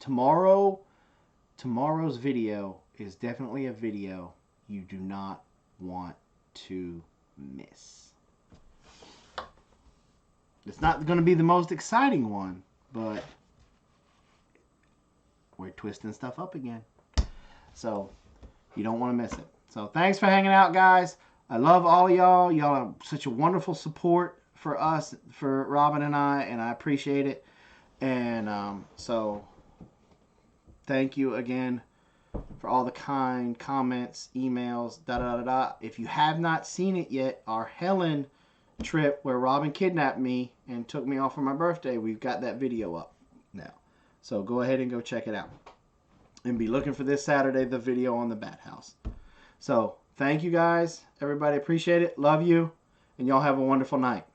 video is definitely a video you do not want to miss. It's not going to be the most exciting one, but we're twisting stuff up again. So, you don't want to miss it. So, thanks for hanging out, guys. I love all of y'all. Y'all are such a wonderful support for us, for Robin and I appreciate it. And so, thank you again for all the kind comments, emails, da-da-da-da. If you have not seen it yet, our Helen trip where Robin kidnapped me and took me off for my birthday, we've got that video up now. So go ahead and go check it out. And be looking for this Saturday, the video on the bat house. So thank you guys. Everybody appreciate it. Love you. And y'all have a wonderful night.